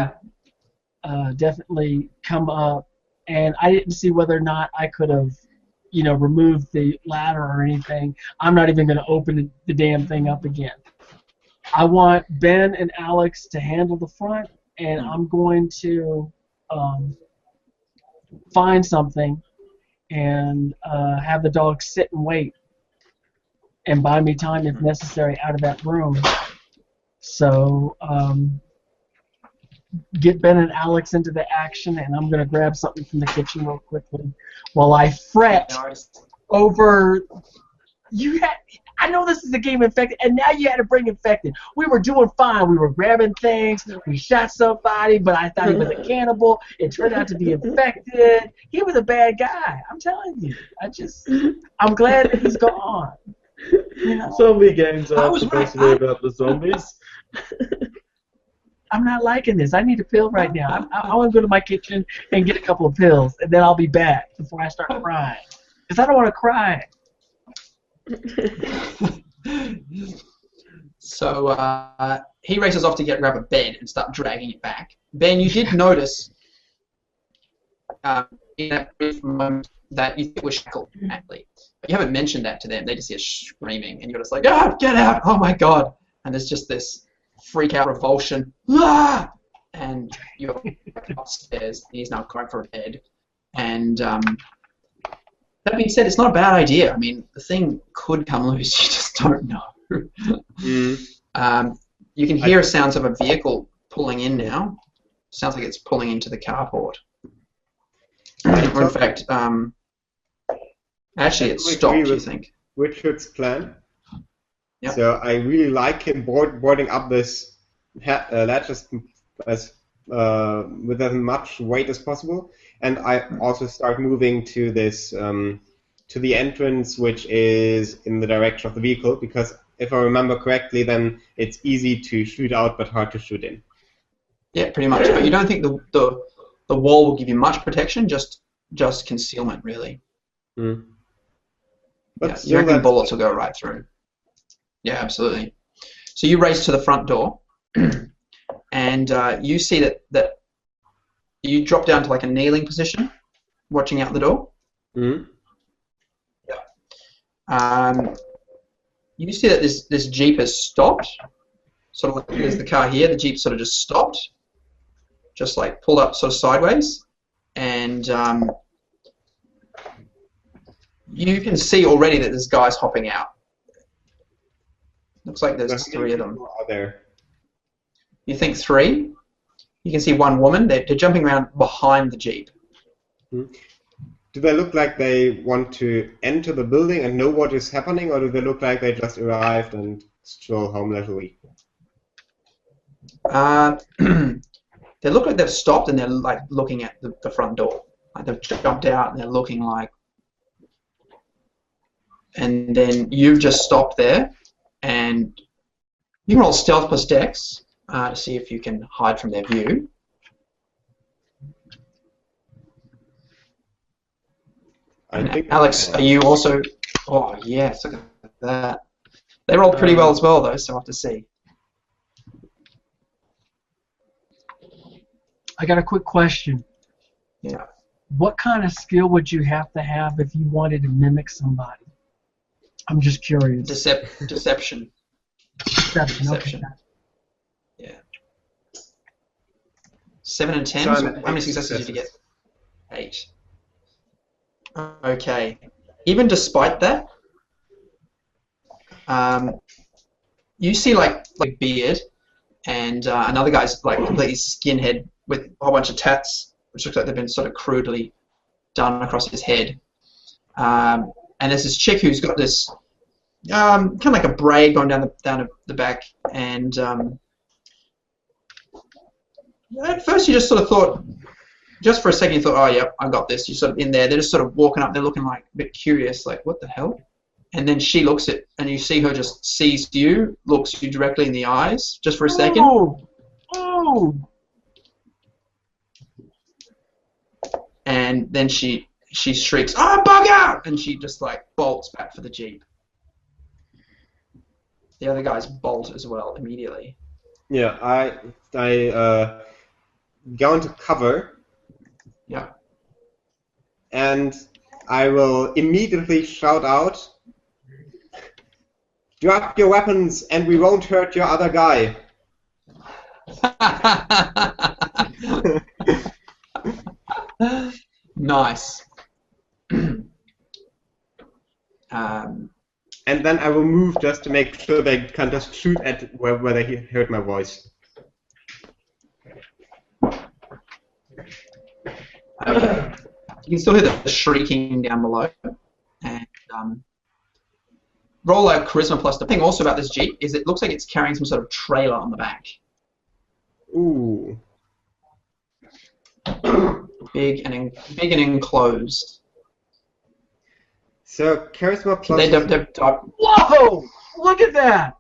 definitely come up. And I didn't see whether or not I could have, removed the ladder or anything. I'm not even gonna open the damn thing up again. I want Ben and Alex to handle the front, and I'm going to find something and have the dog sit and wait and buy me time if necessary out of that room. So get Ben and Alex into the action, and I'm going to grab something from the kitchen real quickly while I fret over I know this is a game Infected, and now you had to bring Infected. We were doing fine. We were grabbing things. We shot somebody, but I thought he was a cannibal. It turned out to be Infected. He was a bad guy. I'm telling you. I'm glad that he's gone. Zombie games are supposed to be about the zombies. I'm not liking this. I need a pill right now. I want to go to my kitchen and get a couple of pills, and then I'll be back before I start crying. Because I don't want to cry. So he races off to grab a bed and start dragging it back. Ben, you did notice in that brief moment that you think it was shackled, actually. But you haven't mentioned that to them. They just hear screaming, and you're just like, get out! Oh my god! And there's just this freak out revulsion. Ah! And you're upstairs, and he's now crying for a bed. And that being said, it's not a bad idea. I mean, the thing could come loose. You just don't know. You can hear sounds of a vehicle pulling in now. Sounds like it's pulling into the carport. Or in fact, actually it stopped, you think. Richard's plan. Yep. So I really like him boarding up this latch as with as much weight as possible, and I also start moving to this to the entrance, which is in the direction of the vehicle, because if I remember correctly, then it's easy to shoot out but hard to shoot in. Yeah, pretty much. But you don't think the wall will give you much protection, just concealment, really. Mm. But you reckon bullets will go right through? Yeah, absolutely. So you race to the front door, and you see that you drop down to like a kneeling position, watching out the door. Hmm. You see that this Jeep has stopped. Sort of like there's the car here. The Jeep sort of just stopped, just like pulled up sort of sideways, and you can see already that there's guys hopping out. Looks like there's three of them. Are there? You think three? You can see one woman. They're jumping around behind the Jeep. Hmm. Do they look like they want to enter the building and know what is happening, or do they look like they just arrived and stroll home leisurely? They look like they've stopped and they're like looking at the front door. Like they've jumped out and they're looking like. And then you've just stopped there, and you can roll stealth plus dex to see if you can hide from their view. I think Alex, are you also? Oh yes, look at that. They rolled pretty well as well, though, so I'll have to see. I got a quick question. Yeah. What kind of skill would you have if you wanted to mimic somebody? I'm just curious. Deception. Deception. Deception. Okay. Yeah. 7 and 10. So So I'm how many at successes did you get? successes. 8. Okay. Even despite that, you see like beard, and another guy's like completely skinhead with a whole bunch of tats, which looks like they've been sort of crudely done across his head. And there's this chick who's got this kind of like a braid going down the back, and at first you just sort of thought, just for a second you thought, oh yeah, I got this. You're sort of in there. They're just sort of walking up. They're looking like a bit curious, like what the hell? And then she looks at, and you see her just sees you, looks you directly in the eyes, just for a second. Oh. And then she shrieks, "Oh, bugger!" And she just like bolts back for the Jeep. The other guys bolt as well immediately. Yeah, I go into cover. Yeah. And I will immediately shout out, "Drop your weapons and we won't hurt your other guy." Nice. And then I will move just to make sure they can just shoot at where they heard my voice. Okay. You can still hear the shrieking down below. And roll a charisma plus. The thing also about this Jeep is it looks like it's carrying some sort of trailer on the back. Ooh. Big and enclosed. So charisma plus. Whoa! Look at that!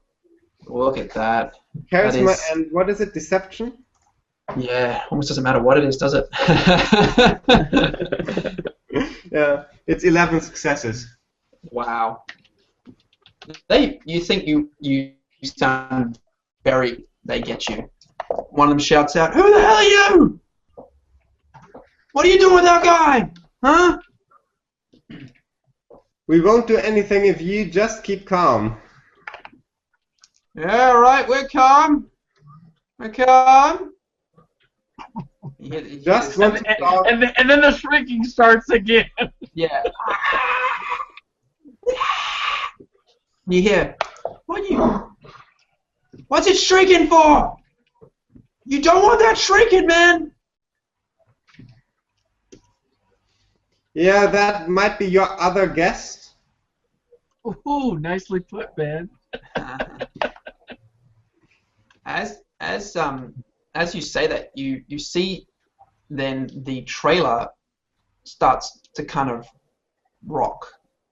Look at that. Charisma That is- and what is it? Deception? Yeah, almost doesn't matter what it is, does it? Yeah, it's 11 successes. Wow. You think you sound very. They get you. One of them shouts out, "Who the hell are you? What are you doing with that guy? Huh?" We won't do anything if you just keep calm. Yeah, right. We're calm. We're calm. Just want to talk. And then the shrieking starts again. Yeah. You hear, what's it shrieking for? You don't want that shrieking, man. Yeah, that might be your other guest. Ooh, nicely put, man. As you say that, you see then the trailer starts to kind of rock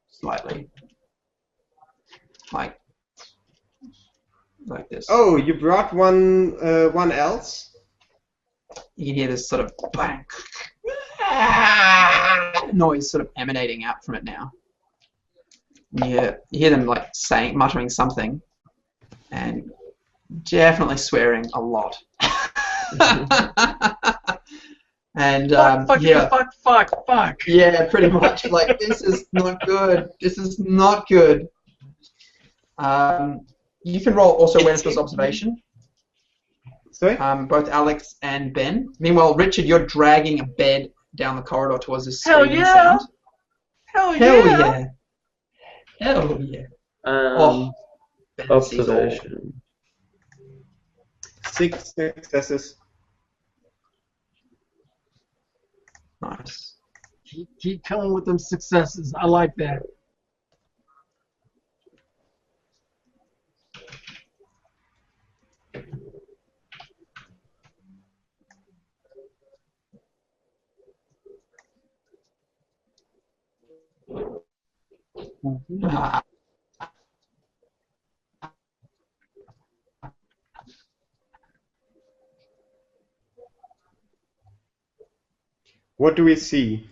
slightly, like this. Oh, you brought one else? You can hear this sort of bang noise sort of emanating out from it now. You hear them like muttering something, and definitely swearing a lot. And fuck. Yeah, pretty much. Like, this is not good. This is not good. You can roll also awareness plus observation. Sorry? Both Alex and Ben. Meanwhile, Richard, you're dragging a bed down the corridor towards this Hell screaming yeah! sound. Hell Hell yeah! yeah! Hell yeah! Oh, Ben sees all. Observation. 6 successes. Nice. Keep coming with them successes. I like that. Ah. What do we see?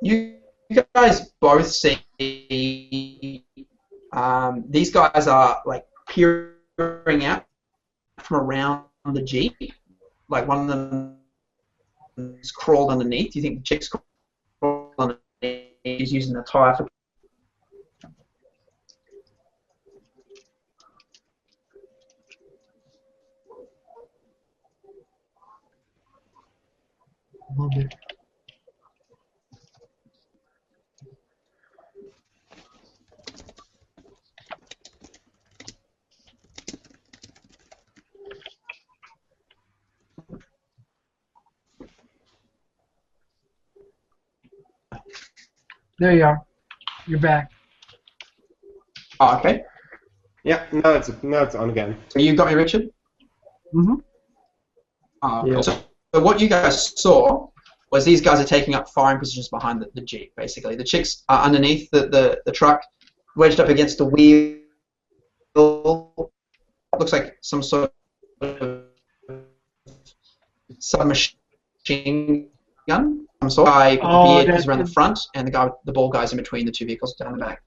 You guys both see these guys are like peering out from around the Jeep. Like, one of them is crawled underneath. You think the chick's crawled underneath? He's using the tire for. Love it. There you are. You're back. Oh, okay. Yeah, now it's on again. So you got me, Richard? Mm-hmm. Oh, Yeah. cool. So what you guys saw was these guys are taking up firing positions behind the Jeep, basically. The chicks are underneath the truck, wedged up against the wheel. Looks like some sort of submachine gun. Some sort. The guy with the beard is around the front, and the bald guy's in between the two vehicles down the back.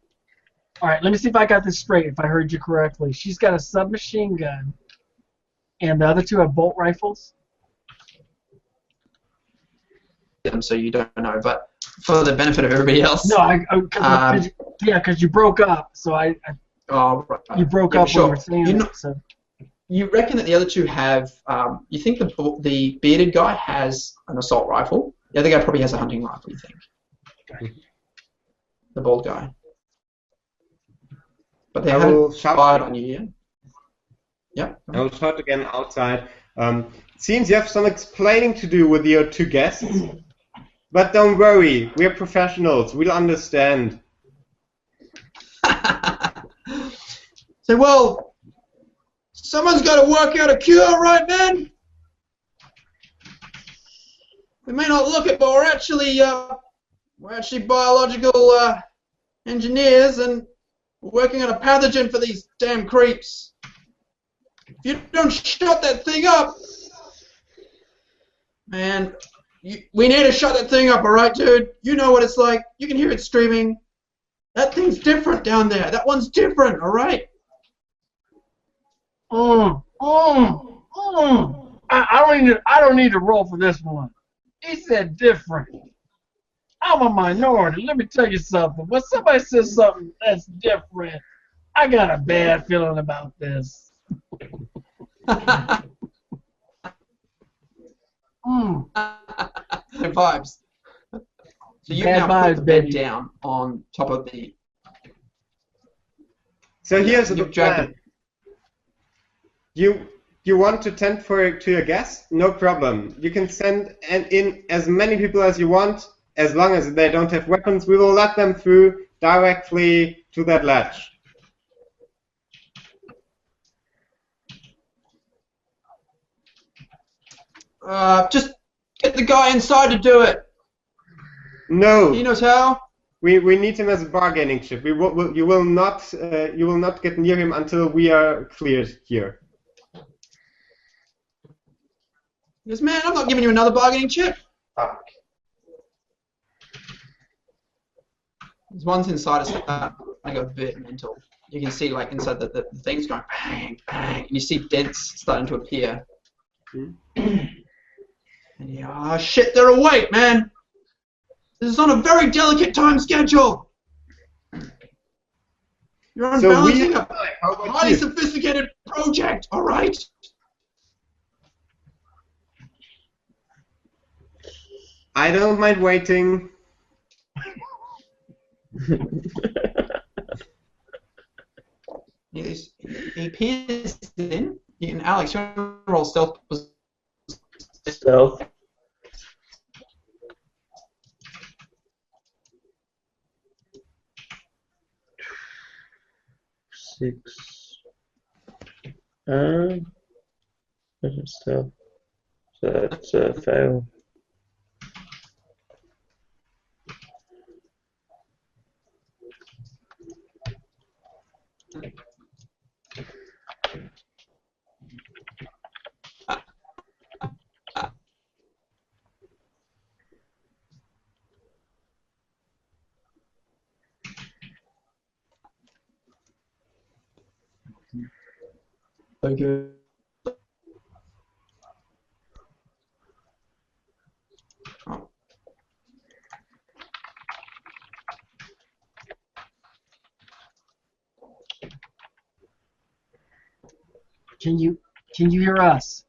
All right, let me see if I got this straight, if I heard you correctly. She's got a submachine gun, and the other two have bolt rifles? So you don't know, but for the benefit of everybody else. No, because you broke up, so Oh, right. you broke Yeah, up sure. when we were saying You it, know- so. You reckon that the other two have, you think the bearded guy has an assault rifle. The other guy probably has a hunting rifle, you think. Okay. The bald guy. But they I haven't will shout. fired on you yet. Yep. I will shout again outside. Seems you have some explaining to do with your two guests. But don't worry, we're professionals. We'll understand. Say, well, someone's got to work out a cure, right, man? We may not look it, but we're actually biological engineers, and we're working on a pathogen for these damn creeps. If you don't shut that thing up, man, we need to shut that thing up, all right, dude? You know what it's like. You can hear it screaming. That thing's different down there. That one's different, all right? I don't need to roll for this one. He said different. I'm a minority. Let me tell you something. When somebody says something that's different, I got a bad feeling about this. Vibes. So you Bad now put vibes, the bed baby. down on top of the. So here's the You've dragged plan. You want to tend to your guests? No problem. You can send in as many people as you want, as long as they don't have weapons. We will let them through directly to that latch. Just get the guy inside to do it. No. He knows how. We need him as a bargaining chip. You will not get near him until we are cleared here. He goes, man, I'm not giving you another bargaining chip. Fuck. There's ones inside is like a bit mental. You can see like inside the things going bang, bang, and you see dents starting to appear. And you go, oh shit, they're awake, man. This is on a very delicate time schedule. You're unbalancing a highly sophisticated project, all right? I don't mind waiting. He peers in. And Alex, you want to roll stealth? Stealth. Six. Stealth. So that's a fail. Okay. Oh. Can you hear us?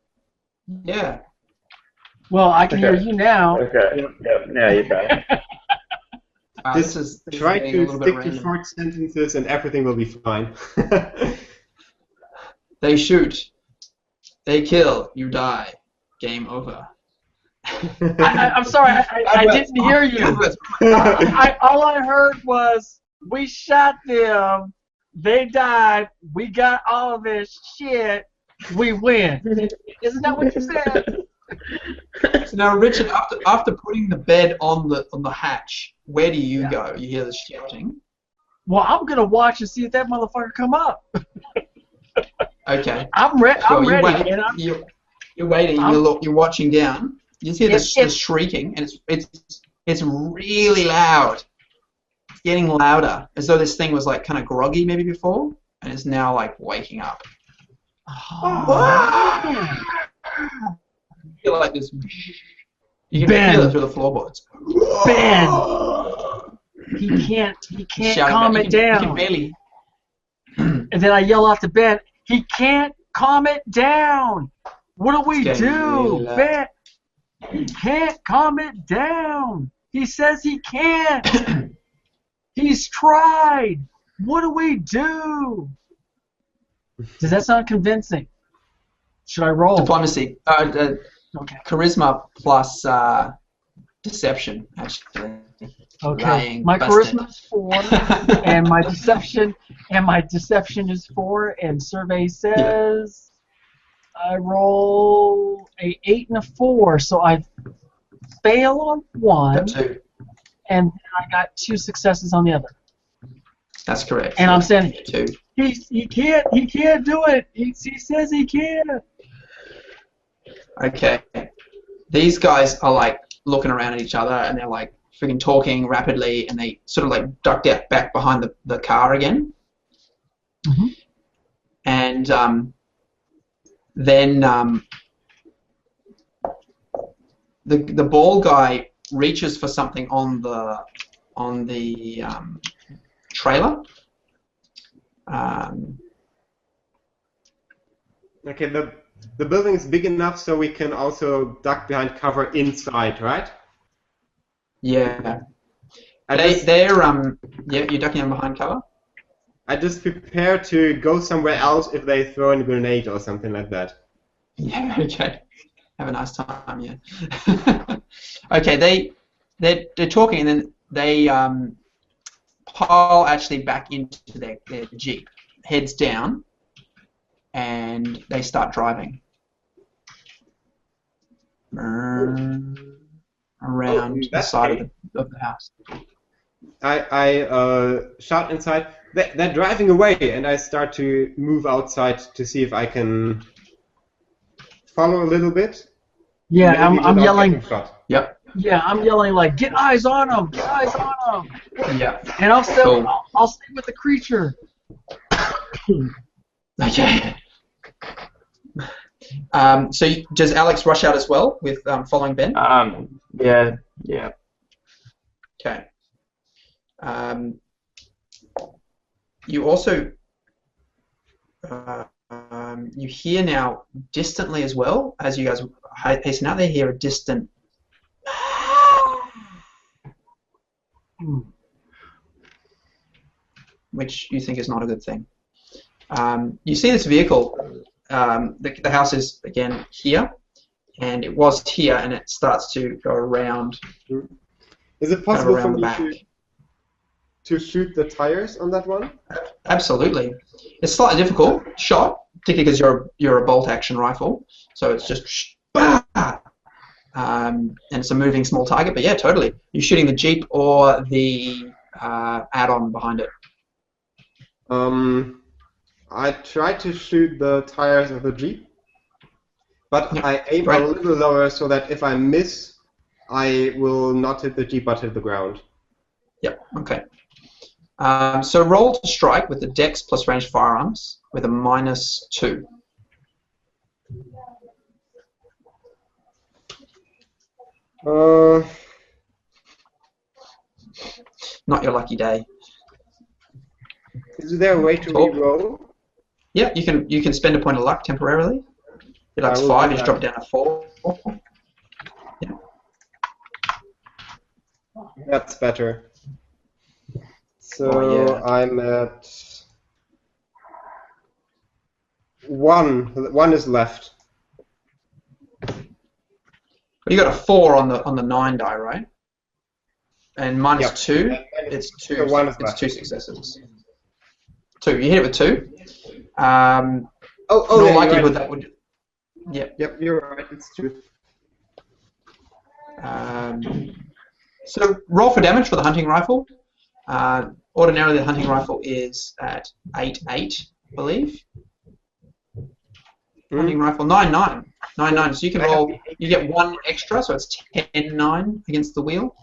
Yeah. Well, I can hear Okay. you now. Okay. Yep. Now you're back. This is Try getting a to little bit stick to random. short sentences and everything will be fine. They shoot. They kill. You die. Game over. I'm sorry, I didn't hear you. All I heard was, we shot them, they died, we got all this shit, we win. Isn't that what you said? So now, Richard, after putting the bed on the hatch, where do you go? You hear the shouting. Well, I'm gonna watch and see if that motherfucker come up. Okay. I'm ready. So I'm you ready. wait. And I'm, You're waiting. You're watching down. You hear the shrieking, and it's really loud. It's getting louder, as though this thing was like kind of groggy maybe before, and is now like waking up. oh, You feel like this. You can feel it through the floorboards. Ben, he can't Shouting calm back. it You down. can barely. And then I yell out to Ben, he can't calm it down. What do we It's getting do, really loud. Ben? He can't calm it down. He says he can't. He's tried. What do we do? Does that sound convincing? Should I roll? Diplomacy. Okay. Charisma plus deception, actually. Okay. Lying, My busted. charisma is 4, and my deception is 4, and survey says I roll a 8 and a 4, so I fail on one, Got 2. and I got 2 successes on the other. That's correct. And I'm saying 2. he can't do it. He says he can't. Okay. These guys are like looking around at each other, and they're like freaking talking rapidly, and they sort of like ducked out back behind the car again. Mm-hmm. And then the ball guy reaches for something on the trailer. Okay, the building is big enough so we can also duck behind cover inside, right? Yeah. You're ducking in behind cover. I just prepare to go somewhere else if they throw in a grenade or something like that. Yeah. Okay. Have a nice time. Yeah. Okay. They're talking, and then they pile actually back into their jeep, heads down, and they start driving around the side of the house. I shout inside, they're driving away, and I start to move outside to see if I can follow a little bit. Yeah, maybe I'm without yelling. getting shot. Yep. Yeah, I'm yelling like, "Get eyes on him! Get eyes on him!" Yeah. And I'll stay. Cool. I'll stay with the creature. Okay. So does Alex rush out as well with following Ben? Yeah. Okay. You also you hear now distantly as well as you guys hasten out there. Hear a distant. Which you think is not a good thing. You see this vehicle. The house is again here, and it was here, and it starts to go around. Is it possible for around the me back. to shoot the tires on that one? Absolutely. It's slightly difficult shot, particularly because you're a bolt action rifle, so it's just and it's a moving small target. But yeah, totally. You're shooting the Jeep or the add-on behind it. I tried to shoot the tires of the Jeep, but Yep. I aim Right. a little lower so that if I miss, I will not hit the Jeep but hit the ground. Yep. Okay. So roll to strike with the Dex plus ranged firearms with a -2. Not your lucky day. Is there a way to Oh. re-roll? Yeah, you can spend a point of luck temporarily. Your luck's I will 5, do you just that. drop it down to 4. Yeah. That's better. So Oh, yeah. I'm at 1. 1 is left. You got a 4 on the 9 die, right? And minus Yep. 2, it's 2. So 1 is It's left. 2 successes. 2. You hit it with 2. Oh, No yeah, you're likelihood right. that would. Yeah. Yep, you're right. It's true. So roll for damage for the hunting rifle. Ordinarily, the hunting rifle is at 8/8, I believe. Hunting rifle 9/9. 9/9. So you can roll. You get 1 extra, so it's 10/9 against the wheel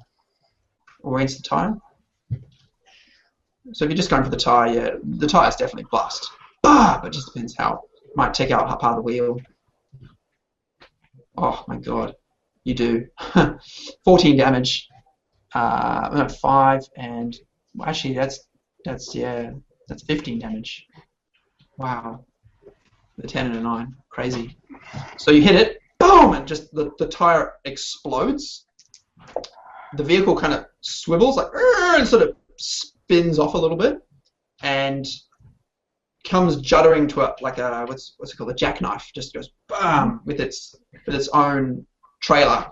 or against the tire. So if you're just going for the tire, yeah, the tire's definitely bust. But it just depends how. Might take out part of the wheel. Oh my god, you do. 14 damage. No, 5 and actually that's 15 damage. Wow. The 10 and a 9, crazy. So you hit it, boom, and just the tire explodes. The vehicle kind of swivels like and sort of spins off a little bit, and comes juddering to a what's it called, a jackknife. Just goes bam with its own trailer.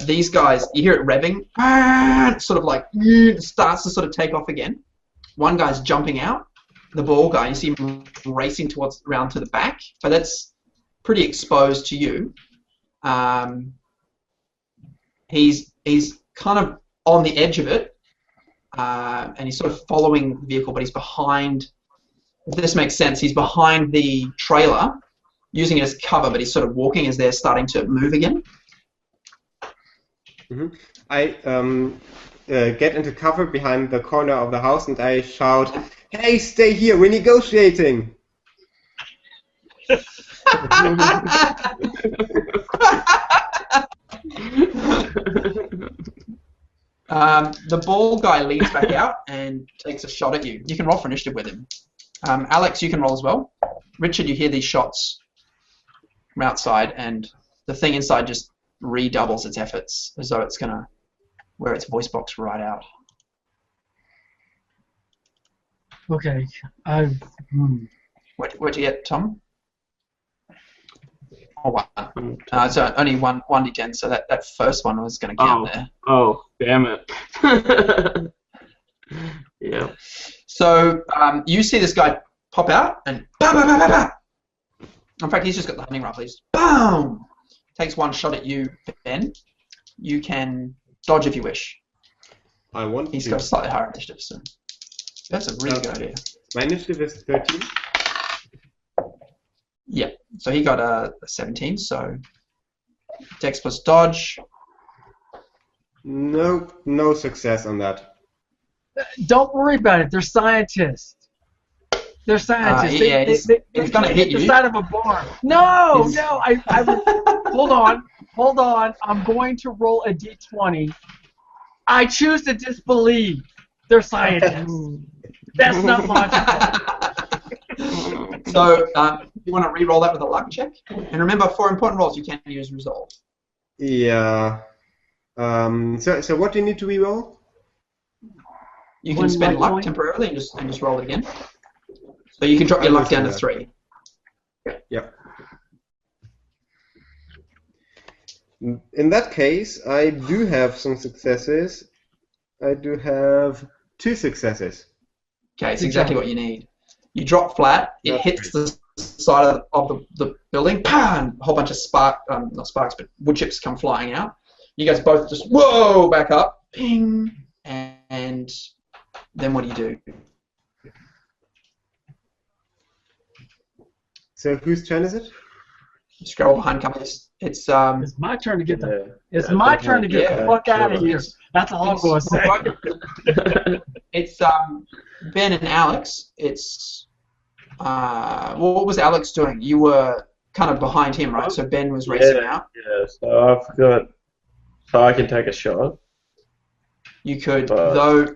These guys, you hear it revving, sort of like starts to sort of take off again. One guy's jumping out, the ball guy. You see him racing around to the back, but that's pretty exposed to you. He's kind of on the edge of it, and he's sort of following the vehicle, but he's behind. If this makes sense, he's behind the trailer, using it as cover, but he's sort of walking as they're starting to move again. Mm-hmm. I get into cover behind the corner of the house and I shout, "Hey, stay here, we're negotiating!" The ball guy leads back out and takes a shot at you. You can roll for initiative with him. Alex, you can roll as well. Richard, you hear these shots from outside, and the thing inside just redoubles its efforts, as though it's going to wear its voice box right out. Okay. What'd you get, Tom? Oh, 1. So only 1d10, so that first one was going to count there. Oh, damn it. Yeah. So you see this guy pop out and bah, bah, bah, bah, bah. In fact, he's just got the hunting rifle. He's boom! Takes 1 shot at you, Ben. You can dodge if you wish. I want He's to. got a slightly higher initiative, so that's a really good idea. My initiative is 13. Yeah. So he got a 17. So Dex plus dodge. No success on that. Don't worry about it. They're scientists. They're scientists. Yeah, they it's gonna hit the you. side of a barn. No, It's- no. Hold on. I'm going to roll a d20. I choose to disbelieve. They're scientists. That's not logical. So you want to re-roll that with a luck check, and remember, for important rolls you can use resolve. Yeah. So what do you need to reroll? You can One spend luck luck point. temporarily and just roll it again. So you can drop your luck down to 3. Yeah. In that case, I do have some successes. I do have 2 successes. Okay, it's exactly what you need. You drop flat, it That's hits the side of the building, and a whole bunch of not sparks, but wood chips come flying out. You guys both just, whoa, back up, ping, and then what do? So whose turn is it? You scroll behind companies. It's It's my turn to get the. It's Yeah, my turn to get yeah. the fuck out of here. It's- That's all I'm going to say. It's Ben and Alex. It's what was Alex doing? You were kind of behind him, right? So Ben was racing out. Yeah, so I can take a shot. You could, But though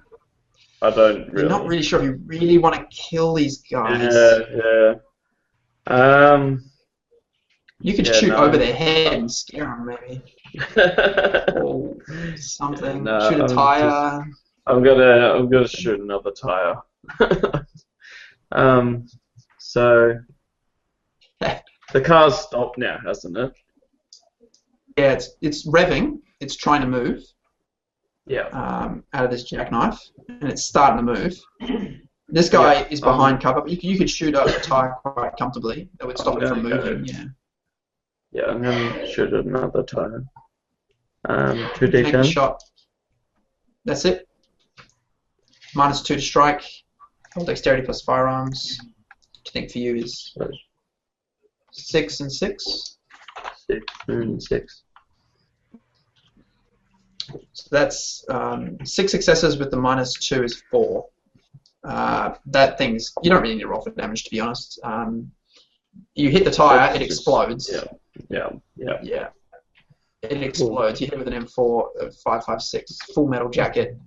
I don't you're really. not really sure if you really want to kill these guys. Yeah. You could Yeah, shoot no. over their head and scare them, maybe, or something. No, Shoot a I'm tire. I'm gonna shoot another tire. So the car's stopped now, hasn't it? Yeah, it's revving. It's trying to move Yeah. out of this jackknife, and it's starting to move. This guy is behind cover, but you could shoot a tire quite comfortably. That would stop it from Okay. moving. Yeah. Yeah, I'm gonna shoot another tire. 2 Take a d10. shot. That's it. -2 to strike. Roll dexterity plus firearms. Which I think for you is 6 and 6. 6 and 6. So that's 6 successes with the -2 is 4. That thing's, you don't really need to roll for damage, to be honest. You hit the tire, it explodes. Yeah. Yeah. It explodes. You hit it with an M4 of 5.56, full metal jacket.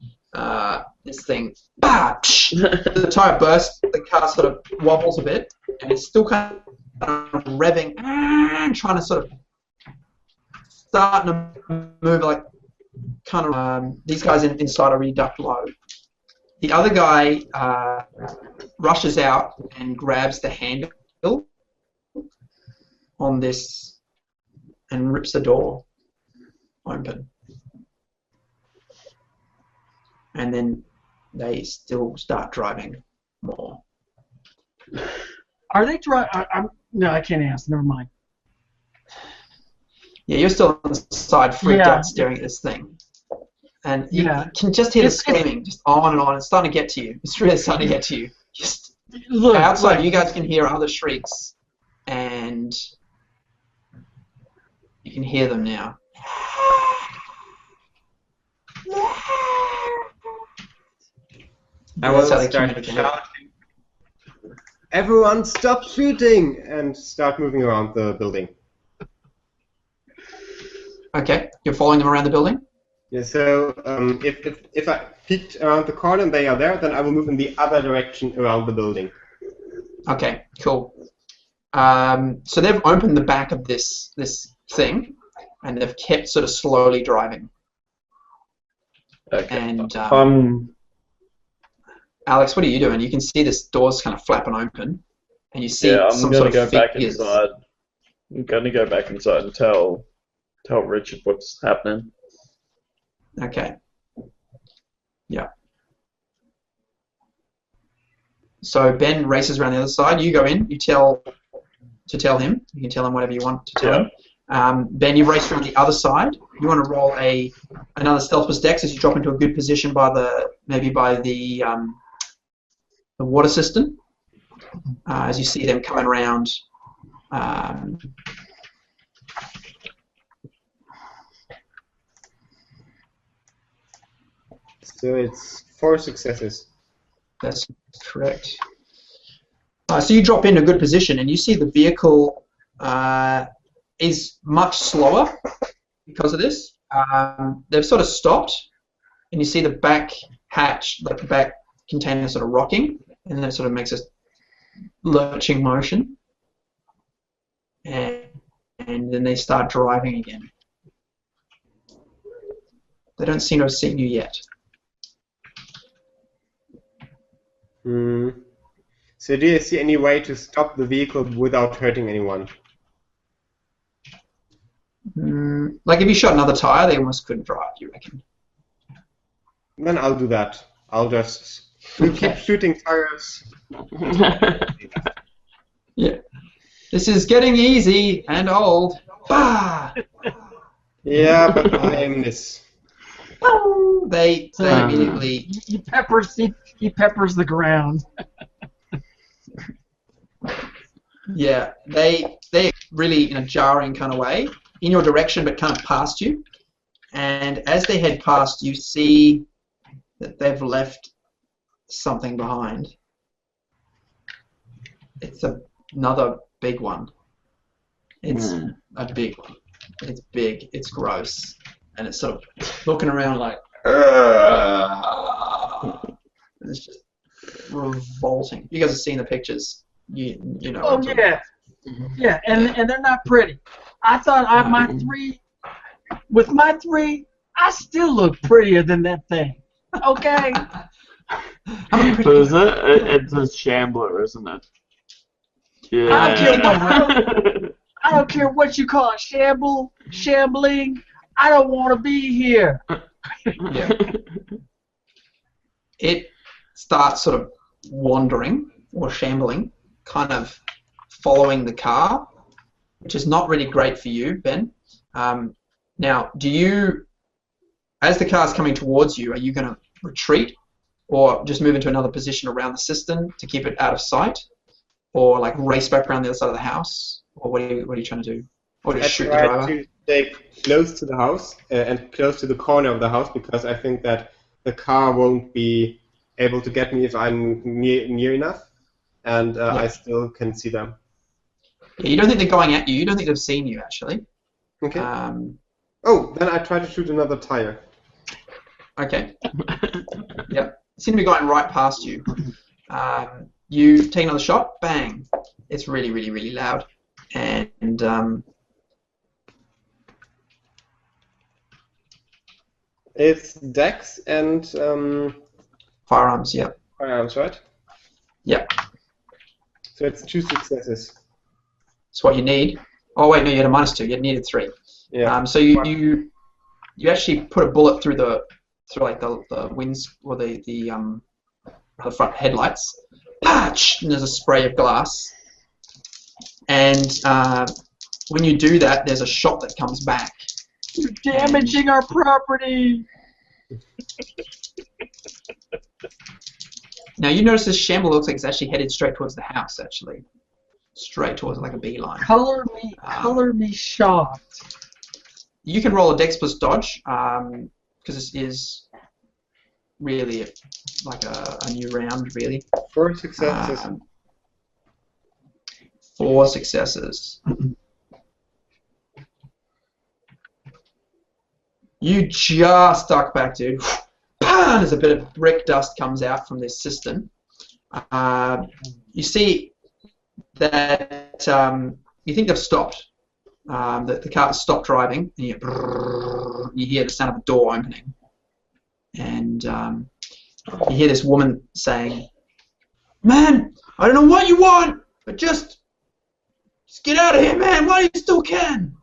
This thing, bah, the tire bursts, the car sort of wobbles a bit, and it's still kind of revving, and trying to sort of starting to move like kind of. These guys inside are really ducked low. The other guy rushes out and grabs the handle on this and rips the door open. And then they still start driving more. Are they driving? No, I can't ask. Never mind. Yeah, you're still inside, freaked Yeah. out, staring at this thing. And you Yeah. can just hear the It's- screaming, just on and on. It's starting to get to you. It's really starting to get to you. Just Look, outside, look, you guys can hear other shrieks, and you can hear them now. I will That's how they start communicate. shouting, "Everyone stop shooting!" and start moving around the building. Okay, you're following them around the building? Yeah, so if I peeked around the corner and they are there, then I will move in the other direction around the building. Okay, cool. So they've opened the back of this thing, and they've kept sort of slowly driving. Okay. And Alex, what are you doing? You can see this door's kind of flapping open, and you see I'm some gonna sort of go back figures. inside. I'm gonna go back inside and tell Richard what's happening. Okay. Yeah. So Ben races around the other side. You go in. You tell him. You can tell him whatever you want to tell him. Ben, you race around the other side. You want to roll another stealth plus dex as you drop into a good position by the water system. As you see them coming around So it's 4 successes. That's correct. So you drop in a good position, and you see the vehicle is much slower because of this. They've sort of stopped, and you see the back hatch, like the back container, sort of rocking, and then it sort of makes a lurching motion, and then they start driving again. They don't seem to have seen you yet. So do you see any way to stop the vehicle without hurting anyone? Like if you shot another tire, they almost couldn't drive, you reckon? Then I'll do that. I'll just keep shooting tires. Yeah. This is getting easy and old. Bah! Yeah, but I miss. They immediately... He peppers the ground. Yeah, they really in a jarring kind of way, in your direction but kind of past you. And as they head past, you see that they've left something behind. It's another big one. It's a big one. It's big, it's gross. And it's sort of looking around like, it's just revolting. You guys have seen the pictures. You know. Oh yeah, yeah, and they're not pretty. I thought with my three, I still look prettier than that thing. Okay. But is it's a shambler, isn't it? Yeah. I don't care what you call it, shambling. I don't want to be here. Yeah. It starts sort of wandering or shambling, kind of following the car, which is not really great for you, Ben. Now, as the car's coming towards you, are you going to retreat or just move into another position around the cistern to keep it out of sight, or like race back around the other side of the house, or what are you trying to do? Or just shoot the driver? To stay close to the house and close to the corner of the house, because I think that the car won't be able to get me if I'm near enough, and I still can see them. Yeah, you don't think they're going at you. You don't think they've seen you, actually. Okay. Then I try to shoot another tire. Okay. Yep. They seem to be going right past you. You take another shot. Bang. It's really, really, really loud. And it's Dex and firearms. Yeah. firearms, right? Yep. So it's 2 successes. That's what you need. Oh wait, no, you had a -2. You needed 3. Yeah. So you actually put a bullet through like the winds or the front headlights. Patch! And there's a spray of glass. And when you do that, there's a shot that comes back. You're damaging our property. Now you notice this shamble looks like it's actually headed straight towards the house. Actually, straight towards like a beeline. Color me shocked. You can roll a Dex plus Dodge because this is really like a new round, really. 4 successes. 4 successes. You just duck back, dude. As a bit of brick dust comes out from this cistern. You see that you think they've stopped. That the car stopped driving, and you hear the sound of a door opening. And you hear this woman saying, "Man, I don't know what you want, but just get out of here, man, while you still can."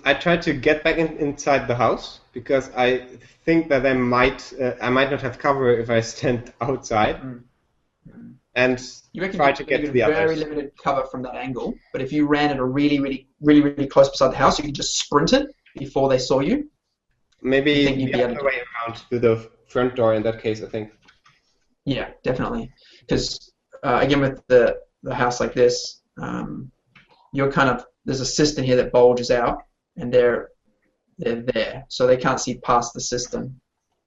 I tried to get back inside the house because I think that I might not have cover if I stand outside, and try to get to the others. Very limited cover from that angle, but if you ran at a really close beside the house, you could just sprint it before they saw you. Maybe you'd be the other way around to the front door in that case, I think. Yeah, definitely. Because again, with the house like this, you're kind of there's a cistern here that bulges out, and they're there, so they can't see past the cistern.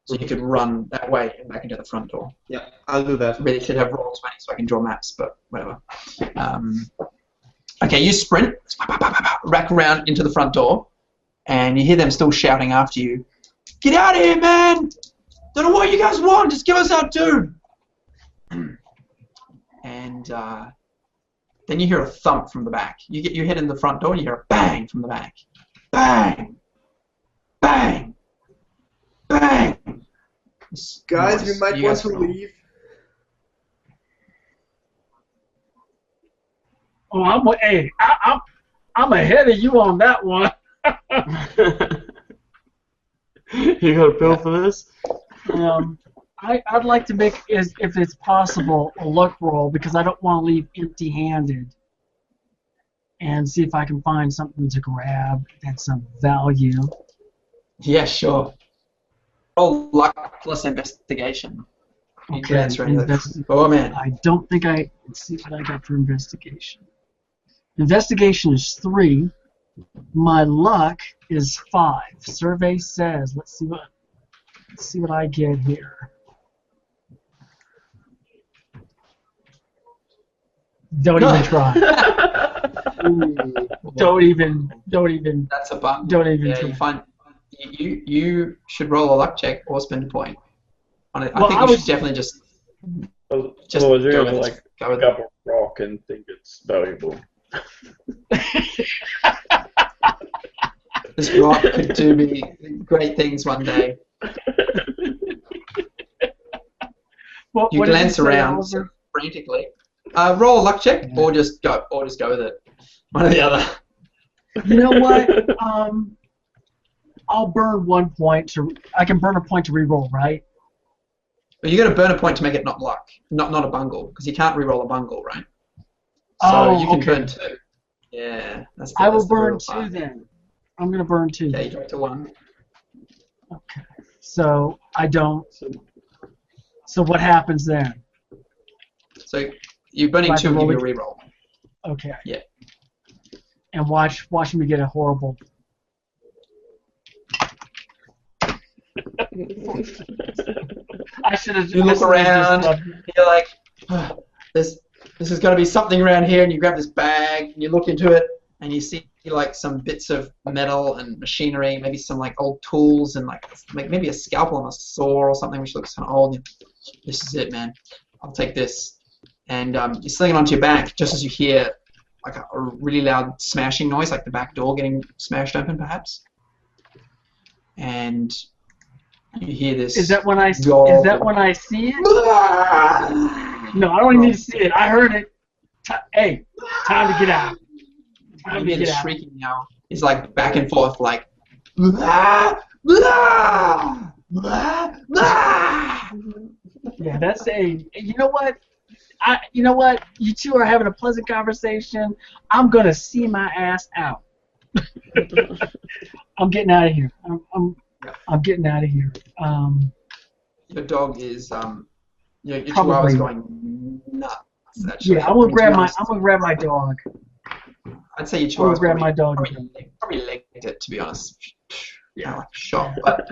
So you could run that way and back into the front door. Yeah, I'll do that. Really should have roll 20 so I can draw maps, but whatever. Okay, you sprint, rack around into the front door, and you hear them still shouting after you. Get out of here, man! Don't know what you guys want. Just give us our dude. And then you hear a thump from the back. You get your head in the front door, and you hear a bang from the back. Bang! Bang! Bang! Guys, Nice. we might You want guys to roll. leave. Oh, I'm ahead of you on that one. You got a bill for this? I'd like to make, if it's possible, a luck roll because I don't want to leave empty-handed, and see if I can find something to grab that's of value. Yeah, sure. Roll luck plus investigation. You can answer any of those. Oh, man. I don't think let's see what I got for investigation. Investigation is 3. My luck is 5. Survey says, let's see what I get here. Don't even try. Don't even. That's a bump. Don't even Yeah, try. you should roll a luck check or spend a point on it. I Well, think I you was- should definitely just Otherwise, you're go gonna with like it. Go with pick up a rock and think it's valuable. this rock could do me great things one day. What You did glance say, around Oliver? frantically. Roll a luck check or just go with it. One or the other. You know what? I'll burn 1 point I can burn a point to reroll, right? But you got to burn a point to make it not luck, not a bungle, because you can't re-roll a bungle, right? So Oh, you can okay. burn 2. Yeah, that's I will that's the burn real 2 part. then. I'm gonna burn 2. Yeah, you drop to 1. Okay. So I don't. So what happens then? So you're burning Like 2 and give you a rolling- re-roll. Okay. Yeah. And watch me get a horrible. I should have. You look around, you're like, oh, this has got to be something around here, and you grab this bag, and you look into it, and you see like some bits of metal and machinery, maybe some like old tools, and like maybe a scalpel and a saw or something, which looks kind of old. This is it, man. I'll take this. And you sling it onto your back just as you hear like a really loud smashing noise, like the back door getting smashed open, perhaps. And you hear this. Is that when I see it? No, I don't even need to see it. I heard it. Hey, time to get out. Time You to hear the get out. shrieking now. It's like back and forth, like. Blah, blah, blah, blah. Yeah, that's a. You know what? You know what? You two are having a pleasant conversation. I'm gonna see my ass out. I'm getting out of here. I'm getting out of here. Your dog is your Probably. chihuahua's going nuts. Actually. Yeah, I'm gonna I mean, to be grab my. honest, I'm gonna grab my dog. I'd say your I'm gonna chihuahua's grab my dog. probably legged it, to be honest. Yeah. Shot. But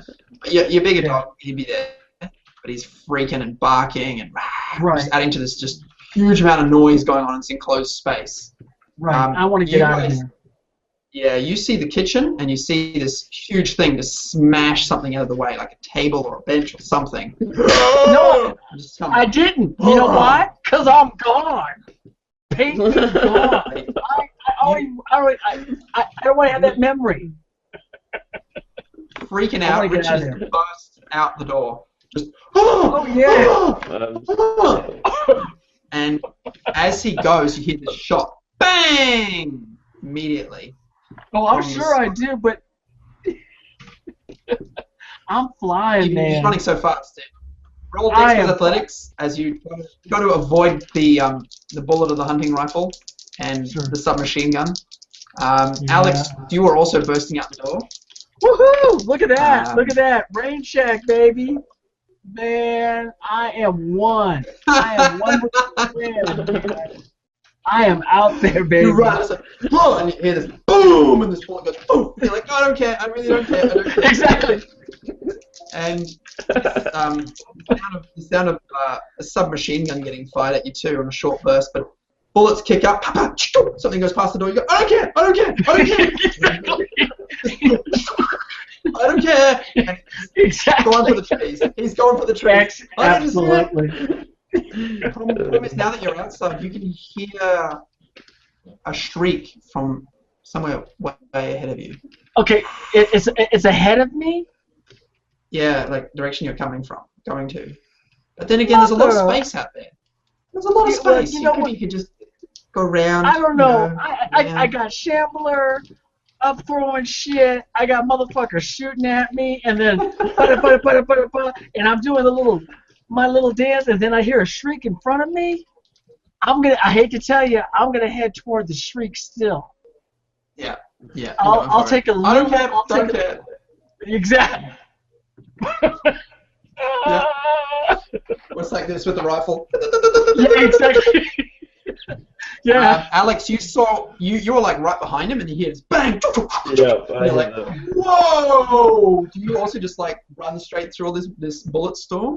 your bigger Yeah. dog, he'd be there. But he's freaking and barking and Right. just adding to this just huge amount of noise going on in this enclosed space. Right. I want to you get out of guys- here. Yeah, you see the kitchen and you see this huge thing just smash something out of the way, like a table or a bench or something. No, Just come- I didn't. You know why? Because I'm gone. Peyton's gone. I don't want to have that memory. freaking I out, wanna get out of Richard bursts out the door. Just Oh yeah. And as he goes, you hear this shot. Bang! Immediately. Oh, I'm sure I do, but I'm flying, He's man. running so fast. Roll I Dex am- with athletics as you try to avoid the bullet of the hunting rifle and Sure. the submachine gun. Yeah. Alex, you are also bursting out the door. Woohoo! Look at that! Um, Look at that! Rain check, baby. Man, I am one. I am one with the wind, man. I am out there, baby. You run, it's like, oh, and you hear this boom, and this bullet goes boom. And you're like, I don't care, I really don't care, I don't care. Exactly. And the sound of a submachine gun getting fired at you too on a short burst, but bullets kick up, something goes past the door, you go, I don't care, I don't care, I don't care. I don't care. And Exactly. going for the trees. He's going for the trees. Absolutely. The problem is now that you're outside, you can hear a shriek from somewhere way ahead of you. Okay, it's ahead of me? Yeah, like direction you're going to. But then again, there's a lot of space out there. There's a lot of space. You could just go around. I don't know. Yeah. I got Shambler. I'm throwing shit. I got motherfuckers shooting at me, and then and I'm doing my little dance, and then I hear a shriek in front of me. I hate to tell you, I'm gonna head toward the shriek still. Yeah. I'll take a look. I don't care. Don't care. Exactly. Yeah. What's like this with the rifle? Yeah, exactly. Yeah. Alex, you were like right behind him, and you hear this bang. Yeah, And you're like, whoa! Do you also just like run straight through all this bullet storm?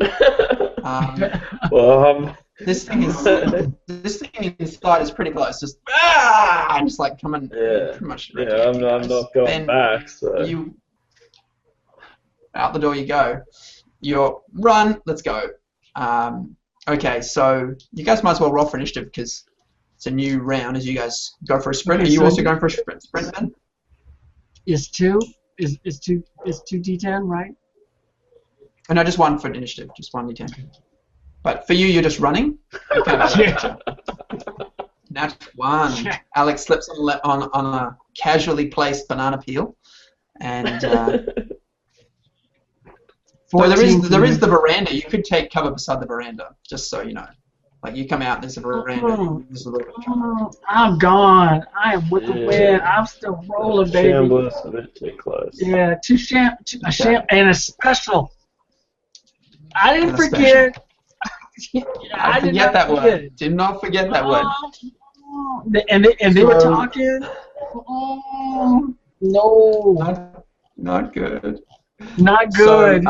Well, This thing inside is pretty close. Just just like coming. yeah, Pretty much. yeah, I'm not going Then back. So You out the door you go. You run. Let's go. Okay, so you guys might as well roll for initiative because it's a new round as you guys go for a sprint. Okay, Are you so also going for a sprint, Ben? Is two is 2d10, right? Oh, no, just one for initiative, just one d10. But for you, you're just running. Okay. Nat 1. Yeah. Alex slips on a casually placed banana peel, and so there is the veranda. You could take cover beside the veranda, just so you know. Like you come out, there's a veranda. There's a little bit of cover. I'm gone. I am with the wind. I'm still rolling, baby. Shambler's a bit too close. Yeah, a sham, and a special. I didn't And a forget. I did forget not that forget. word. Did not forget that word. And they were So- talking. Oh, no, Not good. not good.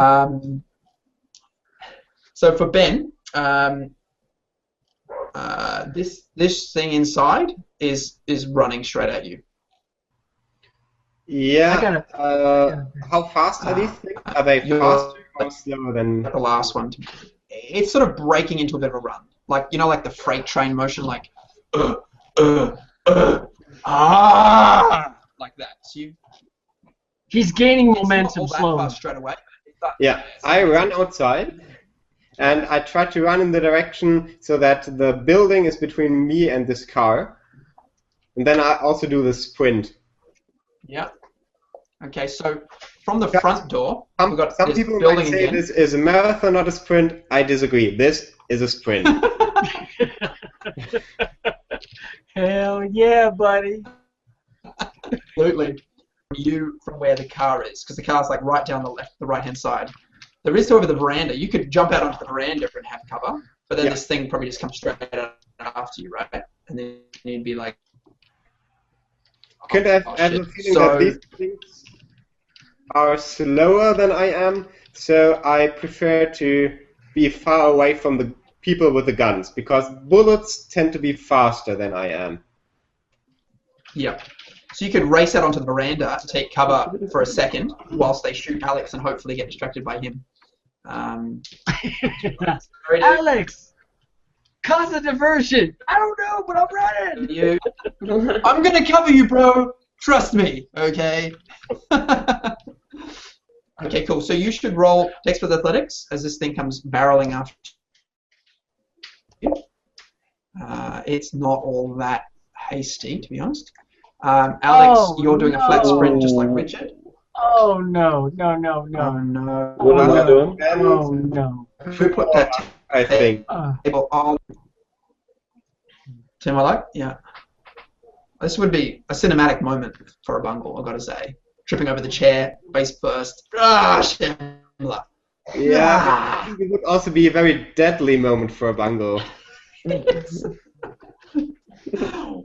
So for Ben, this thing inside is running straight at you. Yeah. How fast are these things? Are they you're- faster or slower than? The last one. It's sort of breaking into a bit of a run, like like the freight train motion, like like that. So He's gaining it's not momentum all that slowly. fast straight away. Yeah, I run outside, and I try to run in the direction so that the building is between me and this car, and then I also do the sprint. Yeah. Okay, so from the front door, we've got Some this people building might say again. this is a marathon, not a sprint. I disagree. This is a sprint. Hell yeah, buddy. Absolutely. From where the car is, because the car's like right down the right-hand side. There is, however, the veranda. You could jump out onto the veranda and have cover, but then this thing probably just comes straight out after you, right? And then you'd be like, Could I have a feeling that these things are slower than I am, so I prefer to be far away from the people with the guns, because bullets tend to be faster than I am. yeah. So you could race out onto the veranda, take cover for a second, whilst they shoot Alex and hopefully get distracted by him. Alex, cause a diversion. I don't know, but I'm running. I'm gonna cover you, bro. Trust me, okay? Okay, cool. So you should roll Dex with Athletics as this thing comes barreling after you. It's not all that hasty, to be honest. Alex, you're doing a flat sprint just like Richard. Oh no. Oh no. What am I doing? Oh no. Who put that I think. table on? Tim, I like? Yeah. This would be a cinematic moment for a bungle, I've got to say. Tripping over the chair, face first. Shambler. Yeah, but I think it would also be a very deadly moment for a bungle.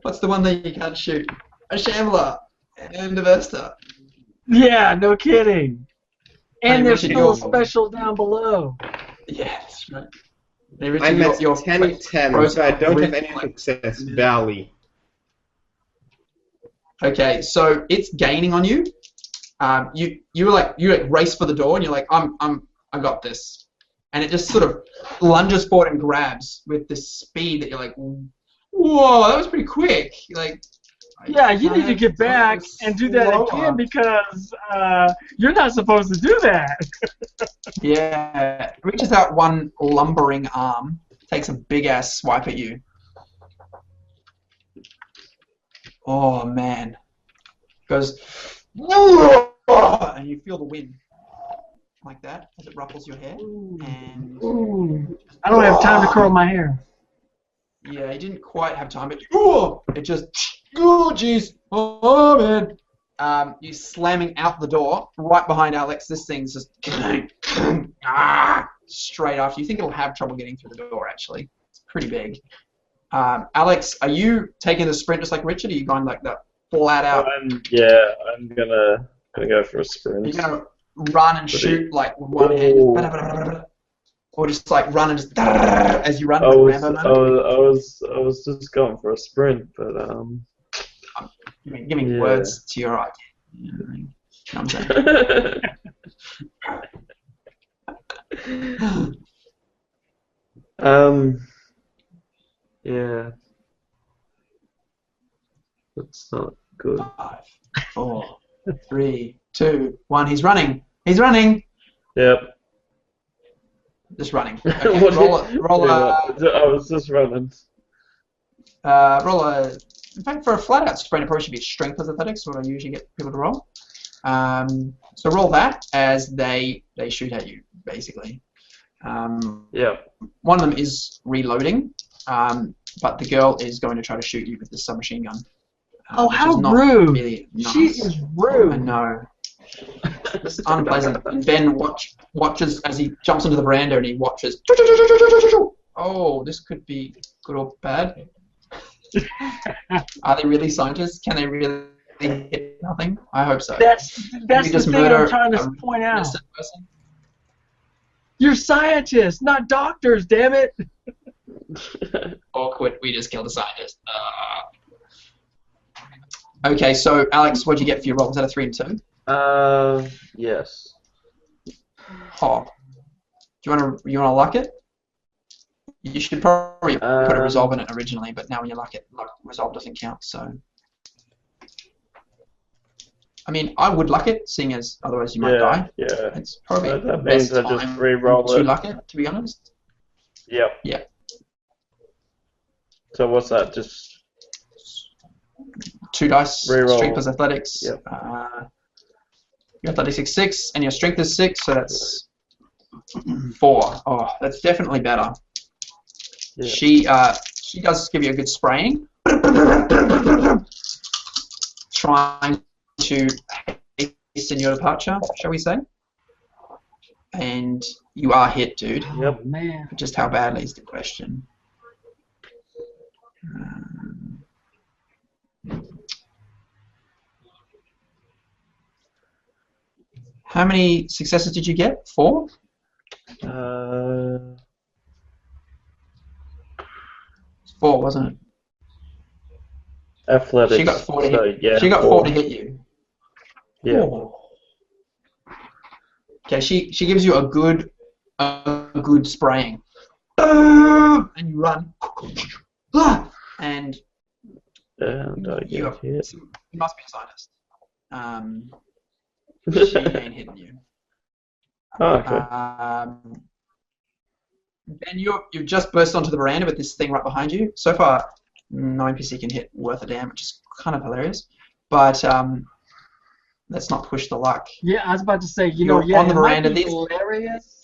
What's the one that you can't shoot? A shambler and a Vesta. Yeah, no kidding. And Hey, there's Richard, still a you're- special down below. Yeah, that's right. Hey, Richard, I'm at your 10-10, so I don't have any success. Barely. Okay, so it's gaining on you. You like race for the door, and you're like, I got this, and it just sort of lunges forward and grabs with this speed that you're like, whoa, that was pretty quick. You're like, Yeah, you need to get back and do that again because you're not supposed to do that. Yeah, it reaches out one lumbering arm, takes a big ass swipe at you. Oh man, goes, and you feel the wind like that as it ruffles your hair, and Ooh, I don't have time to curl my hair. yeah, you didn't quite have time, but it just, oh jeez, oh man. You slamming out the door right behind Alex. This thing's just straight after. You think it'll have trouble getting through the door, actually. It's pretty big. Alex, are you taking the sprint just like Richard, or are you going like that flat out? I'm gonna go for a sprint. You're going to run and shoot like with one hand, or just like run and just as you run? I Like Rambo was just going for a sprint, but Give me yeah. words to your idea. You know what I'm saying? Yeah, that's not good. 5, 4, 3, 2, 1. He's running. He's running. Yep. Just running. Okay, What roll I was just running. roll a. In fact, for a flat-out sprint, it probably should be strength as athletics. What I usually get people to roll. So roll that as they shoot at you, basically. Yeah. One of them is reloading, but the girl is going to try to shoot you with the submachine gun. Oh, which how is not rude! Really nice. She is rude. I know. It's unpleasant. And Ben watches as he jumps onto the veranda and he watches. Oh, this could be good or bad. Are they really scientists? Can they really hit nothing? I hope so. That's Can the you just thing murder I'm trying to a point out. innocent person? You're scientists, not doctors, damn it. Awkward. We just killed a scientist. Okay, so Alex, what'd you get for your roll? Was that a 3 and 2? Yes. Oh. Do you wanna luck it? You should probably put a resolve in it originally, but now when you luck it, resolve doesn't count. So, I mean, I would luck it, seeing as otherwise you might die. Yeah. It's probably That the means best I just time re-roll to it. luck it, to be honest. Yep. Yeah. So what's that? Just 2 dice, Reroll. strength plus athletics. Yep. Your athletics is 6, and your strength is 6, so that's 4. Oh, that's definitely better. Yeah. She does give you a good spraying, trying to hasten your departure, shall we say? And you are hit, dude. Yep. Oh, man. Just how badly is the question? How many successes did you get? 4? It's 4, wasn't it? Athletics. She got 4 to so, hit. yeah, She got 4 to hit you. Yeah. Oh. Okay, she gives you a good spraying, and you run, and And I you get hit. must be a scientist. She ain't hitting you. Oh, okay. Then you've just burst onto the veranda with this thing right behind you. So far, no NPC can hit worth a damn, which is kind of hilarious. But let's not push the luck. Yeah, I was about to say, You're on the it might veranda. be These- hilarious.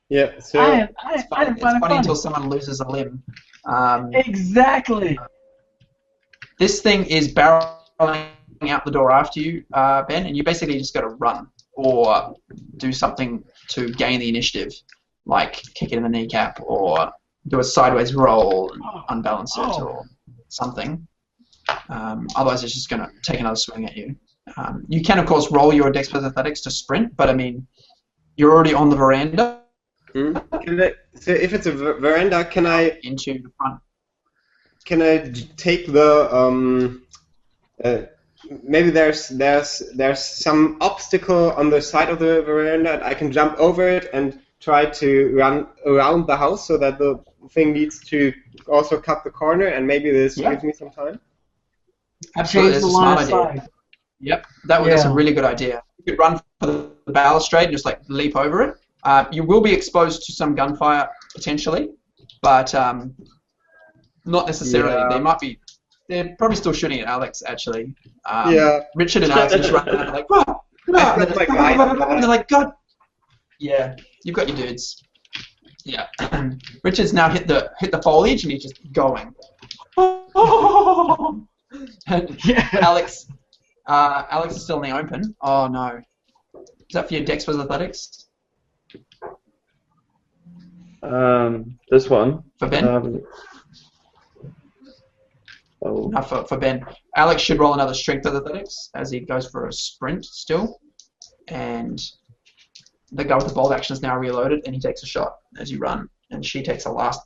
Yeah, so I didn't It's find it funny funny. until someone loses a limb. Exactly. This thing is barreling out the door after you, Ben, and you basically just got to run or do something to gain the initiative, like kick it in the kneecap or do a sideways roll and unbalance it or something. Otherwise, it's just going to take another swing at you. You can, of course, roll your Dex plus Athletics to sprint, but I mean, you're already on the veranda. So if it's a veranda, can I into the front? Can I take the maybe there's some obstacle on the side of the veranda, and I can jump over it and try to run around the house so that the thing needs to also cut the corner, and maybe this gives me some time. Absolutely, that's a smart idea. Yep, that's a really good idea. You could run for the balustrade and just like leap over it. You will be exposed to some gunfire potentially, but not necessarily. Yeah. They're probably still shooting at Alex actually. Yeah. Richard and Alex just run out like, "Whoa, and they're like, God. Yeah, you've got your dudes. Yeah. Richard's now hit the foliage and he's just going. And Alex is still in the open. Oh no. Is that for your Dex plus Athletics? This one. For Ben? No, for Ben. Alex should roll another Strength Athletics as he goes for a sprint still. And the guy with the bold action is now reloaded and he takes a shot as you run. And she takes a last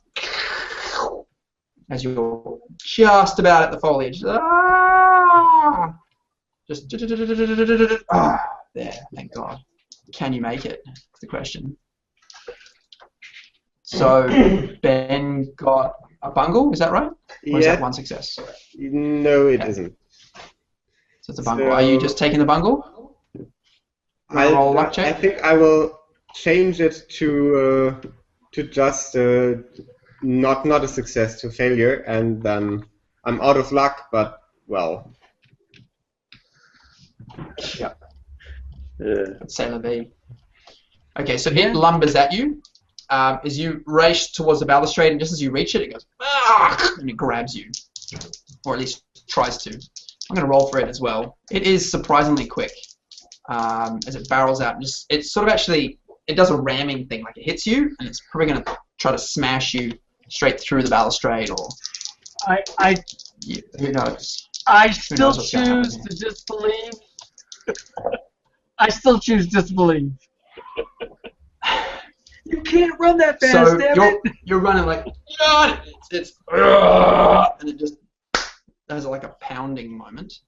as you're just about at the foliage. Ah! Just there, thank God. Can you make it? That's the question. So Ben got a bungle, is that right? Or is that one success? No, it isn't. So it's a bungle. Are you just taking the bungle? Roll luck check? I think I will change it to just not a success, to failure, and then I'm out of luck, but well. Yep. Yeah. Sailor B. Okay, so it lumbers at you as you race towards the balustrade, and just as you reach it, it goes, and it grabs you, or at least tries to. I'm going to roll for it as well. It is surprisingly quick as it barrels out. It's sort of actually, it does a ramming thing, like it hits you, and it's probably going to try to smash you straight through the balustrade, or who knows? I still choose to disbelieve. I still choose disbelieve. You can't run that fast, so damn it! You're running like, and it just has like a pounding moment.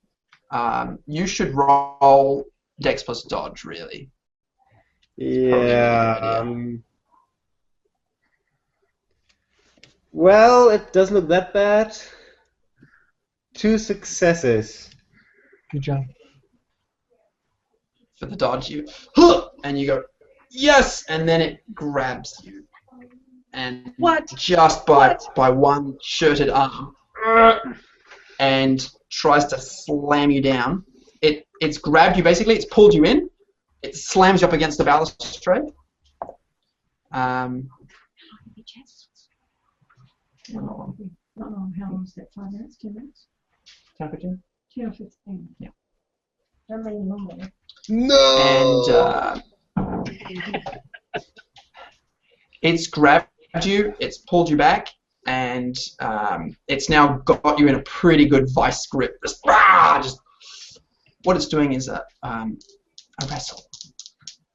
You should roll Dex plus Dodge, really. Yeah. Well, it doesn't look that bad. 2 successes. Good job. For the dodge, and you go, yes, and then it grabs you, and just by one shirted arm, and tries to slam you down. It's grabbed you basically. It's pulled you in. It slams you up against the balustrade. How long is that? 5 minutes? 2 minutes? Temperature? 2 or 15. Yeah. Don't leave them longer. No! And it's grabbed you, it's pulled you back, and it's now got you in a pretty good vice grip. Just what it's doing is a wrestle,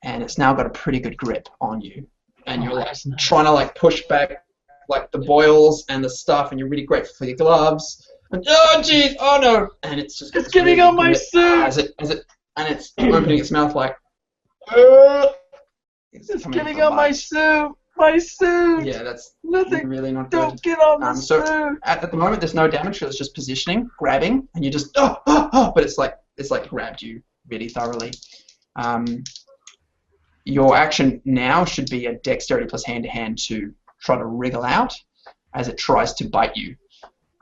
and it's now got a pretty good grip on you, and you're like trying to like push back like the boils and the stuff, and you're really grateful for your gloves. And, oh jeez, oh no, and it's just getting really on my suit. And it's opening its mouth like. It's getting on my suit. My suit. Yeah, that's nothing. Really not good. Don't get on the so suit. at the moment, there's no damage. So it's just positioning, grabbing, and you just but it's like grabbed you really thoroughly. Your action now should be a dexterity plus hand-to-hand to try to wriggle out as it tries to bite you.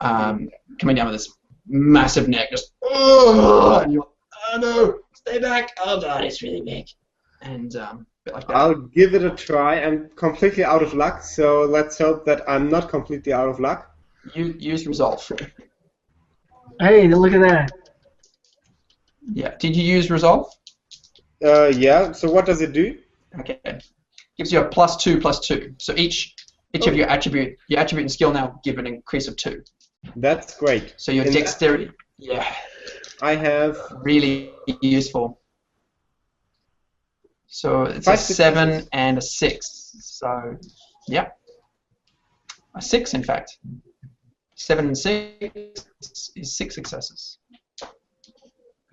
Coming down with this massive neck, just and you're oh no, stay back! Oh god, it's really big, and a bit like that. I'll give it a try. I'm completely out of luck, so let's hope that I'm not completely out of luck. You use resolve. Hey, look at that. Yeah. Did you use resolve? Yeah. So what does it do? Okay. Gives you a +2/+2. So each of your attribute and skill now give an increase of 2. That's great. So your dexterity, yeah, I have really useful. So it's 5 a 7 successes. and a 6. So, yeah, a 6 in fact. 7 and 6 is 6 successes. Because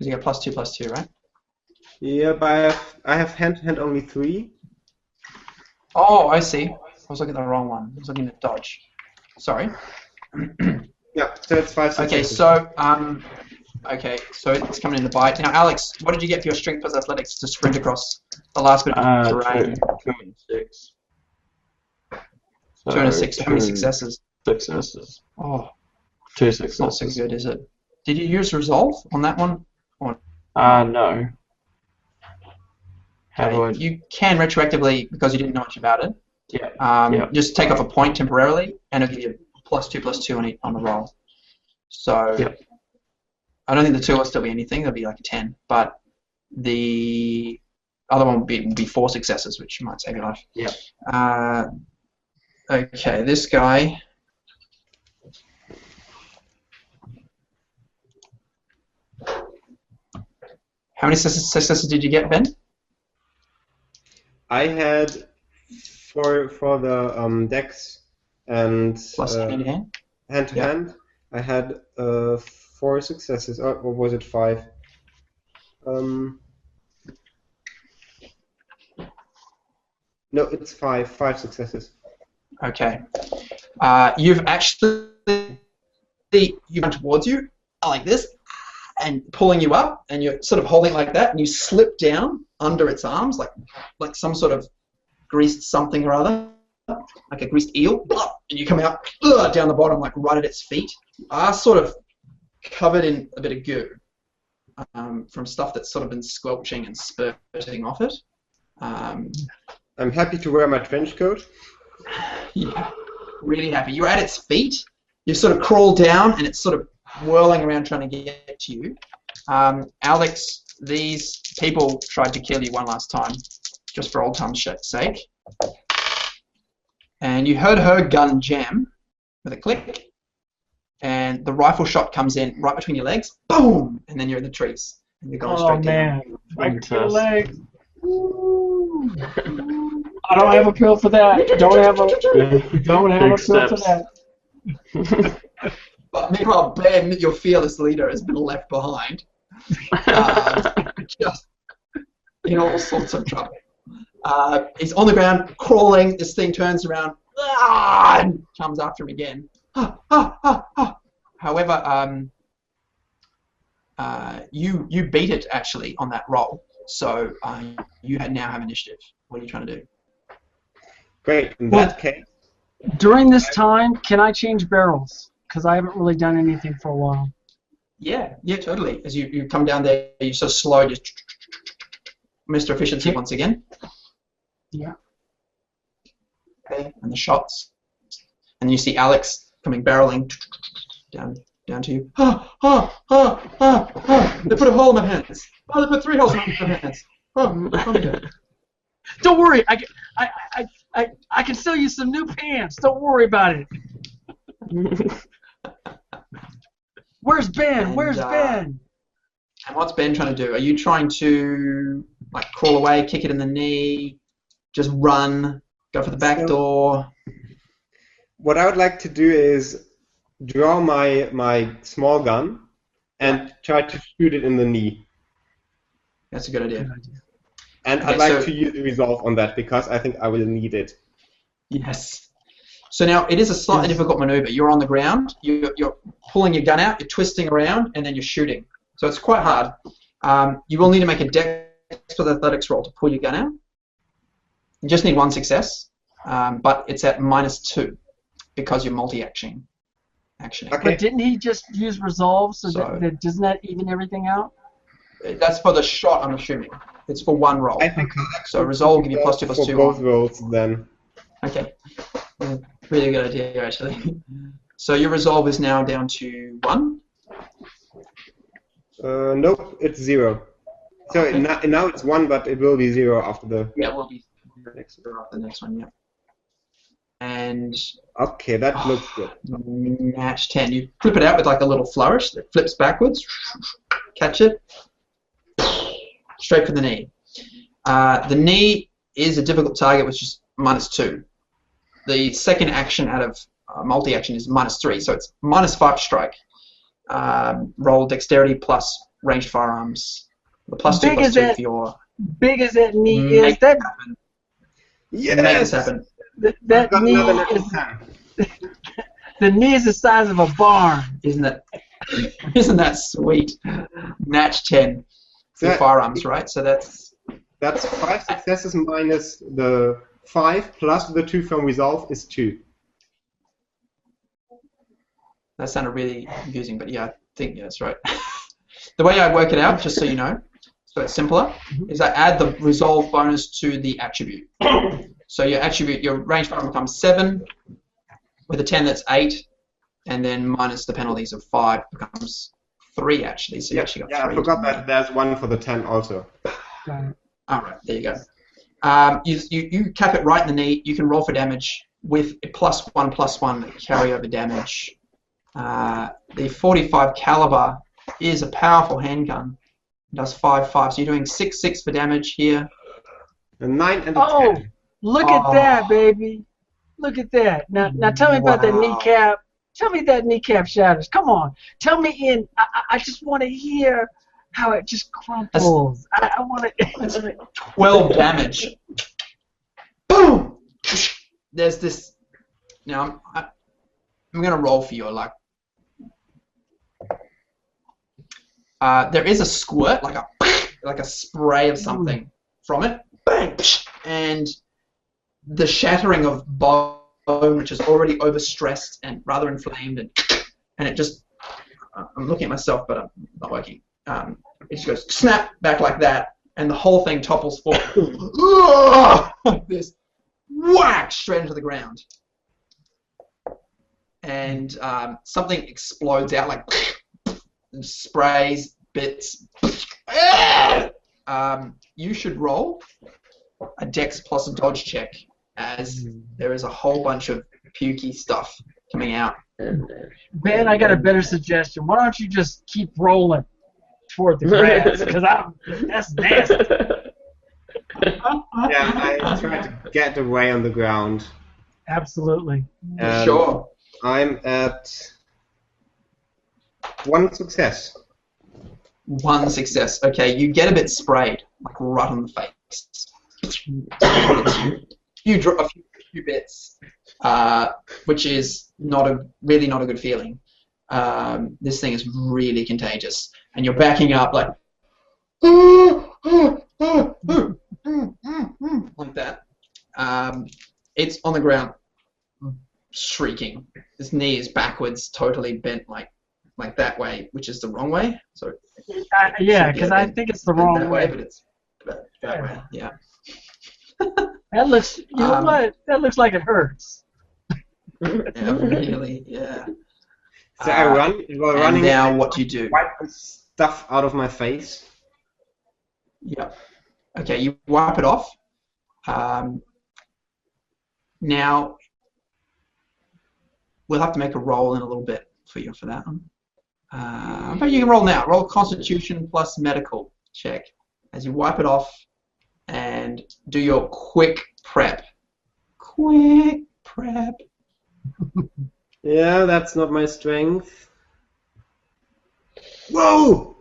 you got +2/+2, right? Yeah, but I have hand only 3. Oh, I see. I was looking at the wrong one. I was looking at dodge. Sorry. Yeah, so it's 5 successes. Okay, so it's coming in to bite. Now, Alex, what did you get for your strength plus athletics to sprint across the last bit of terrain? 2 and 6. So 2 and a 6. How many successes? Successes. Oh, 2 it's not successes. so good, is it? Did you use resolve on that one? No. How do I? You can retroactively, because you didn't know much about it. Yeah. Just take off a point temporarily, and it'll give you +2/+2 on the roll. So Yep. I don't think the 2 will still be anything. It'll be like a 10, but the other one would be 4 successes, which might save your life. Yeah. Okay, this guy. How many successes did you get, Ben? I had for the dex and Plus hand to hand? hand to hand, I had 4 successes, or was it 5? No, it's 5 successes. Okay. You've actually run towards you like this, and pulling you up, and you're sort of holding like that, and you slip down under its arms, like some sort of greased something or other, like a greased eel, and you come out down the bottom, like right at its feet, sort of covered in a bit of goo from stuff that's sort of been squelching and spurting off it. I'm happy to wear my trench coat. Yeah, really happy. You're at its feet. You sort of crawl down, and it's sort of whirling around trying to get to you. Alex, these people tried to kill you one last time, just for old time's sake. And you heard her gun jam with a click, and the rifle shot comes in right between your legs, boom, and then you're in the trees, and you're going straight down. I can feel legs. Ooh. I don't have a pill for that. Don't have a pill for that. But meanwhile, Ben, your fearless leader, has been left behind, just in all sorts of trouble. He's on the ground, crawling. This thing turns around and comes after him again. However, you beat it actually on that roll, so you now have initiative. What are you trying to do? Great. In that case, during this time, can I change barrels? Because I haven't really done anything for a while. Yeah, totally. As you come down there, you sort of slow, just Mr. Efficiency once again. Yeah. Okay, and the shots. And you see Alex coming barreling down to you. They put a hole in my hands. They put 3 holes in my hands. Don't worry, I can sell you some new pants. Don't worry about it. Where's Ben? Where's Ben? And what's Ben trying to do? Are you trying to like crawl away, kick it in the knee, just run, go for the back door? What I would like to do is draw my small gun and try to shoot it in the knee. That's a good idea. And Okay, I'd like so- to use resolve on that because I think I will need it. Yes. So now it is a slightly difficult maneuver. You're on the ground, you're pulling your gun out, you're twisting around, and then you're shooting. So it's quite hard. You will need to make a dex with athletics roll to pull your gun out. You just need 1 success, but it's at -2 because you're multi-actioning. Okay. But didn't he just use resolve? So So- doesn't that even everything out? That's for the shot, I'm assuming. It's for 1 roll. I think So resolve will give you +2/+2 for both on. rolls then. Okay. Really good idea, actually. So your resolve is now down to 1. Nope, it's 0. So now it's 1, but it will be 0 after the... Yeah, it will be the next one, yeah. And... Okay, that looks good. Match 10. You flip it out with like a little flourish that flips backwards. Catch it. Straight for the knee. The knee is a difficult target, which is -2. The second action out of multi-action is -3, so it's -5 strike. Roll dexterity plus ranged firearms. The +2 +2 for your... Big as that knee is, that Yes! Make this happen. that Got knee another level is 10. the knee is the size of a barn. Isn't that sweet? Match 10 for your That- firearms, right? So that's... That's 5 successes minus the 5 plus the 2 from resolve is 2. That sounded really confusing, but yeah, I think that's right. The way I work it out, just so you know, so it's simpler, is I add the resolve bonus to the attribute. So your attribute, your range firearm becomes 7, with a 10 that's 8, and then minus the penalties of 5 becomes 3 actually. So you actually got 3. I forgot that there's 1 for the 10 also. All right, there you go. You cap it right in the knee. You can roll for damage with a +1/+1 carryover damage. The 45 caliber is a powerful handgun. It does 5/5, so you're doing 6/6 for damage here. A 9 and a Oh, 10. look at that, baby. Look at that. Now tell me about that Wow. kneecap. Tell me that kneecap shatters. Come on. Tell me I just want to hear how it just crumples. I want to... 12 damage. Boom! There's this... Now, I'm going to roll for your luck. There is a squirt, like a spray of something from it. Bang! And the shattering of bone, which is already overstressed and rather inflamed, and it just... I'm looking at myself, but I'm not working. It just goes snap back like that, and the whole thing topples forward like this, whack straight into the ground, and something explodes out like and sprays bits. You should roll a Dex plus a Dodge check, as there is a whole bunch of pukey stuff coming out. Ben, I got a better suggestion. Why don't you just keep rolling toward the grass? Because that's nasty. Yeah, I try to get away on the ground. Absolutely. And Sure. I'm at 1 success. 1 success. Okay, you get a bit sprayed, like right on the face. A few bits, which is really not a good feeling. This thing is really contagious, and you're backing up like like that. It's on the ground, shrieking. His knee is backwards, totally bent like that way, which is the wrong way. So yeah, because I think it's the wrong that way, way. but it's that way. Yeah. That looks. You know what? That looks like it hurts. Yeah, really. Yeah. So I run. While And running, now what do you do? wipe the stuff out of my face. Yeah. Okay, you wipe it off. Now, we'll have to make a roll in a little bit for you for that one. But you can roll now. Roll Constitution plus Medical check as you wipe it off and do your quick prep. Quick prep. Yeah, that's not my strength. Whoa!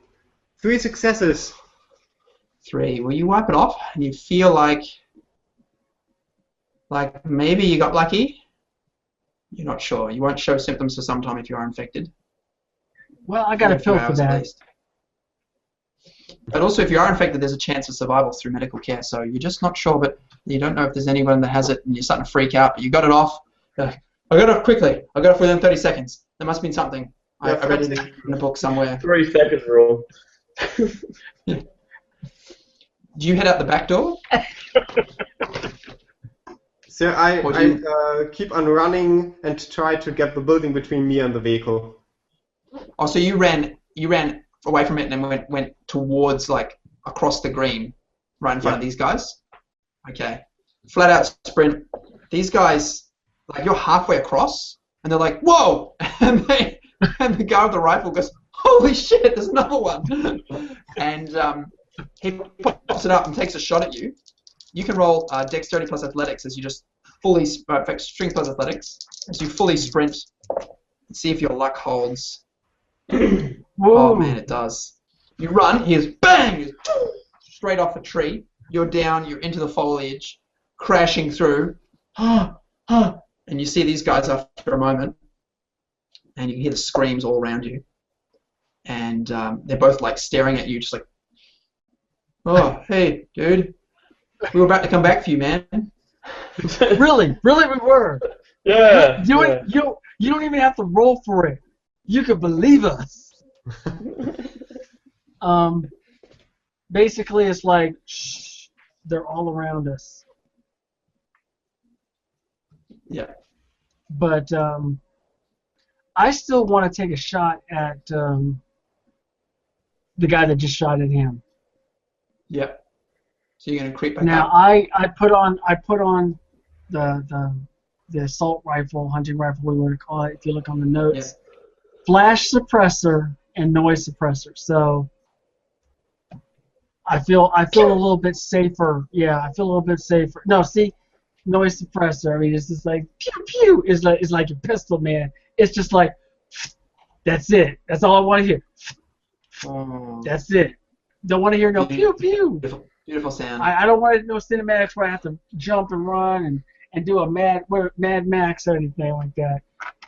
3 successes. 3. Well, you wipe it off and you feel like maybe you got lucky. You're not sure. You won't show symptoms for some time if you are infected. Well, I got a few pill for hours at that. least. But also, if you are infected, there's a chance of survival through medical care. So you're just not sure, but you don't know if there's anyone that has it, and you're starting to freak out. But you got it off. You're like, I got it off quickly. I got it within 30 seconds. There must have been something. I read it in a book somewhere. 3 seconds rule. Do you head out the back door? So I Or do keep on running and try to get the building between me and the vehicle. Oh, so you ran away from it and then went towards like across the green, right in front of these guys. Okay. Flat out sprint. These guys, like, you're halfway across, and they're like, whoa! And the guy with the rifle goes, holy shit, there's another one! And he pops it up and takes a shot at you. You can roll dexterity plus athletics as you just fully, in fact, strength plus athletics, as you fully sprint. See if your luck holds. Oh man, it does. You run, he is bang! He's straight off a tree. You're down, you're into the foliage, crashing through. And you see these guys after a moment, and you can hear the screams all around you. And they're both like staring at you, just like, oh, hey, dude. We were about to come back for you, man. Really we were. Yeah. You don't even have to roll for it. You could believe us. Basically, it's like, shh, they're all around us. Yeah. But I still want to take a shot at the guy that just shot at him. Yeah. So you're gonna creep back Now up. I put on the assault rifle, hunting rifle, whatever you want to call it. If you look on the notes, flash suppressor and noise suppressor. So I feel a little bit safer. Yeah, I feel a little bit safer. No, see, noise suppressor. I mean, it's just like pew pew. Is like a pistol, man. It's just like, that's it. That's all I want to hear. That's it. Don't want to hear no pew pew. Beautiful sound. I don't want no cinematics where I have to jump and run and do a Mad Max or anything like that.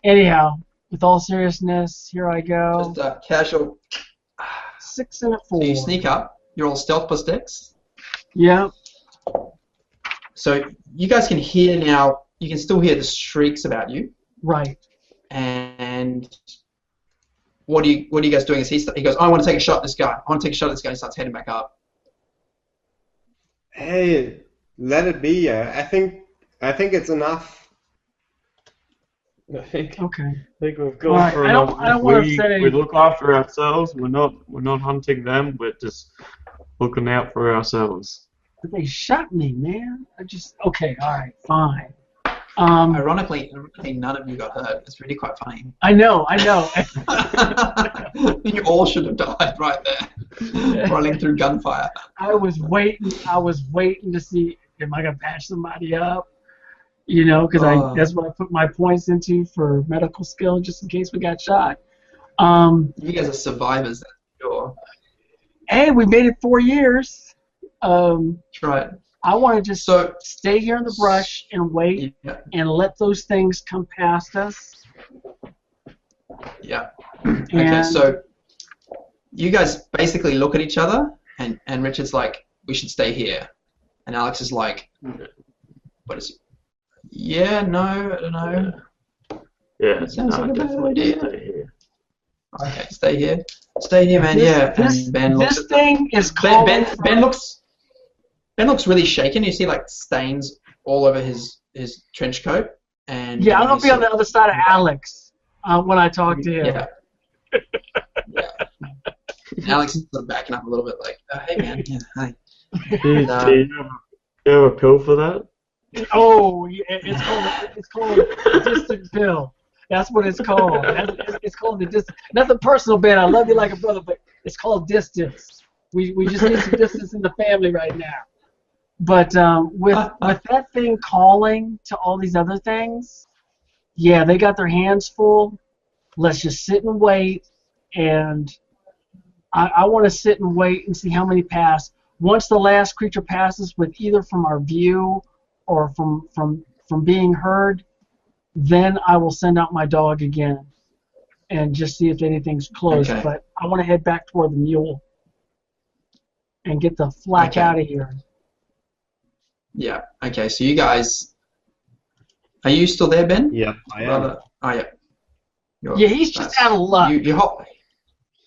Anyhow, with all seriousness, here I go. Just casual. 6 and a 4. So you sneak up. You're all stealth plus dex. Yeah. So you guys can hear now. You can still hear the shrieks about you. Right. And what are you guys doing? As he goes, I want to take a shot at this guy. I want to take a shot at this guy. He starts heading back up. Hey, let it be. I think it's enough. I think Okay. we've gone Right, for I enough. don't want to upset We any. look after ourselves. We're not hunting them. We're just looking out for ourselves. But they shot me, man. Okay. All right. Fine. Ironically, none of you got hurt. It's really quite funny. I know. You all should have died right there, rolling through gunfire. I was waiting to see, am I gonna patch somebody up? You know, because that's what I put my points into for medical skill, just in case we got shot. You guys are survivors, that's sure. Hey, we made it 4 years. That's right. I want to just stay here in the brush and wait and let those things come past us. Yeah. Okay, so you guys basically look at each other, and Richard's like, we should stay here. And Alex is like, what is it? Yeah, no, I don't know. Yeah, Sounds like a bad definitely idea. stay here. Okay, stay here. Stay here, man, yeah. And Ben looks This at thing is called... Ben looks really shaken. You see like stains all over his trench coat. And Yeah, I'm going to be on the other side of Alex when I talk to him. Yeah. Yeah. Alex is sort of backing up a little bit like, oh, hey, man. Yeah, hi. Do you have a pill for that? Oh, it's called a distant pill. That's what it's called. It's called the distance. Nothing personal, Ben. I love you like a brother, but it's called distance. We just need some distance in the family right now. But with that thing calling to all these other things, yeah, they got their hands full. Let's just sit and wait. And I want to sit and wait and see how many pass. Once the last creature passes, with either from our view or from being heard, then I will send out my dog again and just see if anything's close. Okay. But I want to head back toward the mule and get the flack out of here. Yeah. Okay. So you guys, are you still there, Ben? Yeah, I am. Oh yeah. Yeah, he's just out of luck.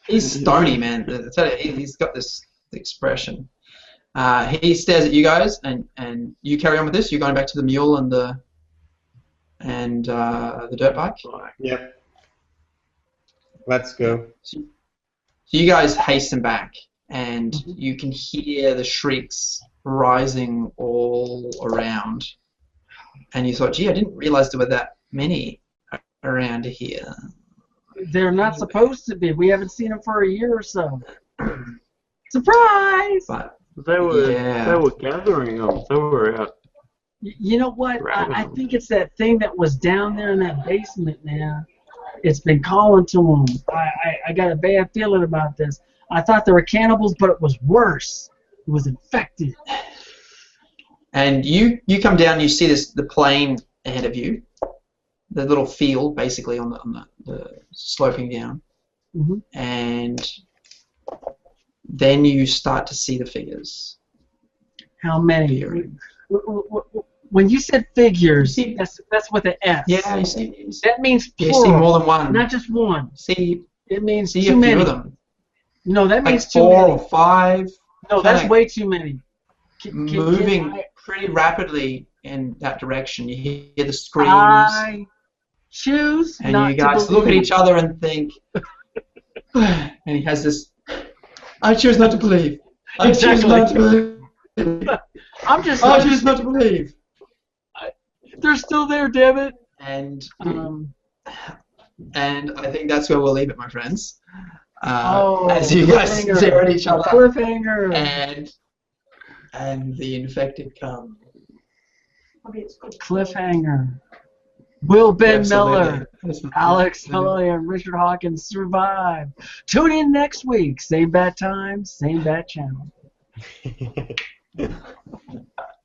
He's stony, man. I tell you, he's got this expression. He stares at you guys, and you carry on with this. You're going back to the mule and the dirt bike. Yep. Let's go. So you guys hasten back, and you can hear the shrieks rising all around. And you thought, gee, I didn't realize there were that many around here. They're not supposed to be. We haven't seen them for a year or so. Surprise! But They were yeah. they were gathering them. They were out. You know what? I think it's that thing that was down there in that basement, man. It's been calling to them. I got a bad feeling about this. I thought they were cannibals, but it was worse. It was infected. And you come down, you see the plane ahead of you, the little field basically on the sloping down, and then you start to see the figures. How many? Appearing. When you said figures, that's with an S. Yeah, you see. That means plural. You see more than one. Not just one. See, it means see too a many. few of them. No, that Like means too 4 many. or 5. No, that's like way too many. Moving pretty rapidly in that direction. You hear the screams. I choose and not you guys to look at believe. each other and think, and he has this, I choose not to believe. I choose not to believe. I'm just. I choose not to believe. They're still there, damn it. And I think that's where we'll leave it, my friends. As you guys cliffhanger. stare at each other, Cliffhanger. and the infected come. Cliffhanger. Will Ben Miller, Absolutely. Alex Maloney, and Richard Hawkins survive? Tune in next week. Same bat time, same bat channel.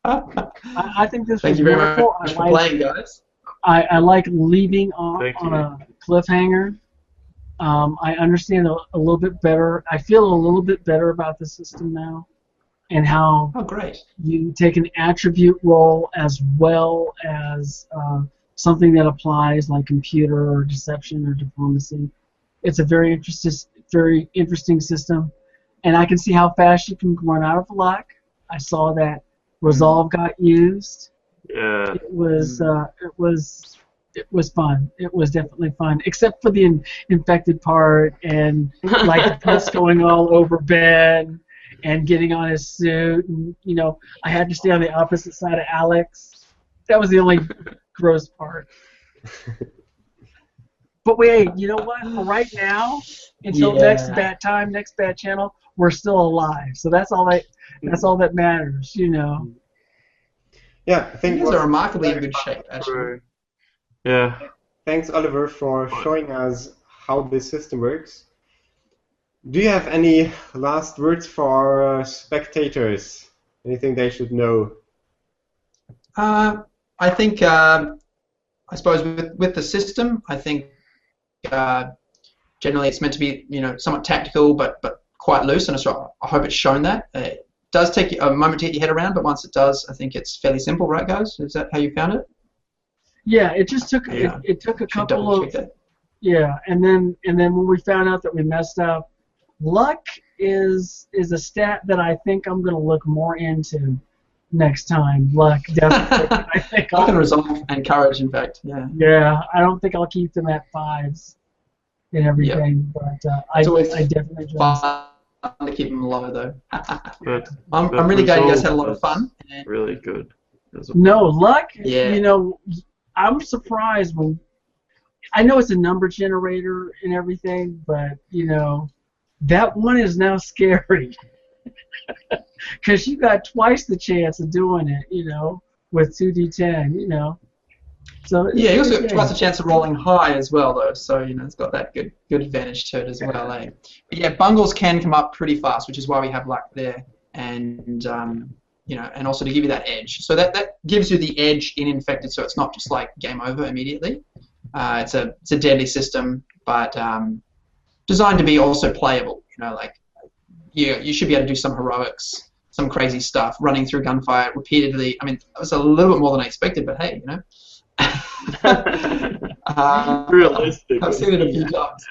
I think this Thank was you very wonderful. much for playing, guys. I like leaving on Thank you. a cliffhanger. I understand a little bit better. I feel a little bit better about the system now, and how Oh, great. you take an attribute role as well as something that applies like computer or deception or diplomacy. It's a very interesting system, and I can see how fast you can run out of luck. I saw that Resolve got used. Yeah. It was fun. It was definitely fun, except for the infected part and like the pus going all over Ben and getting on his suit. And I had to stay on the opposite side of Alex. That was the only gross part. But wait, you know what? For right now, until next bat time, next bat channel, we're still alive. So that's all that matters. Yeah, I think You guys are remarkably in good shape, actually. Yeah. thanks, Oliver, for showing us how this system works. Do you have any last words for our spectators? Anything they should know? I think, I suppose, with the system, I think generally it's meant to be, somewhat tactical, but quite loose, and so I hope it's shown that. It does take a moment to get your head around, but once it does, I think it's fairly simple, right, guys? Is that how you found it? Yeah, it just took it took a couple of and then when we found out that we messed up, luck is a stat that I think I'm going to look more into next time. Luck, definitely. I think Luck and resolve and courage, in fact. Yeah. Yeah, I don't think I'll keep them at 5s and everything, but I definitely enjoy them. Fun to keep them low, though. But I'm really glad you guys had a lot of fun. Really good. No, luck, Yeah. I'm surprised when I know it's a number generator and everything, but that one is now scary because you got twice the chance of doing it, with 2d10, So Yeah, you also got twice the chance of rolling high as well, though. So it's got that good advantage to it as well, eh? But yeah, bungles can come up pretty fast, which is why we have luck there, and and also to give you that edge. So that gives you the edge in infected, so it's not just like game over immediately. It's a deadly system, but designed to be also playable. You should be able to do some heroics, some crazy stuff, running through gunfire repeatedly. I mean, that was a little bit more than I expected, but hey, Realistic. I've seen it a few times.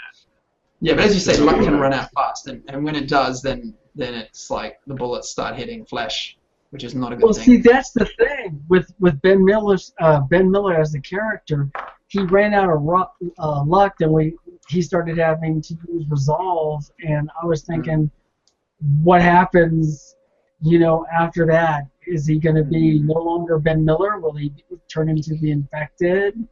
Yeah, but as you say, luck can run out fast, and when it does, then it's like the bullets start hitting flesh, which is not a good Well, thing. see, that's the thing with Ben Miller as the character. He ran out of luck, and he started having to use resolve, and I was thinking, what happens, after that? Is he going to be no longer Ben Miller? Will he turn into the infected?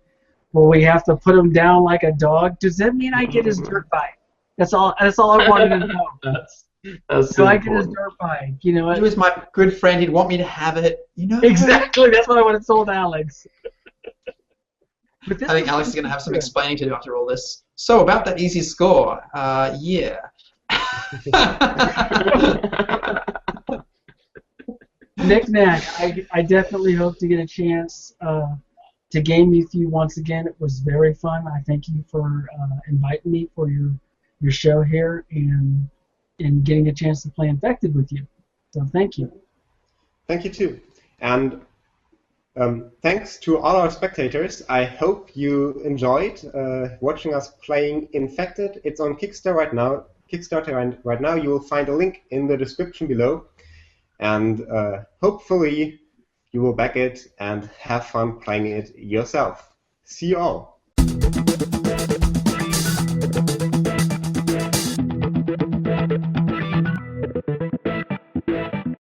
Will we have to put him down like a dog? Does that mean I get his dirt bike? That's all I wanted to know. That's Do I get his important. dirt bike? He was my good friend. He'd want me to have it. Exactly. That's what I would have told Alex. But this I think was Alex is going to have some explaining to do after all this. So about that easy score, yeah. Nick-Nack, I definitely hope to get a chance to game with you once again. It was very fun. I thank you for inviting me for your show here and getting a chance to play Infected with you. So thank you. Thank you too. And thanks to all our spectators. I hope you enjoyed watching us playing Infected. It's on Kickstarter right now. You will find a link in the description below. And hopefully you will back it and have fun playing it yourself. See you all.